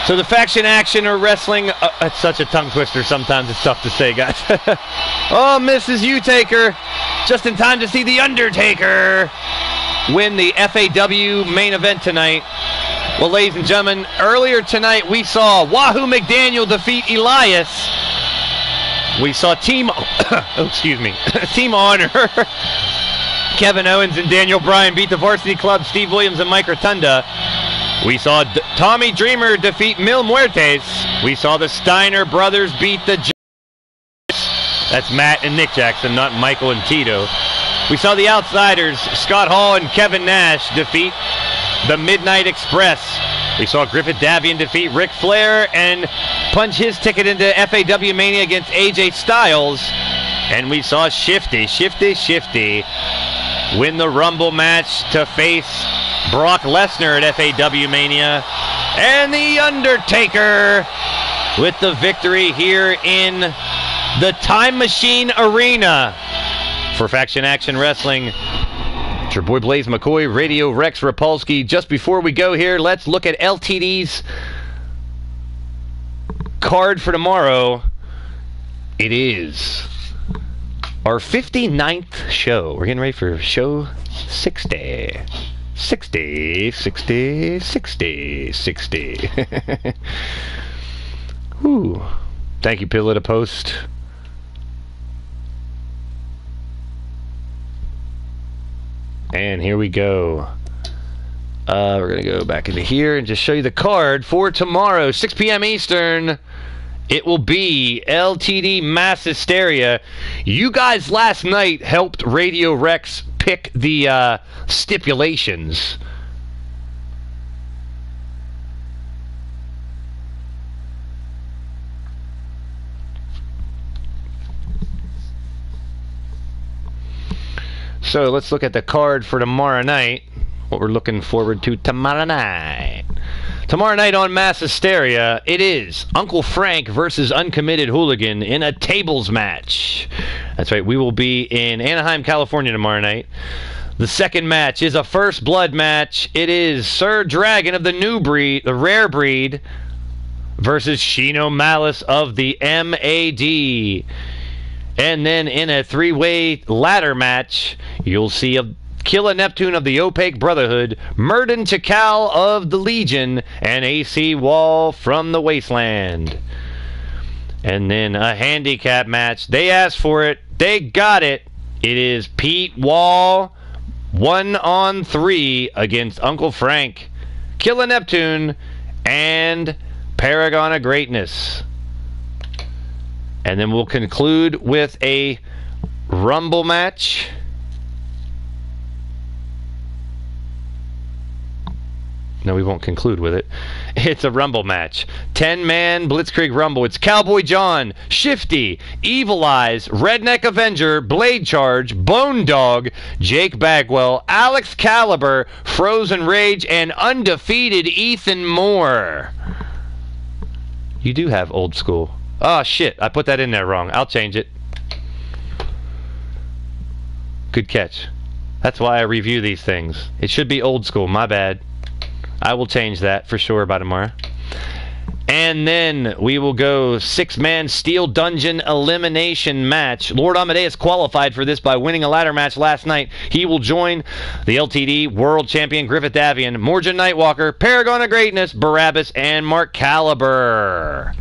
So the Faction Action or Wrestling, it's such a tongue twister sometimes, it's tough to say, guys. Oh, Mrs. U-Taker, just in time to see The Undertaker win the FAW main event tonight. Well, ladies and gentlemen, earlier tonight we saw Wahoo McDaniel defeat Elias We saw Team Team Honor. Kevin Owens and Daniel Bryan beat the Varsity Club, Steve Williams and Mike Rotunda. We saw Tommy Dreamer defeat Mil Muertes. We saw the Steiner brothers beat the That's Matt and Nick Jackson, not Michael and Tito. We saw the Outsiders, Scott Hall and Kevin Nash, defeat the Midnight Express. We saw Griffith Davian defeat Ric Flair and punch his ticket into FAW Mania against AJ Styles. And we saw Shifty win the Rumble match to face Brock Lesnar at FAW Mania. And The Undertaker with the victory here in the Time Machine Arena. For Faction Action Wrestling, it's your boy Blaise McCoy, Radio Rex Repulsky. Just before we go here, let's look at LTD's card for tomorrow. It is our 59th show. We're getting ready for show 60. 60. Whew. Thank you, Pillow to Post. And here we go. We're going to go back into here and just show you the card for tomorrow, 6 p.m. Eastern. It will be LTD Mass Hysteria. You guys last night helped Radio Rex pick the stipulations. So let's look at the card for tomorrow night. What we're looking forward to tomorrow night. Tomorrow night on Mass Hysteria, it is Uncle Frank versus Uncommitted Hooligan in a tables match. That's right, we will be in Anaheim, California tomorrow night. The second match is a First Blood match. It is Sir Dragon of the New Breed, the Rare Breed, versus Shino Malice of the MAD. And then in a three-way ladder match, you'll see a Killa Neptune of the Opaque Brotherhood, Murden Chakal of the Legion, and AC Wall from the Wasteland. And then a handicap match. They asked for it. They got it. It is Pete Wall 1-on-3 against Uncle Frank, Killa Neptune, and Paragon of Greatness. And then we'll conclude with a Rumble match. No, we won't conclude with it. It's a Rumble match. 10-man Blitzkrieg Rumble. It's Cowboy John, Shifty, Evil Eyes, Redneck Avenger, Blade Charge, Bone Dog, Jake Bagwell, Alex Caliber, Frozen Rage, and undefeated Ethan Moore. You do have old school. Oh, shit. I put that in there wrong. I'll change it. Good catch. That's why I review these things. It should be old school. My bad. I will change that for sure by tomorrow. And then we will go 6-man Steel Dungeon elimination match. Lord Amadeus qualified for this by winning a ladder match last night. He will join the LTD World Champion Griffith Davian, Morgan Nightwalker, Paragon of Greatness, Barabbas, and Mark Caliber.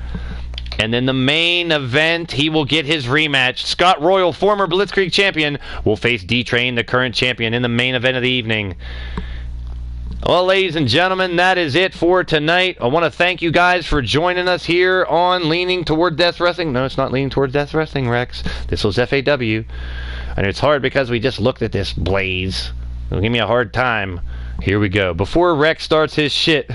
And then the main event, he will get his rematch. Scott Royal, former Blitzkrieg champion, will face D-Train, the current champion, in the main event of the evening. Well, ladies and gentlemen, that is it for tonight. I want to thank you guys for joining us here on Leaning Toward Death Wrestling. No, it's not Leaning Toward Death Wrestling, Rex. This was FAW. And it's hard because we just looked at this, Blaze. It'll give me a hard time. Here we go. Before Rex starts his shit,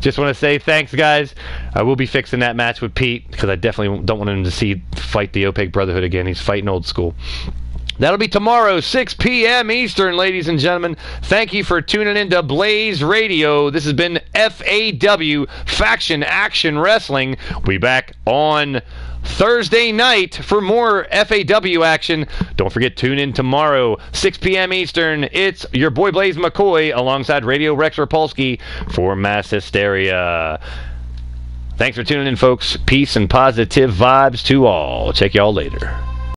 just want to say thanks, guys. I will be fixing that match with Pete because I definitely don't want him to fight the Opaque Brotherhood again. He's fighting old school. That'll be tomorrow, 6 p.m. Eastern, ladies and gentlemen. Thank you for tuning in to Blaised Radio. This has been FAW, Faction Action Wrestling. We'll be back on Thursday night for more FAW action. Don't forget, tune in tomorrow, 6 p.m. Eastern. It's your boy Blaise McCoy alongside Radio Rex Repulsky for Mass Hysteria. Thanks for tuning in, folks. Peace and positive vibes to all. Check y'all later.